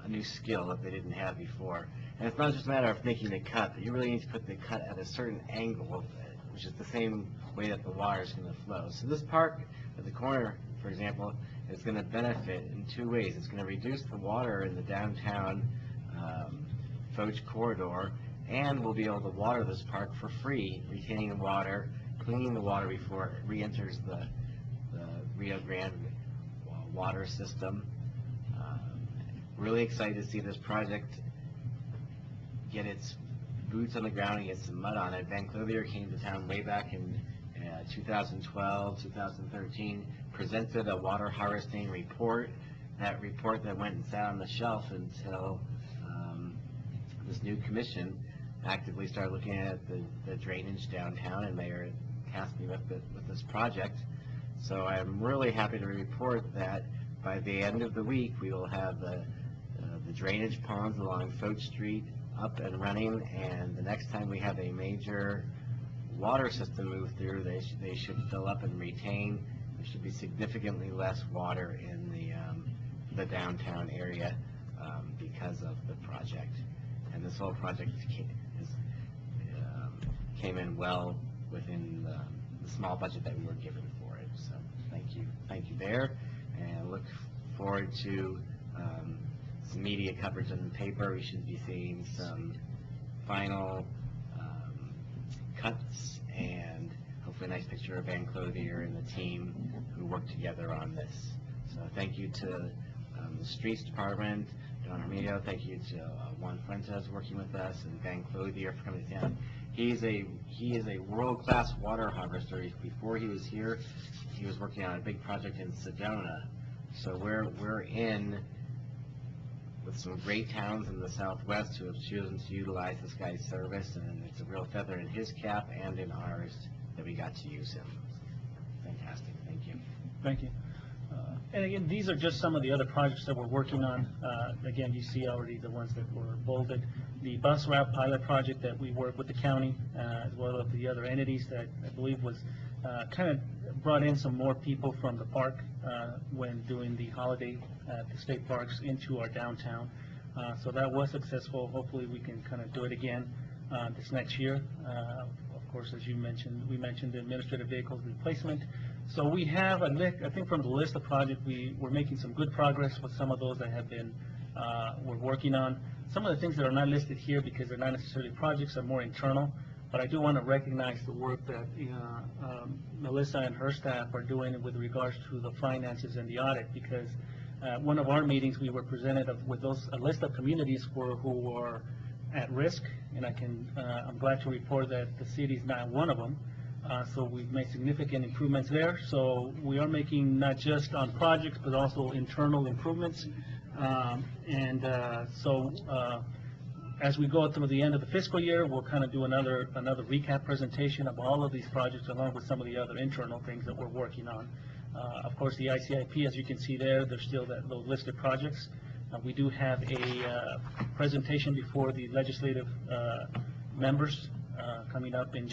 a new skill that they didn't have before. And it's not just a matter of making the cut, but you really need to put the cut at a certain angle, which is the same way that the water is going to flow. So this park at the corner, for example, is going to benefit in two ways. It's going to reduce the water in the downtown Foch corridor, and we'll be able to water this park for free, retaining the water, cleaning the water before it re-enters the Rio Grande water system. Really excited to see this project get its boots on the ground and get some mud on it. Van Clothier came to town way back in 2012, 2013, presented a water harvesting report. That report that went and sat on the shelf until this new commission actively started looking at the drainage downtown, and Mayor tasked me with this project. So I'm really happy to report that by the end of the week, we will have the drainage ponds along Foch Street up and running, and the next time we have a major water system move through, they should fill up and retain. There should be significantly less water in the downtown area because of the project. And this whole project came in well within the small budget that we were given for it. So thank you there, and look forward to some media coverage in the paper. We should be seeing some final cuts and hopefully a nice picture of Van Clothier and the team who worked together on this. So thank you to the Streets Department, Don Armido. Thank you to Juan Fuentes working with us, and Van Clothier for coming to town. He is a world-class water harvester. Before he was here, he was working on a big project in Sedona. So we're in with some great towns in the Southwest who have chosen to utilize this guy's service, and it's a real feather in his cap and in ours that we got to use him. Fantastic. Thank you. Thank you. And again, these are just some of the other projects that we're working on. Again, you see already the ones that were bolded. The bus route pilot project that we work with the county, as well as the other entities that I believe was kind of brought in some more people from the park when doing the holiday at the state parks into our downtown. So that was successful. Hopefully we can kind of do it again this next year. Of course, as you mentioned, we mentioned the administrative vehicles replacement. So we have, I think from the list of projects, we're making some good progress with some of those that have been, we're working on. Some of the things that are not listed here because they're not necessarily projects, are more internal, but I do want to recognize the work that Melissa and her staff are doing with regards to the finances and the audit, because one of our meetings we were presented with a list of communities who are at risk, and I'm glad to report that the city is not one of them. So we've made significant improvements there. So we are making not just on projects, but also internal improvements. As we go through the end of the fiscal year, we'll kind of do another recap presentation of all of these projects, along with some of the other internal things that we're working on. Of course, the ICIP, as you can see there, there's still those listed projects. We do have a presentation before the legislative members coming up in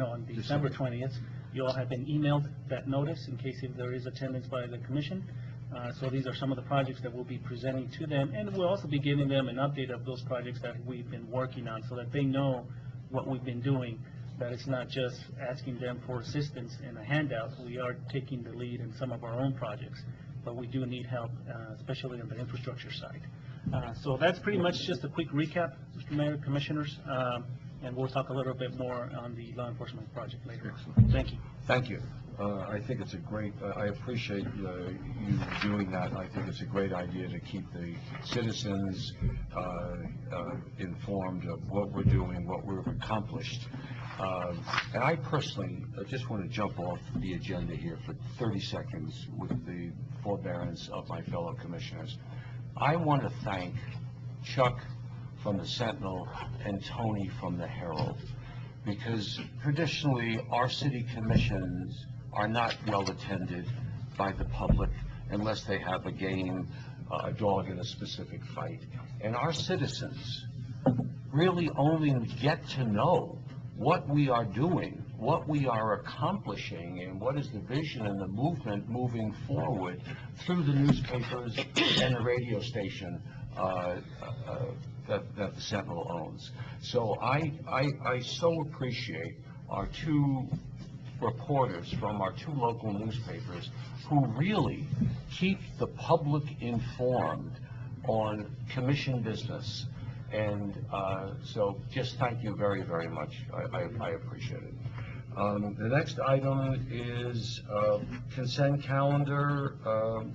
on December 20th. You all have been emailed that notice in case if there is attendance by the commission. So these are some of the projects that we'll be presenting to them, and we'll also be giving them an update of those projects that we've been working on so that they know what we've been doing, that it's not just asking them for assistance in a handout. We are taking the lead in some of our own projects, but we do need help, especially on the infrastructure side. So that's pretty much just a quick recap, Mr. Mayor, Commissioners, and we'll talk a little bit more on the law enforcement project later. Thank you. Thank you. I think it's a great, I appreciate you doing that. I think it's a great idea to keep the citizens informed of what we're doing, what we've accomplished. And I personally just want to jump off the agenda here for 30 seconds with the forbearance of my fellow commissioners. I want to thank Chuck from the Sentinel and Tony from the Herald, because traditionally our city commissions are not well attended by the public unless they have a game, a dog in a specific fight. And our citizens really only get to know what we are doing, what we are accomplishing, and what is the vision and the movement moving forward through the newspapers and the radio station that the Sentinel owns. So I so appreciate our two reporters from our two local newspapers who really keep the public informed on commission business. And so just thank you very, very much. I appreciate it. The next item is consent calendar,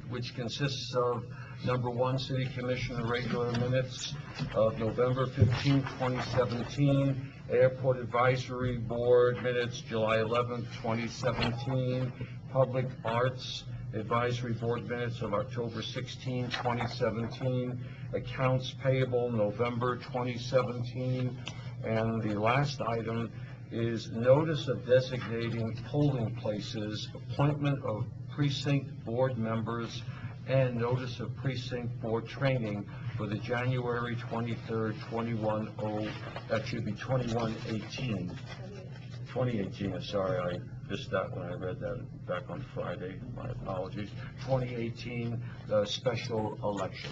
which consists of number 1, City Commission regular minutes of November 15, 2017, Airport Advisory Board minutes July 11, 2017, Public Arts Advisory Board minutes of October 16, 2017, Accounts Payable November 2017, and the last item is notice of designating polling places, appointment of precinct board members, and notice of precinct board training for the January 23rd, 2018, I'm sorry, I missed that when I read that back on Friday, my apologies, 2018 special election.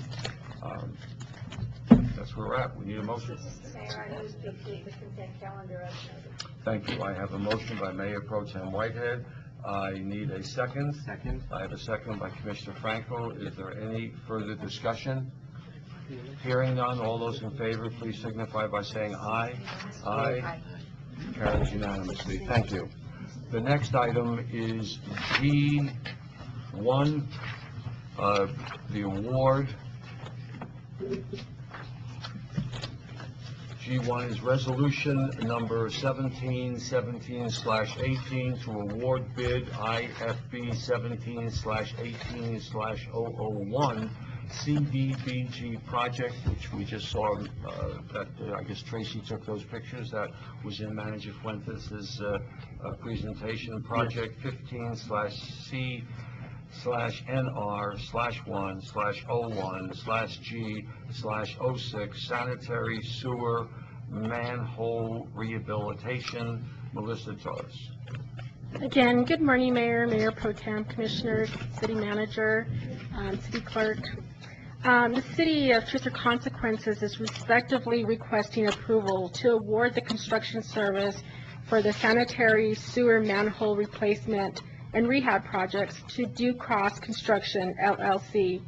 That's where we're at. We need a motion. Mayor, I move to approve the consent calendar as noted. Thank you. I have a motion by Mayor Pro Tem Whitehead. I need a second. Second. I have a second by Commissioner Franco. Is there any further discussion? Hearing none, all those in favor, please signify by saying aye. Aye. Carries unanimously. Thank you. The next item is G1, the award. G1 is resolution number 1717/18 to award bid IFB 17/18/001 CDBG project, which we just saw, that I guess Tracy took those pictures. That was in Manager Fuentes' presentation. Project 15/C/NR/1/01/G/06 sanitary sewer manhole rehabilitation. Melissa Torres. Again, good morning, Mayor, Mayor Pro Tem, Commissioners, City Manager, City Clerk. The City of Truth or Consequences is respectively requesting approval to award the construction service for the sanitary sewer manhole replacement and rehab projects to Due Cross Construction, LLC,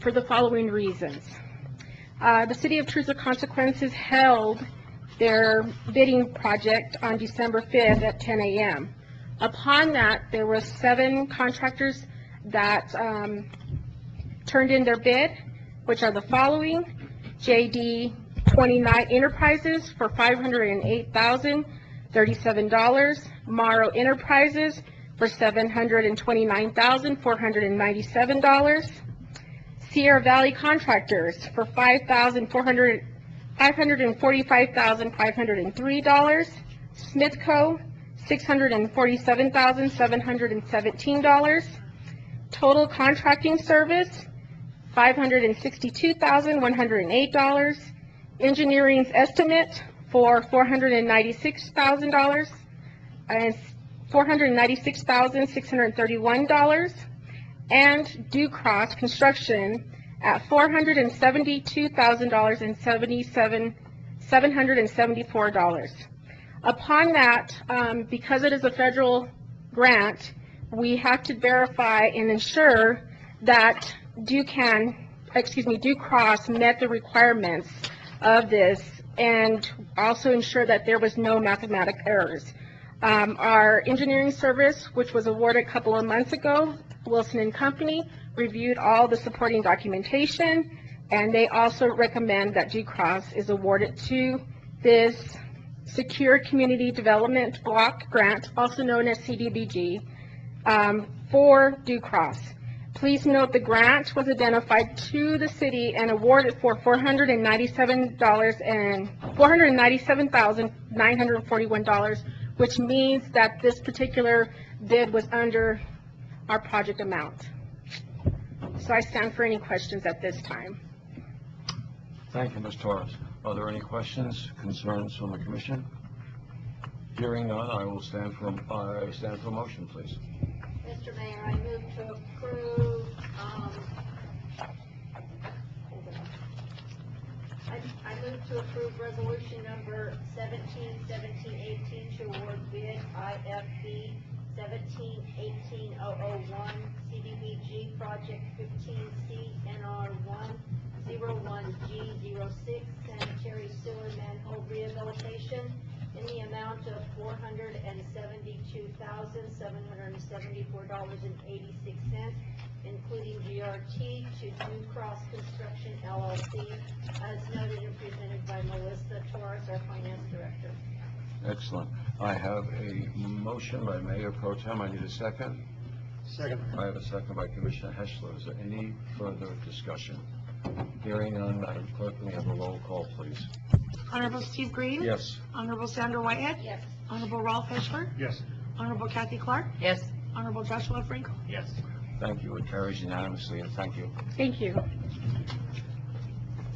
for the following reasons. The City of Truth or Consequences held their bidding project on December 5th at 10 a.m. Upon that, there were 7 contractors that turned in their bid, which are the following: JD 29 Enterprises for $508,037, Morrow Enterprises for $729,497, Sierra Valley Contractors for $545,503, Smithco $647,717, Total Contracting Service $562,108, Engineering's estimate for $496,000 and $496,631, and Ducross Construction at $472,774. Upon that, because it is a federal grant, we have to verify and ensure that Ducross met the requirements of this, and also ensure that there was no mathematic errors. Our engineering service, which was awarded a couple of months ago, Wilson & Company, reviewed all the supporting documentation, and they also recommend that Ducross is awarded to this Secure Community Development Block Grant, also known as CDBG, for Ducross. Please note the grant was identified to the city and awarded for $497,941, which means that this particular bid was under our project amount. So I stand for any questions at this time. Thank you, Ms. Torres. Are there any questions, concerns from the commission? Hearing none, I will stand for a motion, please. Mr. Mayor, I move to approve, I move to approve resolution number 171718 to award bid IFB 1718-001 CDBG project 15C NR1 01G06 sanitary sewer manhole rehabilitation in the amount of $472,774.86, including GRT to Ducross Construction LLC, as noted and presented by Melissa Torres, our finance director. Excellent. I have a motion by Mayor Pro Tem. I need a second. Second. I have a second by Commissioner Heschler. Is there any further discussion? Hearing none, Madam Clerk, can we have a roll call, please? Honorable Steve Green? Yes. Honorable Sandra Whitehead? Yes. Honorable Ralph Hitchler? Yes. Honorable Kathy Clark? Yes. Honorable Joshua Frankel? Yes. Thank you. It carries unanimously, and thank you. Thank you.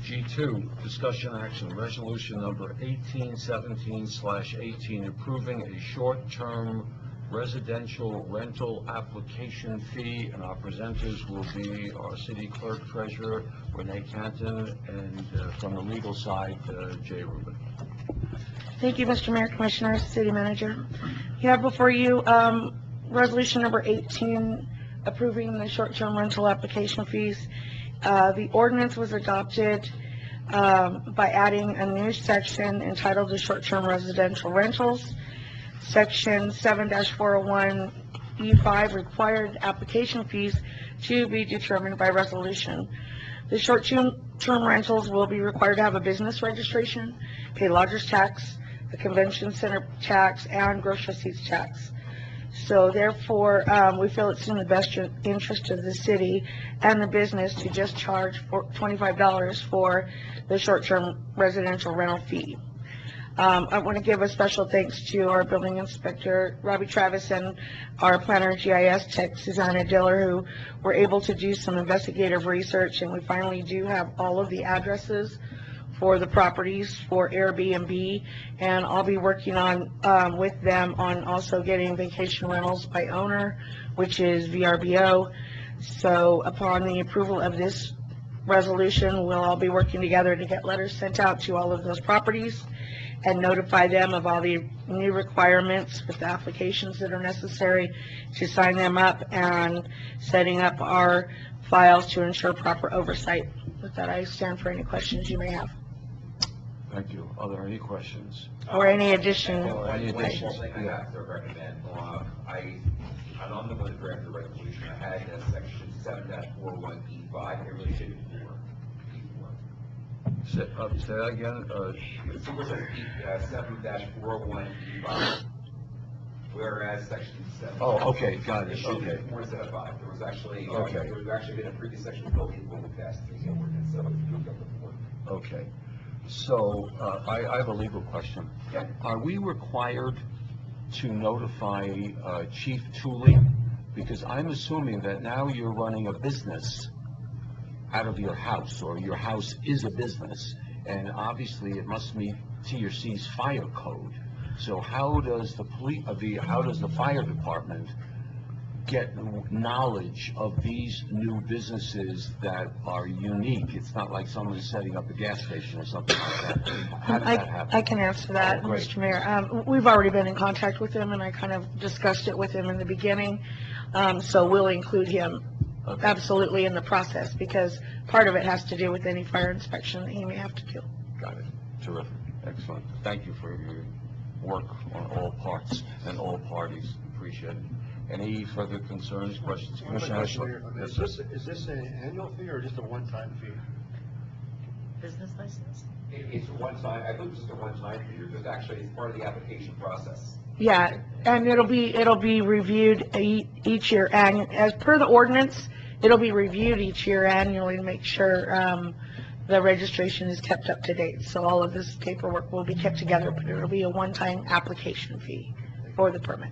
G2, discussion action, resolution number 1817/18, approving a short-term residential rental application fee, and our presenters will be our city clerk treasurer, Renee Canton, and from the legal side, Jay Rubin. Thank you, Mr. Mayor, Commissioners, City Manager. You have before you resolution number 18, approving the short-term rental application fees. The ordinance was adopted by adding a new section entitled the short-term residential rentals. Section 7-401E5 required application fees to be determined by resolution. The short-term rentals will be required to have a business registration, pay lodger's tax, a convention center tax, and gross receipts tax. So therefore, we feel it's in the best interest of the city and the business to just charge $25 for the short-term residential rental fee. I want to give a special thanks to our building inspector, Robbie Travis, and our planner GIS tech, Susanna Diller, who were able to do some investigative research, and we finally do have all of the addresses for the properties for Airbnb, and I'll be working on with them on also getting vacation rentals by owner, which is VRBO. So upon the approval of this resolution, we'll all be working together to get letters sent out to all of those properties and notify them of all the new requirements with the applications that are necessary to sign them up, and setting up our files to ensure proper oversight. With that, I stand for any questions you may have. Thank you. Are there any questions? Or any addition? Or any additions? One thing I have to recommend, I'm on the draft resolution, I had section 7-41E5, I really did it for Say that again. It was 7-401E5, whereas section 7. Oh, okay, got it, should be okay. 4 instead of 5. There was actually, Okay. there was actually been a previous section built in when we passed the ordinance, so it's moved up to 4. Okay. So, I have a legal question. Yeah. Are we required to notify Chief Tooley? Because I'm assuming that now you're running a business out of your house, or your house is a business, and obviously it must meet TRC's fire code. So how does the fire department get knowledge of these new businesses that are unique? It's not like someone's setting up a gas station or something like that. How does that happen? I can answer that, Oh, great. Mr. Mayor. We've already been in contact with him, and I kind of discussed it with him in the beginning. So we'll include him absolutely in the process, because part of it has to do with any fire inspection that he may have to do. Got it. Terrific. Excellent. Thank you for your work on all parts and all parties. Appreciate it. Any further concerns, questions? Commissioner Heschler? Yes, sir. Is this an annual fee or just a one-time fee? Business license? It's a one-time, I believe it's just a one-time fee, because actually it's part of the application process. Yeah, and it'll be reviewed each year, and as per the ordinance, it'll be reviewed each year annually to make sure the registration is kept up to date. So all of this paperwork will be kept together, but it'll be a one-time application fee for the permit.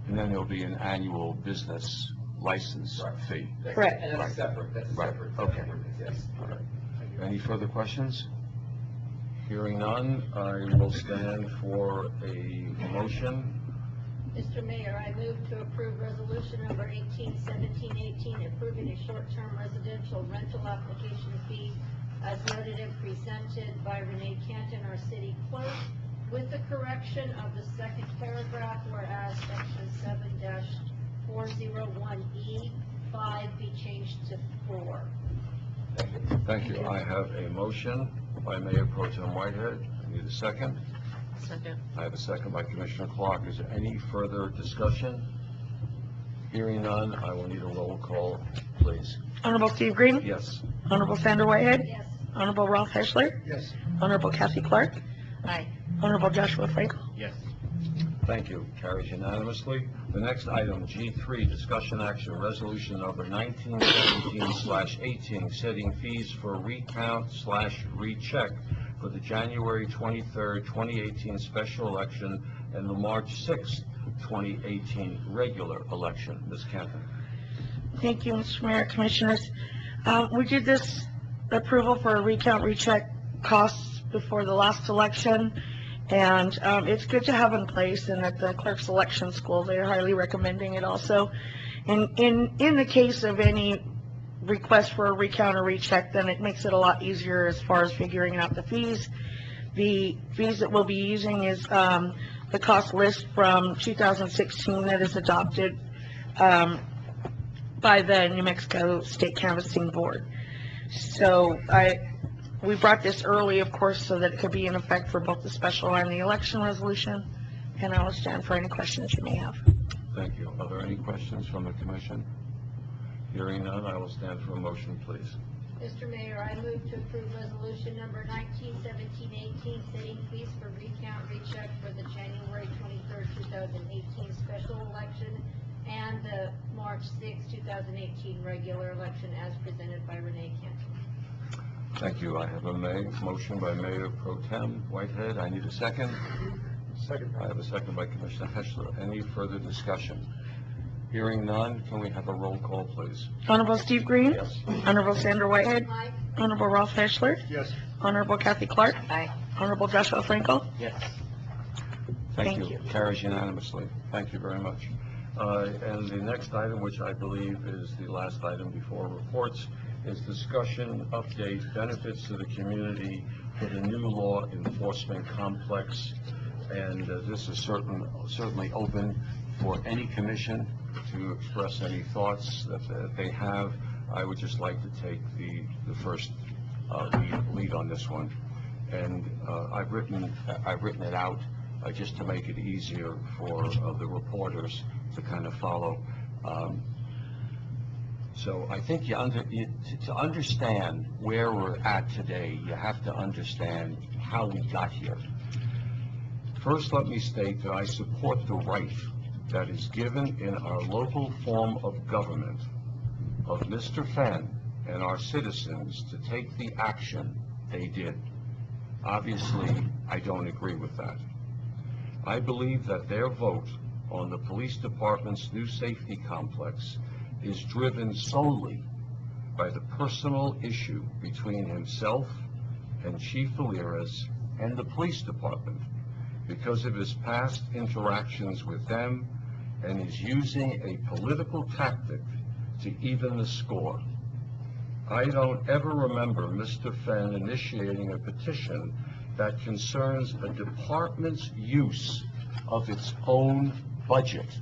And then there'll be an annual business license fee. Correct. And that's separate, that's Right. separate. Okay. Yes. All right. Any further questions? Hearing none, I will stand for a motion. Mr. Mayor, I move to approve resolution number 181718, approving a short-term residential rental application fee as noted and presented by Renee Canton, our city clerk, with the correction of the second paragraph, whereas section 7-401E 5 be changed to 4. Thank you. I have a motion by Mayor Pro Tem Whitehead. I need a second. Second. I have a second by Commissioner Clark. Is there any further discussion? Hearing none, I will need a roll call, please. Honorable Steve Green? Yes. Honorable Sandra Whitehead? Yes. Honorable Ralph Heschler? Yes. Honorable Kathy Clark? Aye. Honorable Joshua Frankel? Yes. Thank you. Carries unanimously. The next item, G3, discussion action, resolution number 1917/18, setting fees for recount/recheck for the January 23rd, 2018 special election and the March 6th, 2018 regular election. Ms. Canton. Thank you, Mr. Mayor, Commissioners. We did this approval for a recount, recheck costs before the last election, and it's good to have in place, and at the clerk's election school, they're highly recommending it also. And in the case of any request for a recount or recheck, then it makes it a lot easier as far as figuring out the fees. The fees that we'll be using is the cost list from 2016 that is adopted by the New Mexico State Canvassing Board. So we brought this early, of course, so that it could be in effect for both the special and the election resolution, and I will stand for any questions you may have. Thank you. Are there any questions from the commission? Hearing none, I will stand for a motion, please. Mr. Mayor, I move to approve resolution number 191718, setting fees for recount, recheck for the January 23rd, 2018 special election and the March 6th, 2018 regular election as presented by Renee Canton. Thank you. I have a motion by Mayor Pro Tem Whitehead. I need a second. Second. I have a second by Commissioner Heschler. Any further discussion? Hearing none, can we have a roll call, please? Honorable Steve Green? Yes. Honorable Sandra Whitehead? Aye. Honorable Ralph Heschler? Yes. Honorable Kathy Clark? Aye. Honorable Joshua Frankel? Yes. Thank Thank you. you. Carries unanimously. Thank you very much. And the next item, which I believe is the last item before reports, is discussion, update, benefits to the community for the new law enforcement complex. And this is certainly open for any commission to express any thoughts that they have. I would just like to take the first lead on this one. And I've written it out just to make it easier for the reporters to kind of follow. So I think to understand where we're at today, you have to understand how we got here. First, let me state that I support the right that is given in our local form of government of Mr. Fenn and our citizens to take the action they did. Obviously, I don't agree with that. I believe that their vote on the police department's new safety complex is driven solely by the personal issue between himself and Chief Villeras and the police department because of his past interactions with them and is using a political tactic to even the score. I don't ever remember Mr. Fenn initiating a petition that concerns a department's use of its own budget.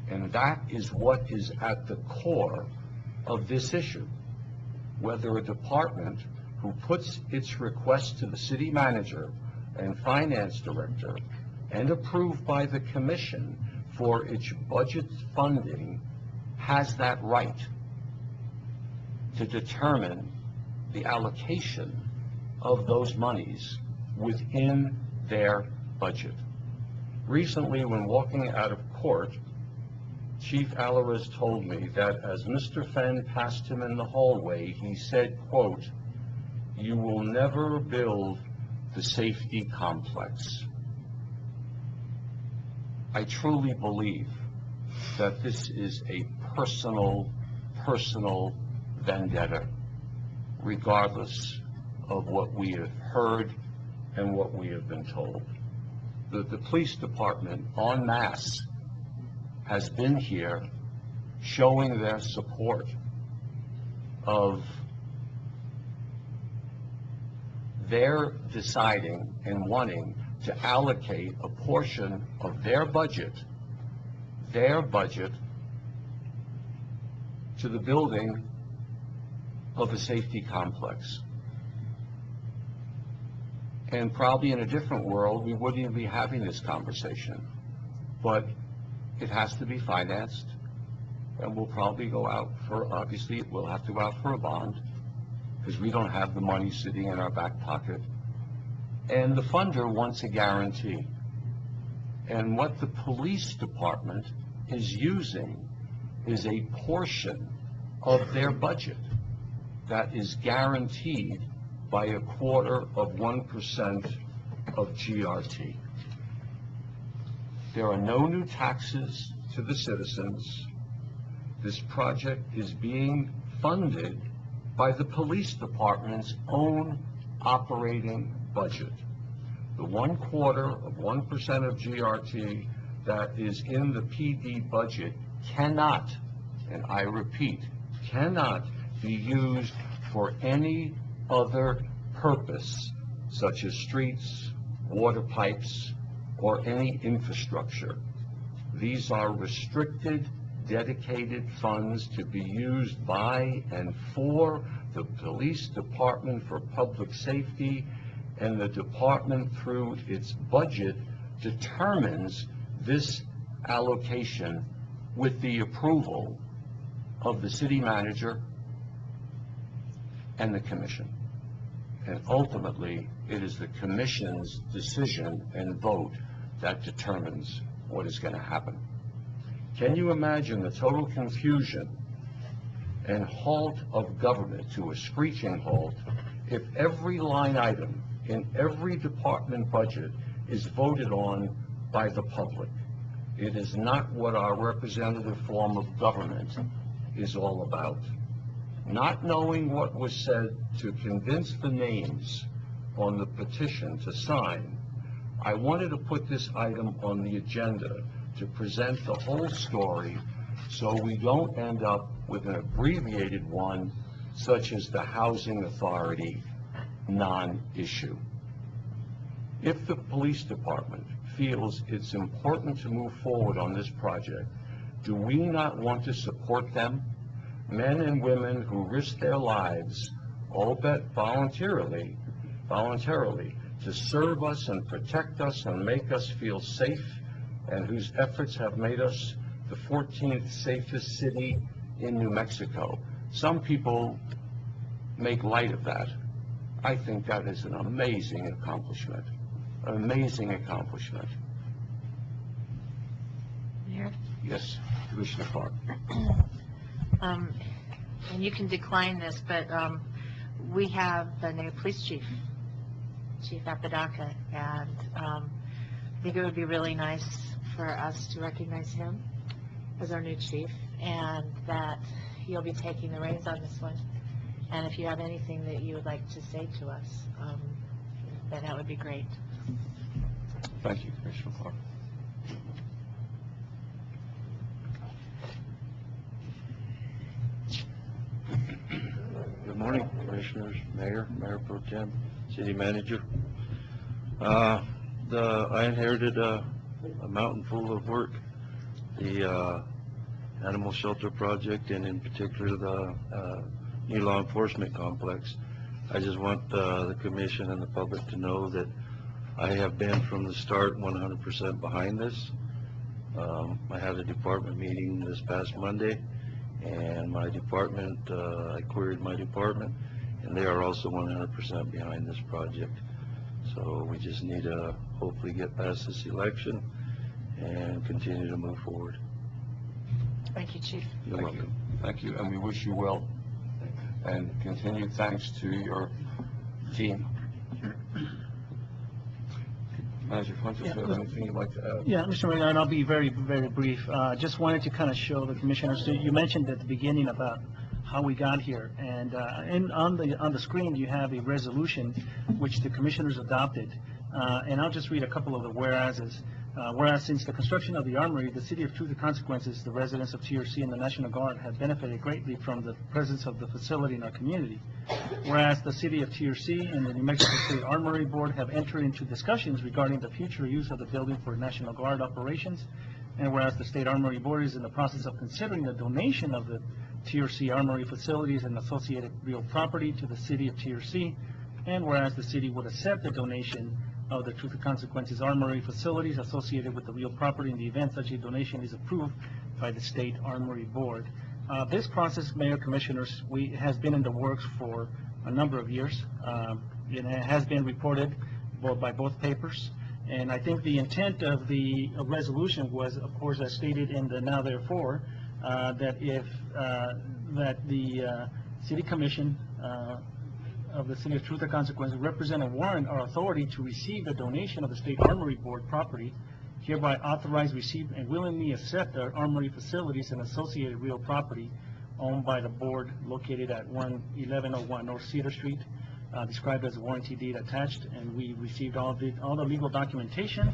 And that is what is at the core of this issue. Whether a department who puts its request to the city manager and finance director and approved by the commission for its budget funding has that right to determine the allocation of those monies within their budget. Recently, when walking out of court, Chief Alvarez told me that as Mr. Fenn passed him in the hallway, he said, quote, "You will never build the safety complex." I truly believe that this is a personal vendetta, regardless of what we have heard and what we have been told. The police department en masse has been here showing their support of their deciding and wanting to allocate a portion of their budget to the building of a safety complex. And probably in a different world, we wouldn't even be having this conversation. But it has to be financed, and we'll probably go out for, obviously, we'll have to go out for a bond, because we don't have the money sitting in our back pocket. And the funder wants a guarantee. And what the police department is using is a portion of their budget that is guaranteed by 1/4% of GRT. There are no new taxes to the citizens. This project is being funded by the police department's own operating budget. The 1/4% of GRT that is in the PD budget cannot, and I repeat, cannot be used for any other purpose, such as streets, water pipes, or any infrastructure. These are restricted, dedicated funds to be used by and for the police department for public safety, and the department through its budget determines this allocation with the approval of the city manager and the commission. And ultimately, it is the commission's decision and vote that determines what is going to happen. Can you imagine the total confusion and halt of government to a screeching halt if every line item in every department budget is voted on by the public? It is not what our representative form of government is all about. Not knowing what was said to convince the names on the petition to sign, I wanted to put this item on the agenda to present the whole story so we don't end up with an abbreviated one such as the Housing Authority non-issue. If the police department feels it's important to move forward on this project, do we not want to support them? Men and women who risk their lives, all but voluntarily, to serve us and protect us and make us feel safe, and whose efforts have made us the 14th safest city in New Mexico. Some people make light of that. I think that is an amazing accomplishment. An amazing accomplishment. Mayor? Yes, Commissioner Clark. And you can decline this, but we have the new police chief, Chief Apodaca, and I think it would be really nice for us to recognize him as our new chief, and that he'll be taking the reins on this one. And if you have anything that you would like to say to us, then that would be great. Thank you, Commissioner Clark. Commissioners, Mayor Pro Tem, City Manager. I inherited a mountain full of work, the animal shelter project, and in particular the new law enforcement complex. I just want the commission and the public to know that I have been from the start 100% behind this. I had a department meeting this past Monday, and my department, I queried my department, and they are also 100% behind this project. So we just need to hopefully get past this election and continue to move forward. Thank you, Chief. You're welcome. Thank you, and we wish you well. And continued thanks to your team. Manager Fuentes, do you have anything you'd like to add? Yeah, Mr. Mayor, and I'll be very, very brief. Just wanted to kind of show the commissioners, so you mentioned at the beginning about how we got here, and on the screen you have a resolution which the commissioners adopted, and I'll just read a couple of the whereases. Whereas since the construction of the armory, the City of Truth and Consequences, the residents of TRC and the National Guard have benefited greatly from the presence of the facility in our community. Whereas the City of TRC and the New Mexico State Armory Board have entered into discussions regarding the future use of the building for National Guard operations. And whereas the State Armory Board is in the process of considering the donation of the TRC Armory facilities and associated real property to the City of TRC. And whereas the city would accept the donation of the Truth and Consequences Armory facilities associated with the real property in the event such a donation is approved by the State Armory Board. This process, Mayor, Commissioners, has been in the works for a number of years. It has been reported by both papers, and I think the intent of the resolution was, of course, as stated in the now therefore, that if that the City Commission of the City of Truth and Consequences represent and warrant our authority to receive the donation of the State Armory Board property, hereby authorize, receive, and willingly accept our armory facilities and associated real property owned by the board located at 1101 North Cedar Street, described as a warranty deed attached, and we received all the legal documentation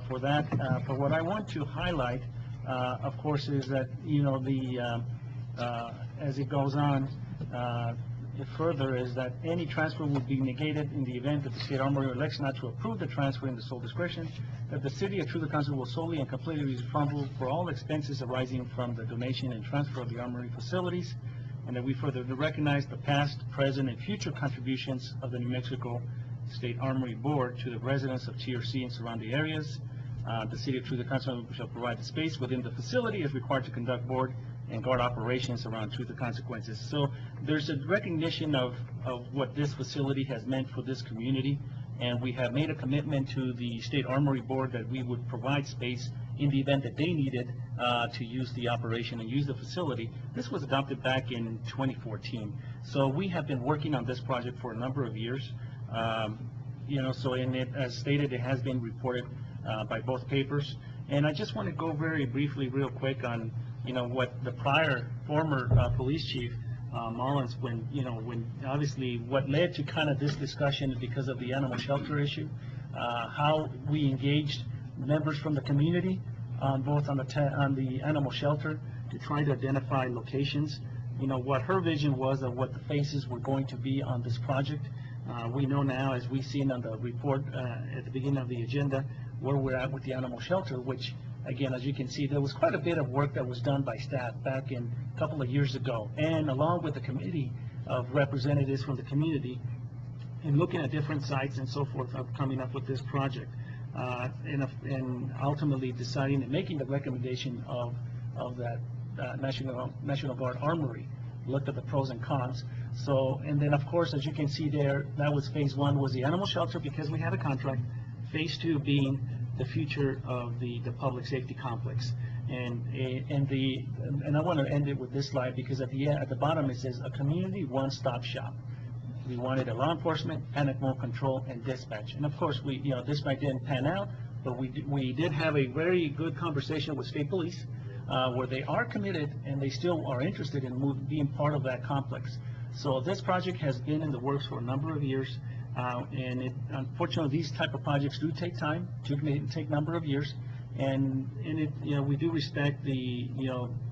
for that. But what I want to highlight, of course, is that, you know, as it goes on, further is that any transfer would be negated in the event that the State Armory elects not to approve the transfer in the sole discretion, that the City of Truth and Consequences will solely and completely be responsible for all expenses arising from the donation and transfer of the armory facilities, and that we further recognize the past, present, and future contributions of the New Mexico State Armory Board to the residents of TRC and surrounding areas. The City of Truth and Consequences shall provide the space within the facility as required to conduct board and guard operations around Truth and Consequences. So there's a recognition of what this facility has meant for this community, and we have made a commitment to the State Armory Board that we would provide space in the event that they needed to use the operation and use the facility. This was adopted back in 2014. So we have been working on this project for a number of years. You know, so in it, as stated, it has been reported by both papers. And I just want to go very briefly, real quick, on what the former police chief, Mullins, when obviously what led to kind of this discussion because of the animal shelter issue, how we engaged members from the community, both on the animal shelter to try to identify locations, what her vision was of what the phases were going to be on this project. We know now, as we've seen on the report at the beginning of the agenda, where we're at with the animal shelter, which, again, as you can see, there was quite a bit of work that was done by staff back in a couple of years ago, and along with the committee of representatives from the community, and looking at different sites and so forth of coming up with this project, and ultimately deciding and making the recommendation of that National Guard Armory. Looked at the pros and cons. So, and then of course, as you can see there, that was phase one, was the animal shelter, because we had a contract. Phase two being the future of the public safety complex. And I want to end it with this slide, because at the bottom it says a community one-stop shop. We wanted a law enforcement, panic mode control, and dispatch. And of course, dispatch didn't pan out, but we did have a very good conversation with state police, where they are committed and they still are interested in being part of that complex. So this project has been in the works for a number of years, and unfortunately, these type of projects do take time, take a number of years, and we do respect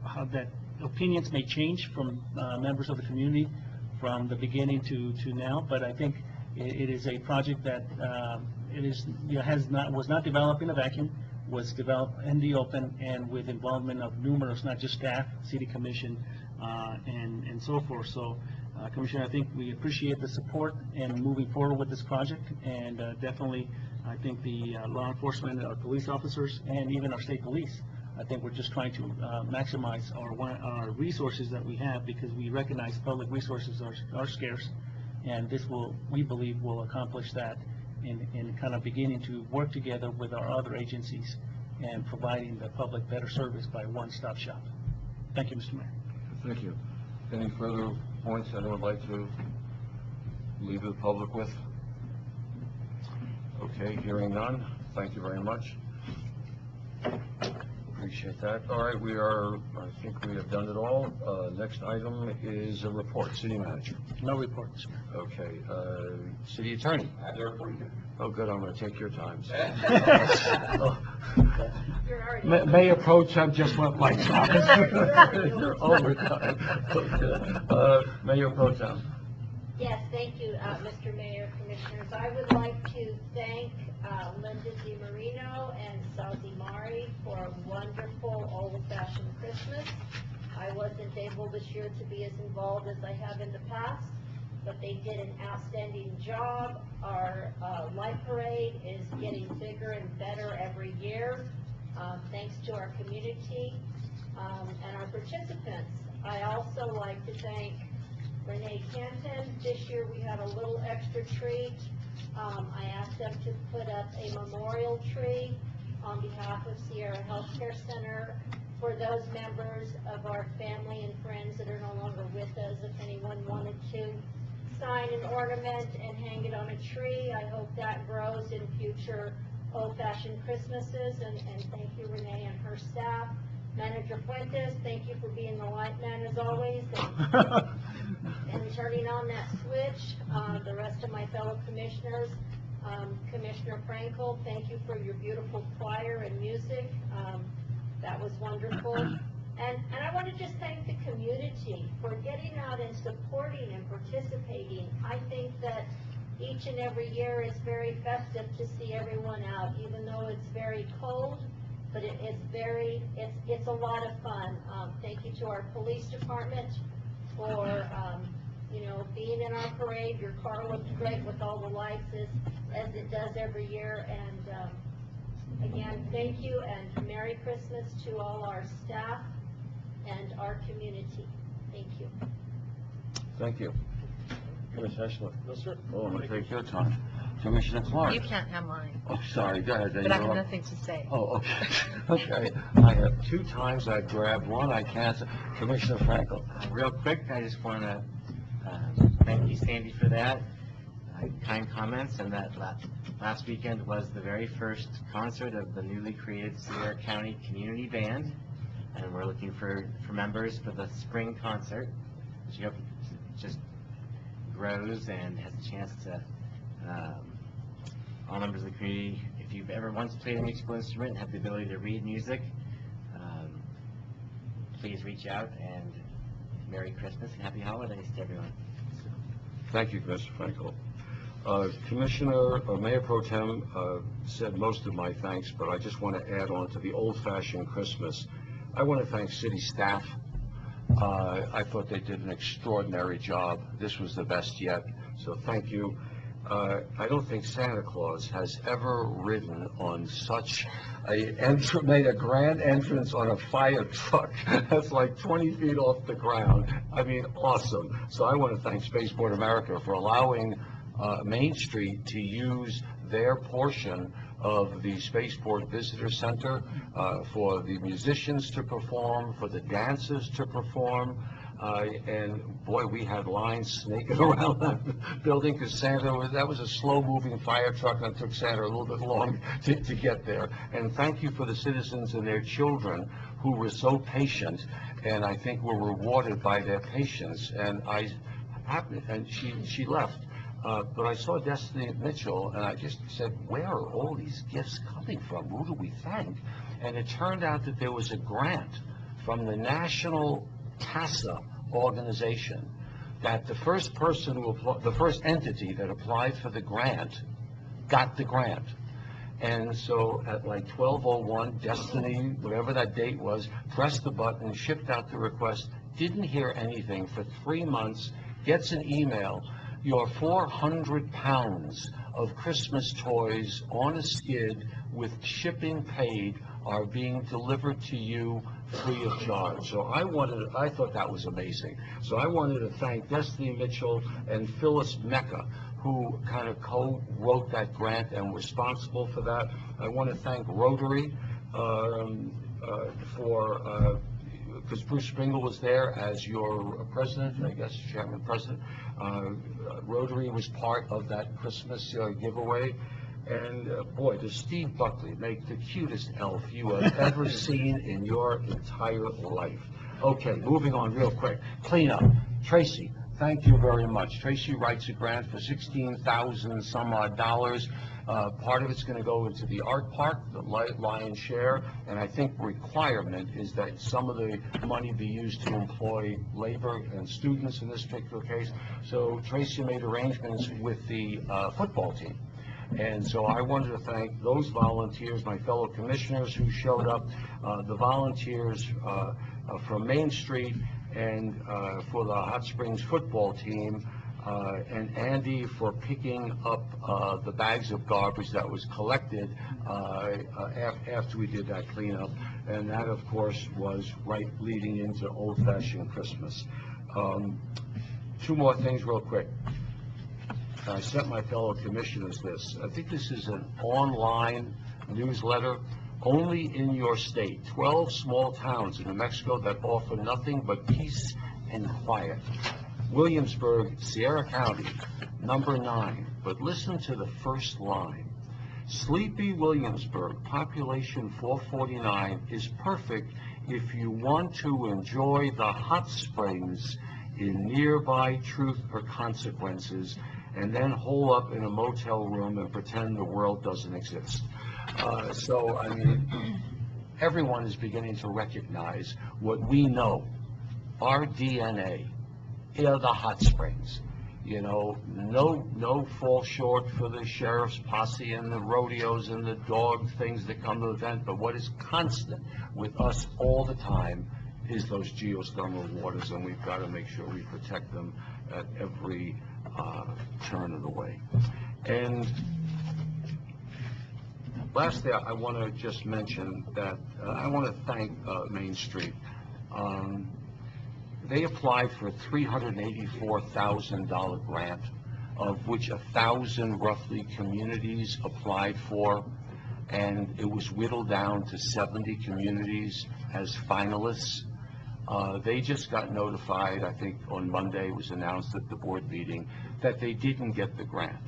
how that opinions may change from members of the community from the beginning to now, but I think it is a project that it is, was not developed in a vacuum, was developed in the open and with involvement of numerous, not just staff, city commission, and so forth. So, Commissioner, I think we appreciate the support and moving forward with this project, and definitely, I think the law enforcement, our police officers, and even our state police, I think we're just trying to maximize our resources that we have, because we recognize public resources are scarce, and this will, we believe, will accomplish that in kind of beginning to work together with our other agencies and providing the public better service by one-stop shop. Thank you, Mr. Mayor. Thank you. Any further points anyone would like to leave the public with? Okay, hearing none. Thank you very much. Appreciate that. All right, I think we have done it all. Next item is a report. City Manager. No report, Mr. Mayor. Okay, City Attorney. I have a report. Oh, good, I'm going to take your time. You're already. Mayor Pro Tem just went like that. You're overtime. Mayor Pro Tem. Yes, thank you, Mr. Mayor, Commissioners. I would like to thank Linda DiMarino and Salzi Mari for a wonderful old-fashioned Christmas. I wasn't able this year to be as involved as I have in the past, but they did an outstanding job. Our light parade is getting bigger and better every year, thanks to our community and our participants. I also like to thank Renee Canton. This year we had a little extra treat. I asked them to put up a memorial tree on behalf of Sierra Healthcare Center for those members of our family and friends that are no longer with us. If anyone wanted to sign an ornament and hang it on a tree, I hope that grows in future old-fashioned Christmases. And thank you, Renee and her staff. Manager Fuentes, thank you for being the light man as always, and turning on that switch. The rest of my fellow commissioners, Commissioner Frankel, thank you for your beautiful choir and music. That was wonderful. And I want to just thank the community for getting out and supporting and participating. I think that each and every year is very festive to see everyone out, even though it's very cold. But it's a lot of fun. Thank you to our police department for, being in our parade. Your car looked great with all the lights as it does every year. And again, thank you and Merry Christmas to all our staff and our community. Thank you. Thank you. Commissioner Eschler. No, sir. Oh, I'm going to take your time. Commissioner Clark. You can't have mine, Oh, sorry, go ahead. but I have nothing to say. Oh, okay. Okay. I have 2 times I grabbed one, I can't. Commissioner Frankel. Real quick, I just want to thank you, Sandy, for that. Kind comments, and that last weekend was the very first concert of the newly created Sierra County Community Band, and we're looking for members for the spring concert, which we hope just grows and has a chance to all members of the community. If you've ever once played a musical instrument and have the ability to read music, please reach out, and Merry Christmas and Happy Holidays to everyone. Thank you, Commissioner Frankel. Mayor Pro Tem said most of my thanks, but I just want to add on to the old-fashioned Christmas. I want to thank city staff. I thought they did an extraordinary job. This was the best yet, so thank you. I don't think Santa Claus has ever ridden on such made a grand entrance on a fire truck that's like 20 feet off the ground. I mean, awesome. So I want to thank Spaceport America for allowing Main Street to use their portion of the Spaceport Visitor Center for the musicians to perform, for the dancers to perform. And boy, we had lines snaking around that building because that was a slow-moving fire truck, and it took Santa a little bit long to get there. And thank you for the citizens and their children who were so patient, and I think were rewarded by their patience. And she left. But I saw Destiny Mitchell, and I just said, where are all these gifts coming from? Who do we thank? And it turned out that there was a grant from the National CASA organization that the first person who the first entity that applied for the grant got the grant. And so at like 12:01, Destiny, whatever that date was, pressed the button, shipped out the request, didn't hear anything for 3 months, gets an email, your 400 pounds of Christmas toys on a skid with shipping paid are being delivered to you free of charge. So I thought that was amazing. So I wanted to thank Destiny Mitchell and Phyllis Mecca, who kind of co-wrote that grant and were responsible for that. I want to thank Rotary because Bruce Springle was there as your president, I guess, chairman president. Rotary was part of that Christmas giveaway. And boy, does Steve Buckley make the cutest elf you have ever seen in your entire life. Okay, moving on real quick. Cleanup. Tracy, thank you very much. Tracy writes a grant for $16,000 some odd dollars. Part of it's going to go into the art park, the lion's share, and I think requirement is that some of the money be used to employ labor and students in this particular case. So Tracy made arrangements with the football team. And so I wanted to thank those volunteers, my fellow commissioners who showed up, the volunteers from Main Street, and for the Hot Springs football team, and Andy for picking up the bags of garbage that was collected after we did that cleanup. And that, of course, was right leading into old-fashioned Christmas. 2 more things real quick. I sent my fellow commissioners this. I think this is an online newsletter only in your state. 12 small towns in New Mexico that offer nothing but peace and quiet. Williamsburg, Sierra County, number 9. But listen to the first line. Sleepy Williamsburg, population 449, is perfect if you want to enjoy the hot springs in nearby Truth or Consequences, and then hole up in a motel room and pretend the world doesn't exist. So, I mean, everyone is beginning to recognize what we know, our DNA, are the hot springs. You know, no fall short for the sheriff's posse and the rodeos and the dog things that come to the event, but what is constant with us all the time is those geothermal waters, and we've got to make sure we protect them at every turn of the way. And lastly, I want to just mention that I want to thank Main Street. They applied for a $384,000 grant, of which 1,000 roughly communities applied for, and it was whittled down to 70 communities as finalists. They just got notified, I think on Monday it was announced at the board meeting, that they didn't get the grant.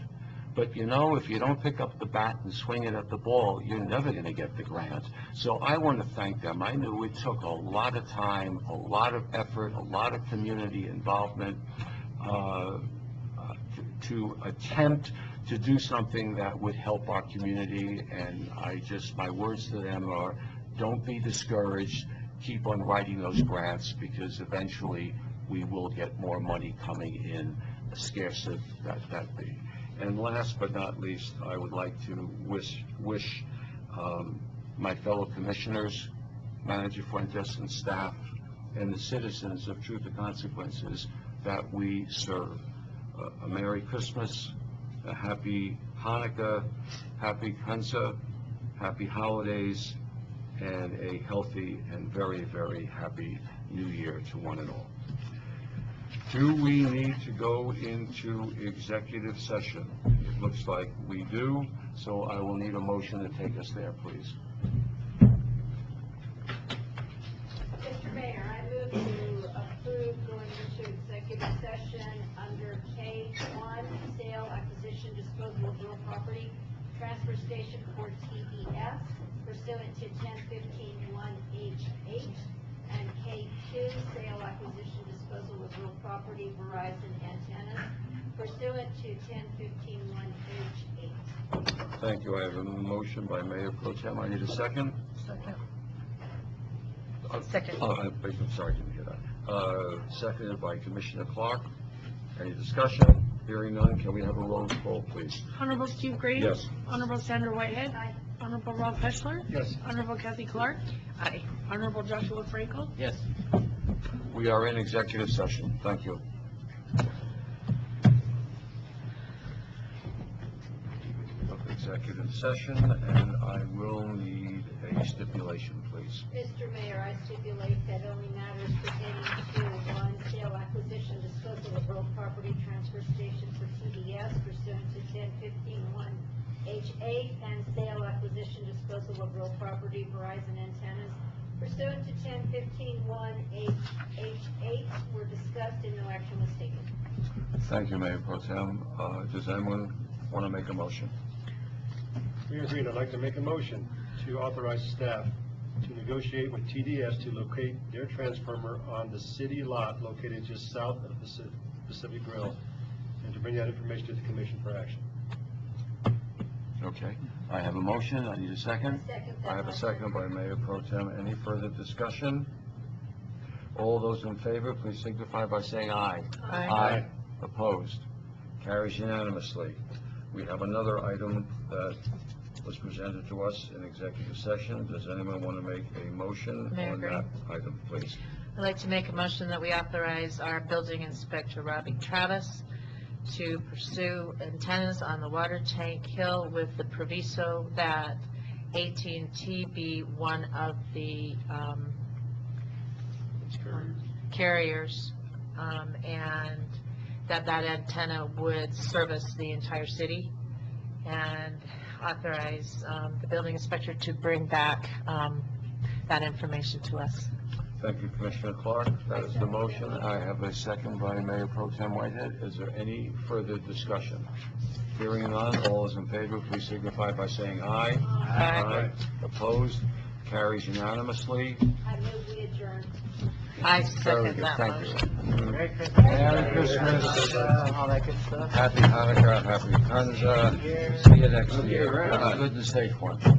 But you know, if you don't pick up the bat and swing it at the ball, you're never going to get the grant. So I want to thank them. I knew it took a lot of time, a lot of effort, a lot of community involvement to attempt to do something that would help our community. And my words to them are, don't be discouraged. Keep on writing those grants, because eventually we will get more money coming in, scarce as that be. And last but not least, I would like to wish my fellow commissioners, Manager Fuentes and staff, and the citizens of Truth or Consequences that we serve a Merry Christmas, a Happy Hanukkah, Happy Kwanzaa, Happy Holidays, and a healthy and very, very happy New Year to one and all. Do we need to go into executive session? It looks like we do, so I will need a motion to take us there, please. Mr. Mayor, I move to approve going into executive session under K1, sale, acquisition, disposal of real property, transfer station for TES, pursuant to 1015-1H8, and K2, sale, acquisition, disposal of real property, Verizon antennas, pursuant to 1015-1H8. Thank you. I have a motion by Mayor Pro Tem. I need a second. Second. Second. I'm sorry, I didn't hear that. Seconded by Commissioner Clark. Any discussion? Hearing none, can we have a roll call, please? Honorable Steve Grady? Yes. Honorable Sandra Whitehead? Honorable Rob Heschler? Yes. Honorable Kathy Clark? Aye. Honorable Joshua Frankel? Yes. We are in executive session. Thank you. Executive session, and I will need a stipulation, please. Mr. Mayor, I stipulate that only matters pertaining to one, sale, acquisition, disposal of real property, transfer station for TDS pursuant to 10-15-1H8, and sale, acquisition, disposal of real property, Verizon antennas pursuant to 10-15-1H8 were discussed and no action was taken. Thank you, Mayor Pro Tem. Does anyone want to make a motion? We agreed. I'd like to make a motion to authorize staff to negotiate with TDS to locate their transformer on the city lot located just south of the Pacific Grill, and to bring that information to the commission for action. Okay. I have a motion. I need a second. Second. I have a second by Mayor Pro Tem. Any further discussion? All those in favor, please signify by saying aye. Aye. Opposed? Carries unanimously. We have another item that was presented to us in executive session. Does anyone want to make a motion Mayor on Green. that item, please? I'd like to make a motion that we authorize our building inspector, Robbie Travis, to pursue antennas on the water tank hill with the proviso that AT&T be one of the carriers, and that antenna would service the entire city, and authorize the building inspector to bring back that information to us. Thank you, Commissioner Clark. That is the motion. I have a second by Mayor Pro Tem Whitehead. Is there any further discussion? Hearing none, all those in favor, please signify by saying aye. Aye. Opposed? Carries unanimously. I move we adjourn. I Very second good. that Thank motion. you. Merry Merry Christmas. All that good stuff. Happy Hanukkah, happy Kwanzaa. See you next year. Have a good and safe one.